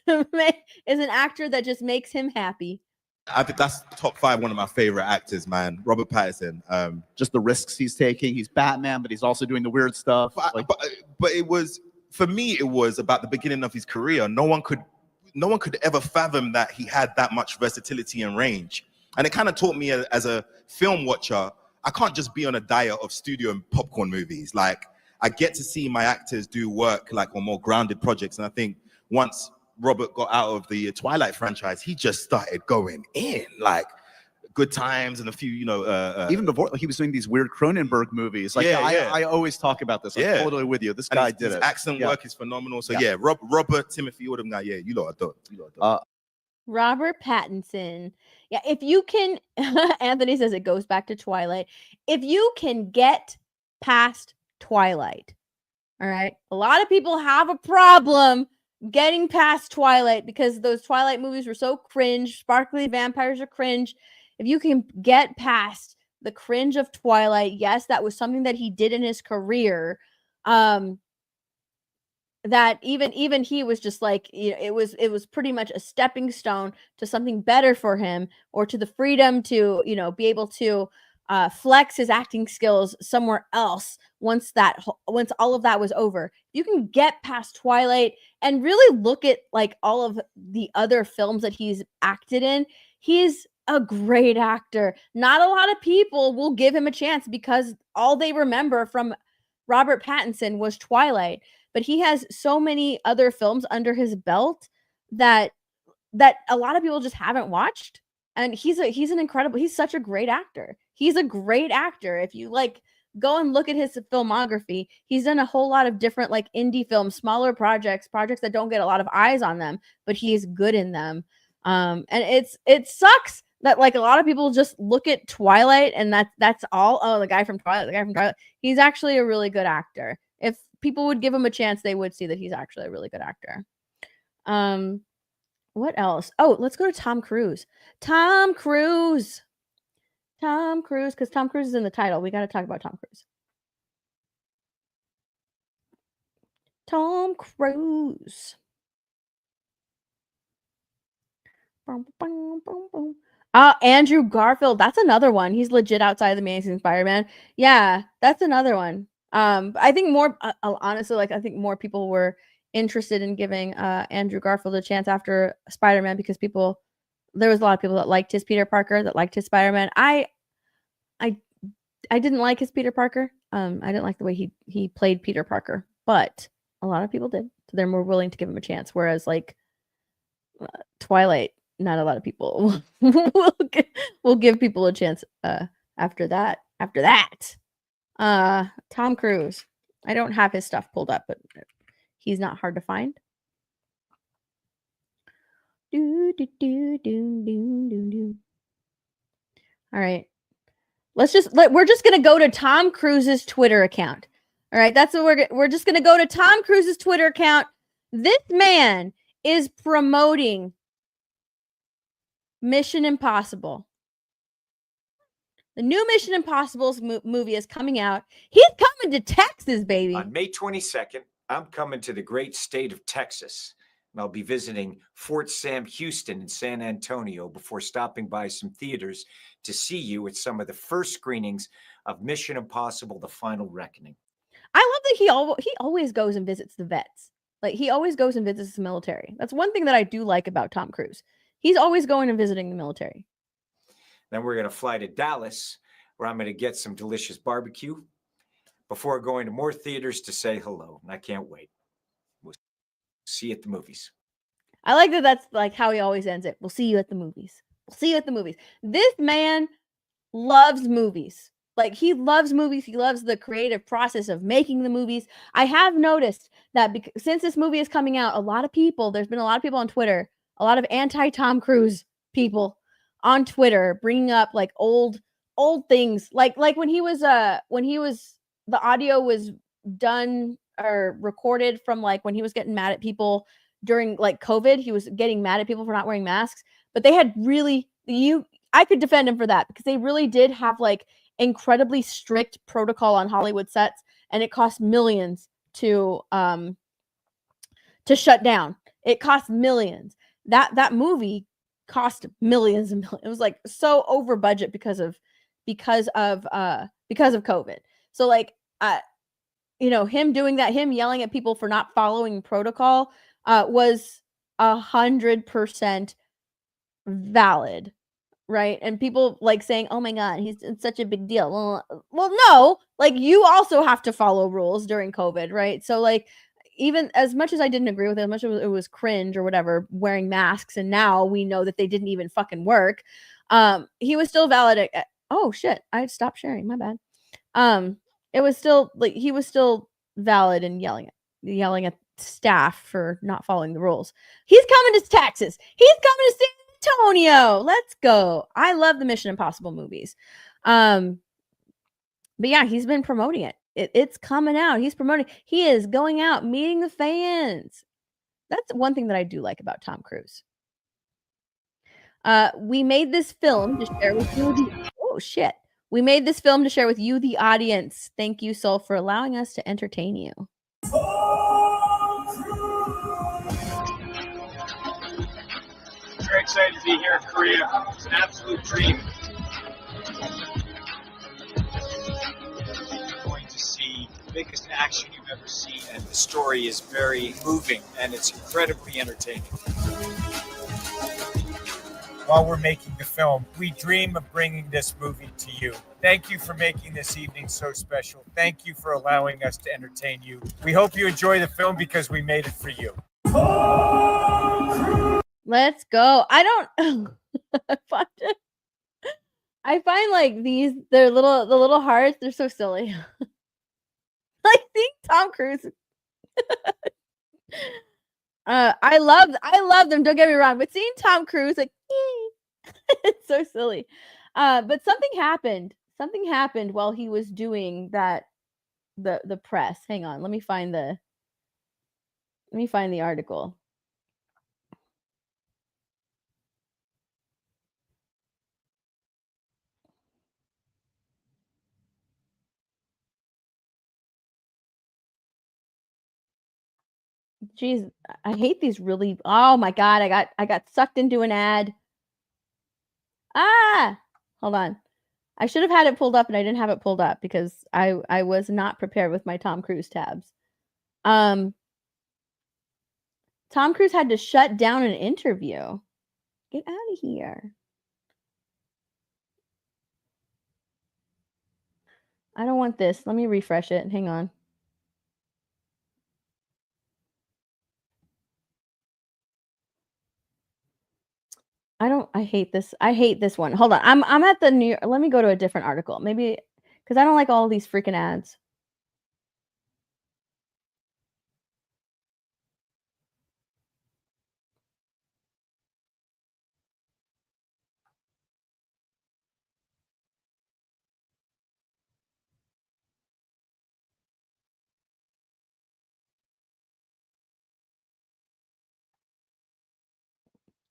is an actor that just makes him happy. I think that's top 5, one of my favorite actors, man. Robert Pattinson. Just the risks he's taking. He's Batman, but he's also doing the weird stuff. But it was, for me, it was about the beginning of his career. No one could ever fathom that he had that much versatility and range. And it kind of taught me as a film watcher, I can't just be on a diet of studio and popcorn movies. Like, I get to see my actors do work like on more grounded projects. And I think once Robert got out of the Twilight franchise, he just started going in, like Good Times and a few, you know. Even before, he was doing these weird Cronenberg movies. Like, I always talk about this. I'm totally with you. This guy did it. His accent work is phenomenal. So yeah, Robert, Timothy, all them guys, yeah, you lot are dope. Robert Pattinson. Yeah, if you can, Anthony says it goes back to Twilight. If you can get past Twilight, all right, a lot of people have a problem getting past Twilight because those Twilight movies were so cringe. Sparkly vampires are cringe. If you can get past the cringe of Twilight, yes, that was something that he did in his career. That even he was just like, you know, it was pretty much a stepping stone to something better for him, or to the freedom to, you know, be able to flex his acting skills somewhere else once all of that was over. You can get past Twilight and really look at like all of the other films that he's acted in. He's a great actor. Not a lot of people will give him a chance because all they remember from Robert Pattinson was Twilight. But he has so many other films under his belt that a lot of people just haven't watched. And he's such a great actor. He's a great actor. If you like go and look at his filmography, he's done a whole lot of different like indie films, smaller projects that don't get a lot of eyes on them, but he's good in them. And it sucks that like a lot of people just look at Twilight and that's all. Oh, the guy from Twilight. He's actually a really good actor. If people would give him a chance, they would see that he's actually a really good actor. What else? Oh, let's go to Tom Cruise. Tom Cruise, because Tom Cruise is in the title. We got to talk about Tom Cruise. Tom Cruise. Andrew Garfield. That's another one. He's legit outside the Amazing Spider-Man. Yeah, that's another one. I think more honestly, like I think more people were interested in giving Andrew Garfield a chance after Spider-Man because there was a lot of people that liked his Peter Parker, that liked his Spider-Man. I didn't like his Peter Parker. I didn't like the way he played Peter Parker, but a lot of people did. So they're more willing to give him a chance. Whereas like Twilight, not a lot of people will give people a chance after that. Tom Cruise. I don't have his stuff pulled up, but he's not hard to find. Do, do, do, do, do, do, do. All right. We're just going to go to Tom Cruise's Twitter account. All right. That's what we're just going to go to Tom Cruise's Twitter account. This man is promoting Mission Impossible. The new Mission Impossible movie is coming out. He's coming to Texas, baby. On May 22nd, I'm coming to the great state of Texas. And I'll be visiting Fort Sam Houston and San Antonio before stopping by some theaters to see you at some of the first screenings of Mission Impossible: The Final Reckoning. I love that he always goes and visits the vets. Like he always goes and visits the military. That's one thing that I do like about Tom Cruise. He's always going and visiting the military. Then we're going to fly to Dallas, where I'm going to get some delicious barbecue before going to more theaters to say hello. And I can't wait. We'll see you at the movies. I like that that's like how he always ends it. We'll see you at the movies. We'll see you at the movies. This man loves movies. Like he loves movies. He loves the creative process of making the movies. I have noticed that since this movie is coming out, there's been a lot of people on Twitter, a lot of anti-Tom Cruise people on Twitter bringing up like old things. Like when he was the audio was done or recorded from like when he was getting mad at people during like COVID, he was getting mad at people for not wearing masks, but they had I could defend him for that because they really did have like incredibly strict protocol on Hollywood sets, and it cost millions to shut down. It cost millions. That movie cost millions and millions. It was like so over budget because of COVID. So like him doing that, him yelling at people for not following protocol was 100% valid. Right. And people like saying, oh my God, it's such a big deal. Well, no, like you also have to follow rules during COVID. Right. So like, even as much as I didn't agree with it, as much as it was cringe or whatever, wearing masks, and now we know that they didn't even fucking work. He was still valid. Oh shit. I stopped sharing. My bad. It was still like, he was still valid in yelling at staff for not following the rules. He's coming to Texas. He's coming to San Antonio. Let's go. I love the Mission Impossible movies. But yeah, he's been promoting it. It's coming out. He's promoting. He is going out, meeting the fans. That's one thing that I do like about Tom Cruise. We made this film to share with you. Oh shit. We made this film to share with you, the audience. Thank you, Soul, for allowing us to entertain you. Very excited to be here in Korea. It's an absolute dream. You're going to see the biggest action you've ever seen, and the story is very moving and it's incredibly entertaining. While we're making the film, we dream of bringing this movie to you. Thank you for making this evening so special. Thank you for allowing us to entertain you. We hope you enjoy the film because we made it for you. Let's go. I don't I find like the little hearts, they're so silly. I think Tom Cruise I love them, don't get me wrong, but seeing Tom Cruise like it's so silly. But something happened while he was doing that, the press. Hang on, let me find the article. Jeez, I hate these really. Oh my god, I got sucked into an ad. Ah, hold on. I should have had it pulled up, and I didn't have it pulled up because I was not prepared with my Tom Cruise tabs. Tom Cruise had to shut down an interview. Get out of here. I don't want this. Let me refresh it. Hang on. I hate this. I hate this one. Hold on. I'm at the New Let me go to a different article. Maybe because I don't like all these freaking ads.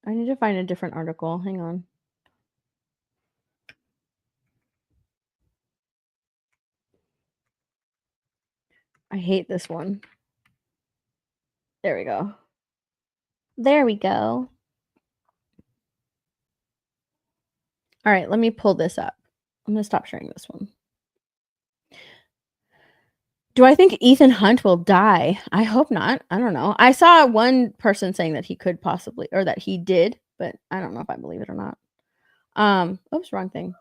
I need to find a different article. Hang on. I hate this one. There we go. There we go. All right, let me pull this up. I'm going to stop sharing this one. Do I think Ethan Hunt will die? I hope not. I don't know. I saw one person saying that he could possibly, or that he did, but I don't know if I believe it or not. Oops, wrong thing.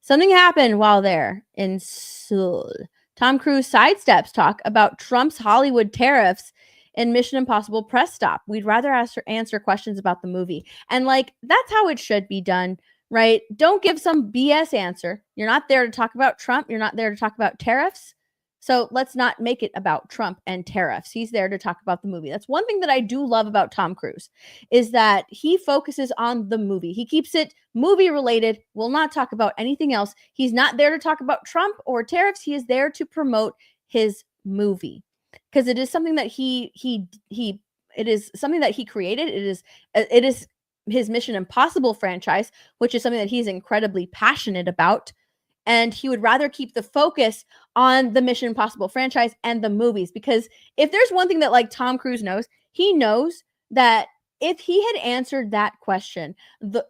Something happened while there in Seoul. Tom Cruise sidesteps talk about Trump's Hollywood tariffs in Mission Impossible press stop. We'd rather answer questions about the movie. And like, that's how it should be done, right? Don't give some BS answer. You're not there to talk about Trump. You're not there to talk about tariffs. So let's not make it about Trump and tariffs. He's there to talk about the movie. That's one thing that I do love about Tom Cruise is that he focuses on the movie. He keeps it movie related, will not talk about anything else. He's not there to talk about Trump or tariffs. He is there to promote his movie because it is something that it is something that he created. It is his Mission Impossible franchise, which is something that he's incredibly passionate about. And he would rather keep the focus on the Mission Impossible franchise and the movies. Because if there's one thing that like Tom Cruise knows, he knows that if he had answered that question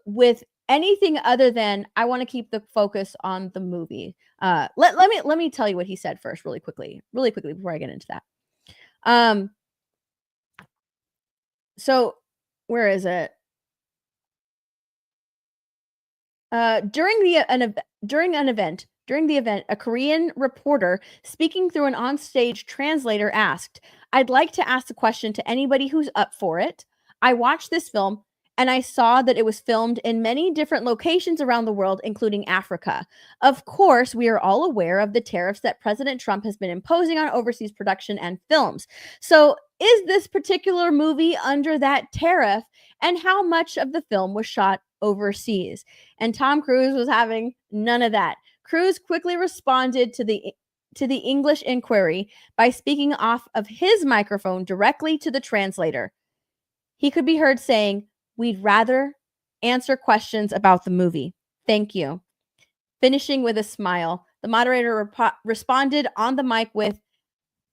with anything other than I want to keep the focus on the movie. Let me tell you what he said first, really quickly before I get into that. So where is it? During the event, a Korean reporter speaking through an onstage translator asked, "I'd like to ask a question to anybody who's up for it. I watched this film and I saw that it was filmed in many different locations around the world, including Africa. Of course, we are all aware of the tariffs that President Trump has been imposing on overseas production and films. So, is this particular movie under that tariff? And how much of the film was shot overseas?" And Tom Cruise was having none of that. Cruise quickly responded to the English inquiry by speaking off of his microphone directly to the translator. He could be heard saying, "We'd rather answer questions about the movie. Thank you." Finishing with a smile, the moderator responded on the mic with,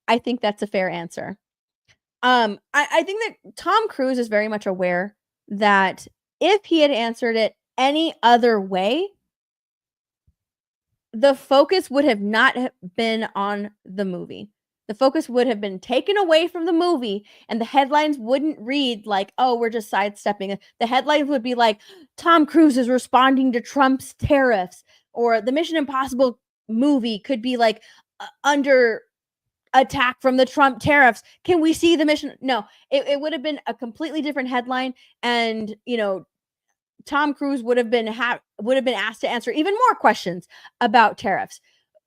"I think that's a fair answer." I think that Tom Cruise is very much aware that if he had answered it any other way, the focus would have not been on the movie. The focus would have been taken away from the movie, and the headlines wouldn't read like, "Oh, we're just sidestepping." The headlines would be like, "Tom Cruise is responding to Trump's tariffs," or the Mission Impossible movie could be like, "Under attack from the Trump tariffs. Can we see the mission?" No, it would have been a completely different headline, and Tom Cruise would have been asked to answer even more questions about tariffs.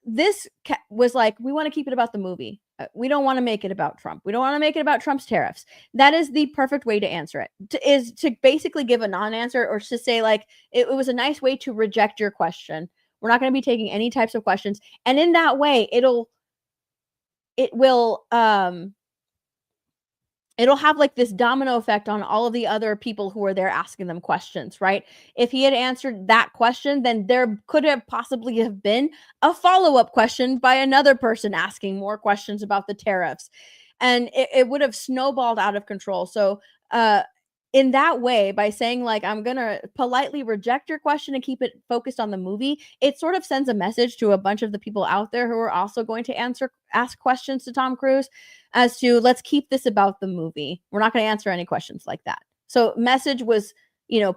This was like, we want to keep it about the movie. We don't want to make it about Trump. We don't want to make it about Trump's tariffs. That is the perfect way to answer it. Is to basically give a non-answer, or to say like it was a nice way to reject your question. We're not going to be taking any types of questions, and in that way, it'll have like this domino effect on all of the other people who are there asking them questions, right? If he had answered that question, then there could have possibly have been a follow-up question by another person asking more questions about the tariffs. and it would have snowballed out of control. So in that way, by saying like, I'm gonna politely reject your question and keep it focused on the movie, it sort of sends a message to a bunch of the people out there who are also going to ask questions to Tom Cruise as to, let's keep this about the movie. We're not going to answer any questions like that. So message was,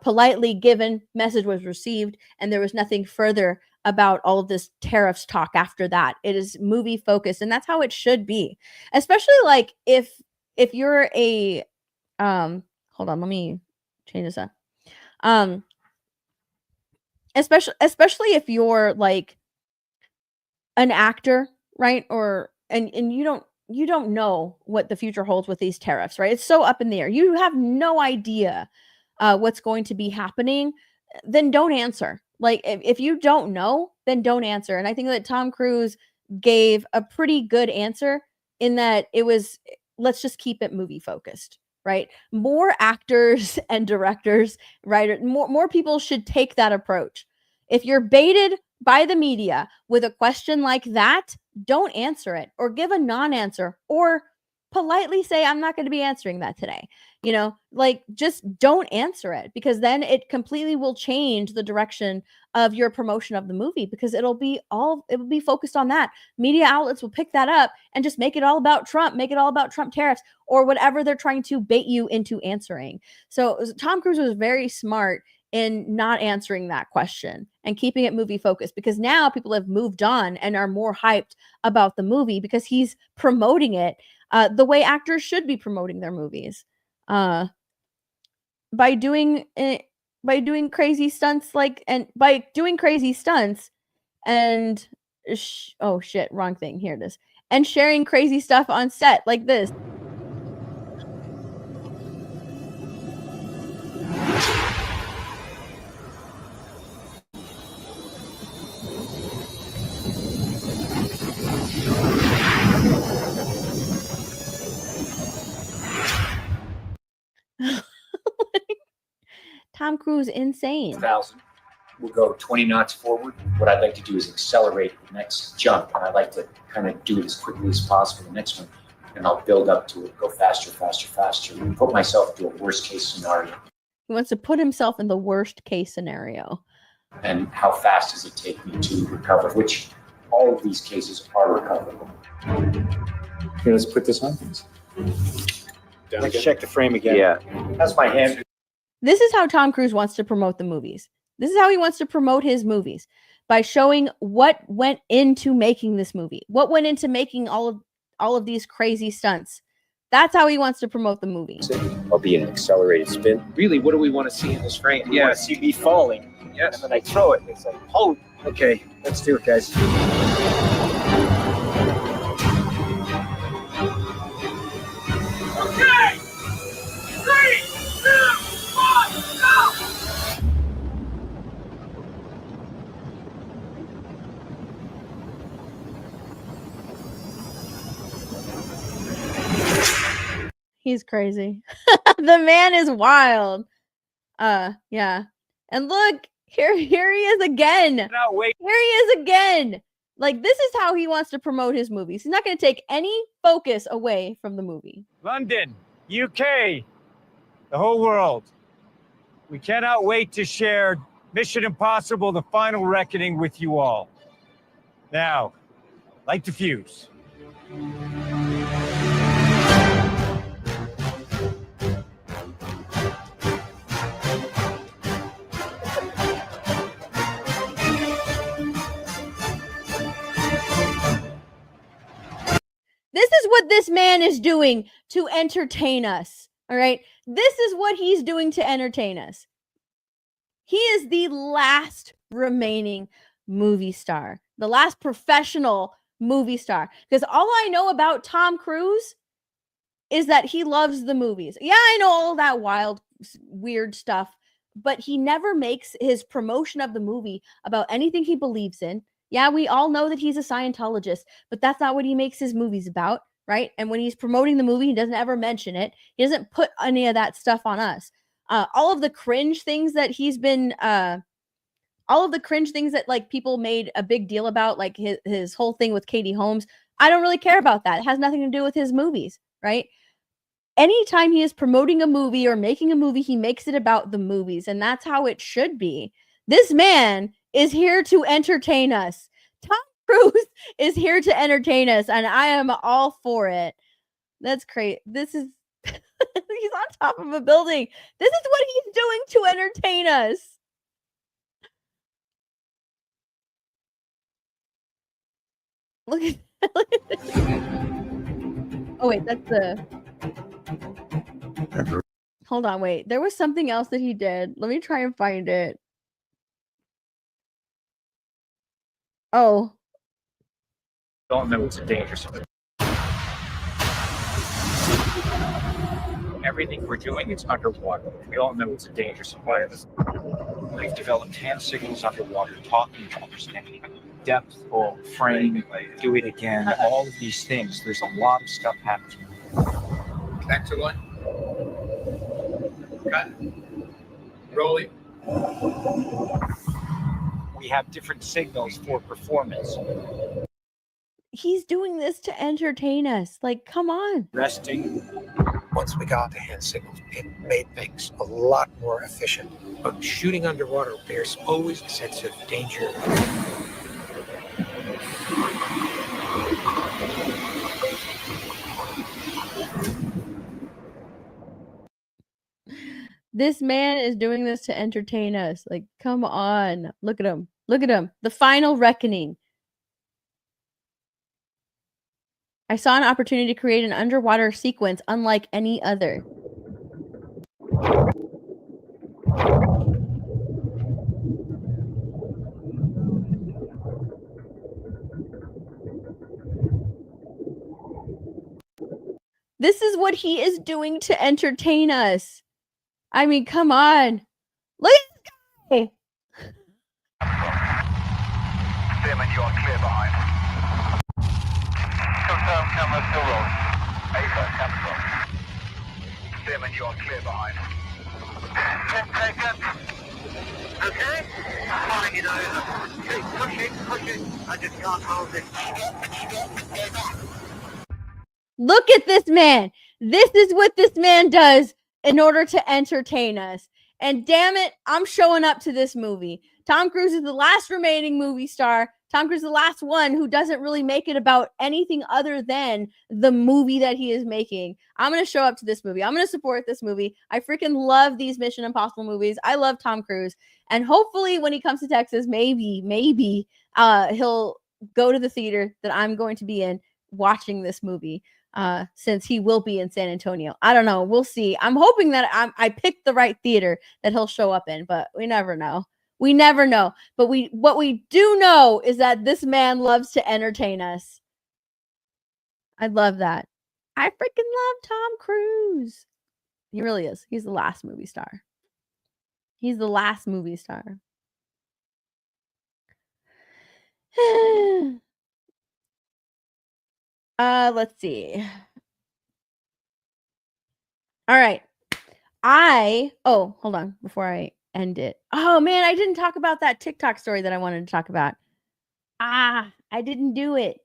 politely given, message was received, and there was nothing further about all of this tariffs talk after that. It is movie focused, and that's how it should be. Especially like if you're a hold on, let me change this up. Especially if you're like an actor, right? Or and you don't know what the future holds with these tariffs, right? It's so up in the air. You have no idea what's going to be happening. Then don't answer. Like if you don't know, then don't answer. And I think that Tom Cruise gave a pretty good answer in that it was, let's just keep it movie focused, right? More actors and directors, right? More people should take that approach. If you're baited by the media with a question like that, don't answer it, or give a non-answer, or politely say, I'm not going to be answering that today. Like just don't answer it, because then it completely will change the direction of your promotion of the movie, because it will be focused on that. Media outlets will pick that up and just make it all about Trump, make it all about Trump tariffs, or whatever they're trying to bait you into answering. So Tom Cruise was very smart in not answering that question and keeping it movie focused, because now people have moved on and are more hyped about the movie because he's promoting it the way actors should be promoting their movies, by doing crazy stunts and oh shit, wrong thing. Here it is. And sharing crazy stuff on set like this. Tom Cruise, insane. 1,000. We'll go 20 knots forward. What I'd like to do is accelerate the next jump, and I'd like to kind of do it as quickly as possible the next one, and I'll build up to it, go faster, faster, faster, and put myself into a worst case scenario. He wants to put himself in the worst case scenario. And how fast does it take me to recover, which all of these cases are recoverable. Here, let's put this on, please. Let's check the frame again. Yeah, that's my hand. This is how Tom Cruise wants to promote the movies. This is how he wants to promote his movies, by showing what went into making this movie, what went into making all of these crazy stunts. That's how he wants to promote the movie. I'll be in an accelerated spin. Really, what do we want to see in this frame? We want to see me falling. Yes. And then I throw it. It's like, oh, okay, let's do it, guys. Okay! 3, 2, 1, go! He's crazy. The man is wild. Yeah. And look, here he is again. Here he is again. Like, this is how he wants to promote his movies. He's not going to take any focus away from the movie. London, UK, the whole world. We cannot wait to share Mission Impossible: The Final Reckoning with you all. Now, light the fuse. This is what this man is doing to entertain us. All right. This is what he's doing to entertain us. He is the last remaining movie star, the last professional movie star. Because all I know about Tom Cruise is that he loves the movies. Yeah, I know all that wild, weird stuff, but he never makes his promotion of the movie about anything he believes in. Yeah, we all know that he's a Scientologist, but that's not what he makes his movies about, right? And when he's promoting the movie, he doesn't ever mention it. He doesn't put any of that stuff on us. All of the cringe things that he's been, all of the cringe things that like people made a big deal about, like his whole thing with Katie Holmes, I don't really care about that. It has nothing to do with his movies, right? Anytime he is promoting a movie or making a movie, he makes it about the movies, and that's how it should be. This man is here to entertain us. Tom Cruise is here to entertain us, and I am all for it. That's great. This is he's on top of a building. This is what he's doing to entertain us. Look at, look at this. Oh wait, that's the hold on, wait. There was something else that he did. Let me try and find it. Oh. Don't know it's a dangerous. Everything we're doing is underwater. We all know it's a dangerous environment. We've developed hand signals underwater, talking to understand depth or frame, do it again, all of these things. There's a lot of stuff happening. Back to one. Cut. Rolling. We have different signals for performance. He's doing this to entertain us. Like, come on. Resting. Once we got the hand signals, it made things a lot more efficient. But shooting underwater, there's always a sense of danger. This man is doing this to entertain us. Like, come on. Look at him. Look at him. The final reckoning. I saw an opportunity to create an underwater sequence unlike any other. This is what he is doing to entertain us. I mean, come on. Look at this guy. Seaman, you are clear behind. Confirm camera still rolling. AFO, camera rolling. Seaman, you are clear behind. 10 seconds. Okay. Flying it over. Keep pushing, pushing. I just can't hold it. Look at this man. This is what this man does in order to entertain us. And damn it, I'm showing up to this movie. Tom Cruise is the last remaining movie star. Tom Cruise is the last one who doesn't really make it about anything other than the movie that he is making. I'm going to show up to this movie. I'm going to support this movie. I freaking love these Mission Impossible movies. I love Tom Cruise. And hopefully when he comes to Texas, maybe he'll go to the theater that I'm going to be in watching this movie. Since he will be in San Antonio. I don't know. We'll see. I'm hoping that I picked the right theater that he'll show up in, but we never know. We never know. But what we do know is that this man loves to entertain us. I love that. I freaking love Tom Cruise. He really is. He's the last movie star. He's the last movie star. Let's see. All right. Hold on before I end it. Oh man, I didn't talk about that TikTok story that I wanted to talk about. I didn't do it.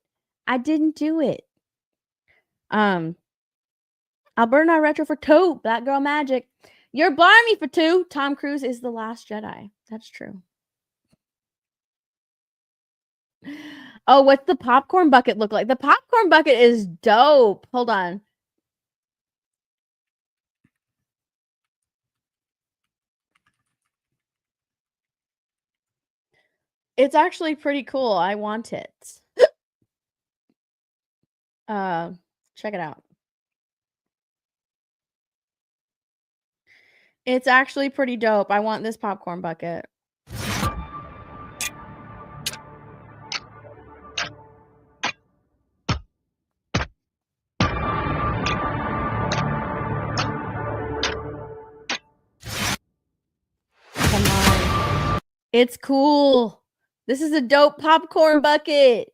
Alberta Retro for 2. Black Girl Magic. You're blimey for 2. Tom Cruise is the last Jedi. That's true. Oh, what's the popcorn bucket look like? The popcorn bucket is dope. Hold on. It's actually pretty cool. I want it. Check it out. It's actually pretty dope. I want this popcorn bucket. Come on. It's cool. This is a dope popcorn bucket.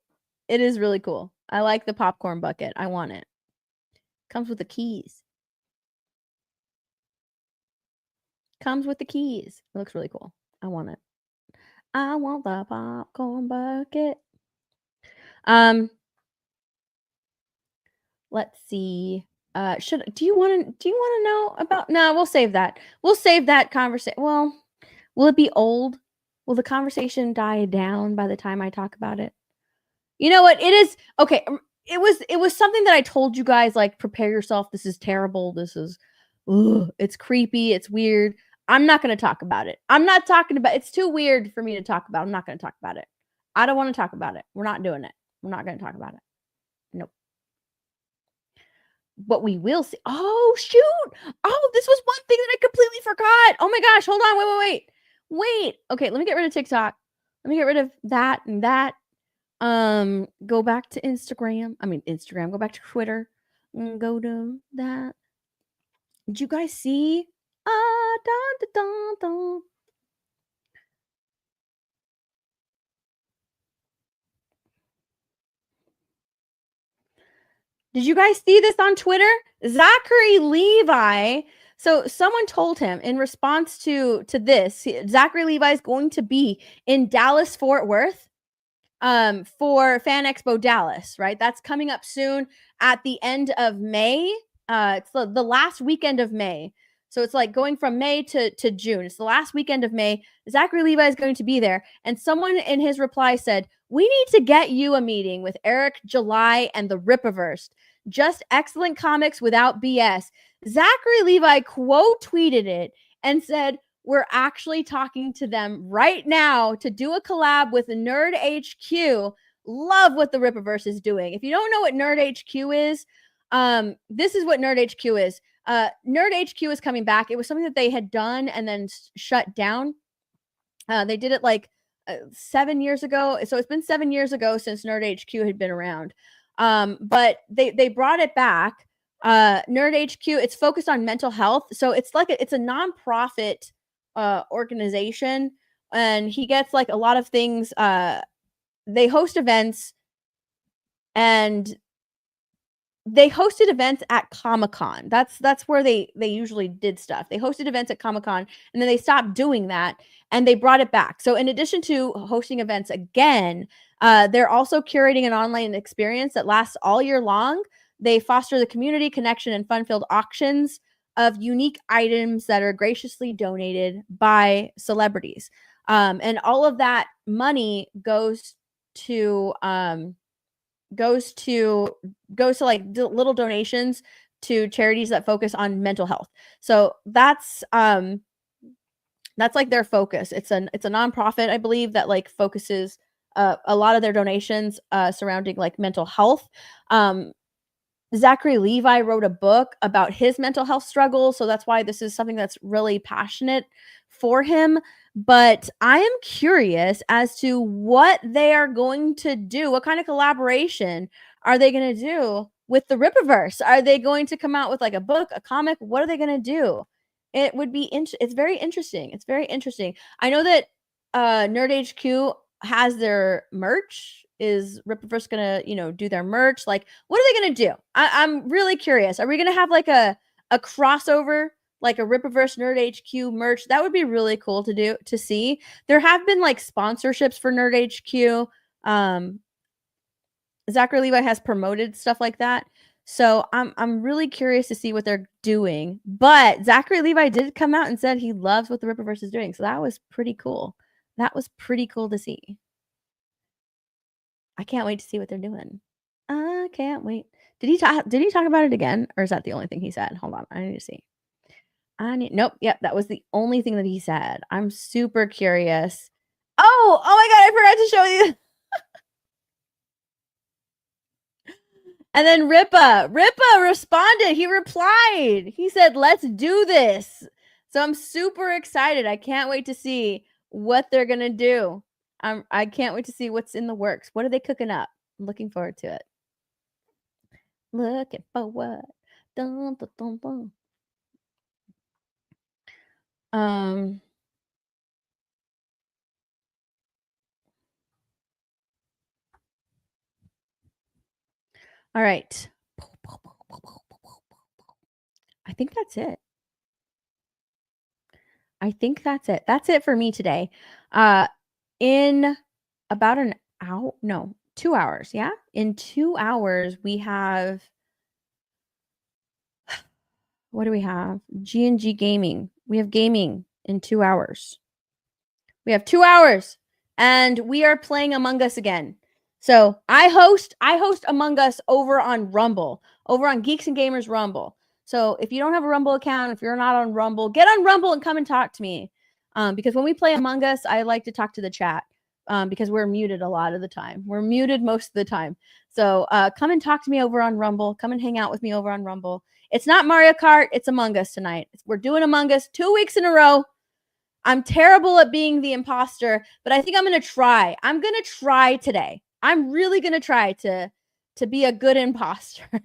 It is really cool. I like the popcorn bucket. I want it. Comes with the keys. Comes with the keys. It looks really cool. I want it. I want the popcorn bucket. Let's see. Do you want to know about? No, we'll save that. We'll save that conversation. Well, will it be old? Will the conversation die down by the time I talk about it? You know what? It is okay. It was something that I told you guys, like, prepare yourself. This is terrible. This is, it's creepy. It's weird. I'm not going to talk about it. I'm not talking about. It's too weird for me to talk about. I'm not going to talk about it. I don't want to talk about it. We're not doing it. We're not going to talk about it. Nope. But we will see. Oh shoot! Oh, this was one thing that I completely forgot. Oh my gosh! Hold on. Wait. Okay, let me get rid of TikTok. Let me get rid of that and that. Go back to Instagram. I mean Instagram. Go back to Twitter. Go to that. Did you guys see? Dun, dun, dun, dun. Did you guys see this on Twitter? Zachary Levi. So someone told him in response to this, Zachary Levi is going to be in Dallas Fort Worth for Fan Expo Dallas, right? That's coming up soon at the end of May. It's the last weekend of May. So it's like going from May to June. It's the last weekend of May. Zachary Levi is going to be there. And someone in his reply said, "We need to get you a meeting with Eric July and the Rippaverse. Just excellent comics without BS." Zachary Levi quote tweeted it and said, "We're actually talking to them right now to do a collab with Nerd HQ. Love what the Rippaverse is doing." If you don't know what Nerd HQ is, this is what Nerd HQ is. Nerd HQ is coming back. It was something that they had done and then shut down. They did it like 7 years ago. So it's been 7 years ago since Nerd HQ had been around. But they brought it back. Nerd HQ, it's focused on mental health. So it's like it's a nonprofit organization, and he gets like a lot of things. They host events, and they hosted events at Comic-Con. That's where they usually did stuff. They hosted events at Comic-Con, and then they stopped doing that, and they brought it back. So in addition to hosting events again, they're also curating an online experience that lasts all year long. They foster the community connection and fun-filled auctions of unique items that are graciously donated by celebrities. And all of that money goes to like little donations to charities that focus on mental health. So that's like their focus. It's a nonprofit, I believe, that like focuses a lot of their donations surrounding like mental health. Zachary Levi wrote a book about his mental health struggle, so that's why this is something that's really passionate for him. But I am curious as to what they are going to do. What kind of collaboration are they going to do with the Rippaverse? Are they going to come out with like a book, a comic? What are they going to do? It would be it's very interesting. It's very interesting. I know that Nerd HQ has their merch. Is Rippaverse gonna, do their merch? Like, what are they gonna do? I'm really curious. Are we gonna have like a crossover, like a Rippaverse Nerd HQ merch? That would be really cool to see. There have been like sponsorships for Nerd HQ. Zachary Levi has promoted stuff like that. So I'm really curious to see what they're doing. But Zachary Levi did come out and said he loves what the Rippaverse is doing. So that was pretty cool. That was pretty cool to see. I can't wait to see what they're doing. I can't wait. Did he talk about it again, or is that the only thing he said? Hold on, I need to see. Nope. Yep, that was the only thing that he said. I'm super curious. Oh my god, I forgot to show you. And then Rippa responded. He replied. He said, "Let's do this." So I'm super excited. I can't wait to see what they're gonna do. I can't wait to see what's in the works. What are they cooking up? I'm looking forward to it. Looking forward. Dun, dun, dun, dun. All right. I think that's it. That's it for me today. In about an hour, no, 2 hours. Yeah. In 2 hours, we have What do we have? G&G Gaming. We have gaming in 2 hours. We have 2 hours, and we are playing Among Us again. So I host Among Us over on Rumble, over on Geeks and Gamers Rumble. So if you don't have a Rumble account, if you're not on Rumble, get on Rumble and come and talk to me. Because when we play Among Us, I like to talk to the chat. Because we're muted a lot of the time. We're muted most of the time. So come and talk to me over on Rumble. Come and hang out with me over on Rumble. It's not Mario Kart. It's Among Us tonight. We're doing Among Us 2 weeks in a row. I'm terrible at being the imposter, but I think I'm going to try. I'm going to try today. I'm really going to try to be a good imposter. I'm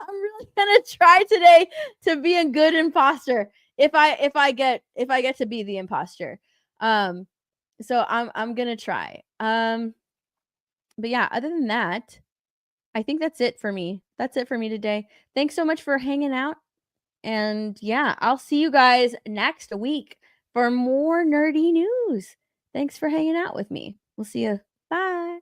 really going to try today to be a good imposter if I get to be the imposter. So I'm going to try. But yeah, other than that, I think that's it for me. That's it for me today. Thanks so much for hanging out. And yeah, I'll see you guys next week for more nerdy news. Thanks for hanging out with me. We'll see you. Bye.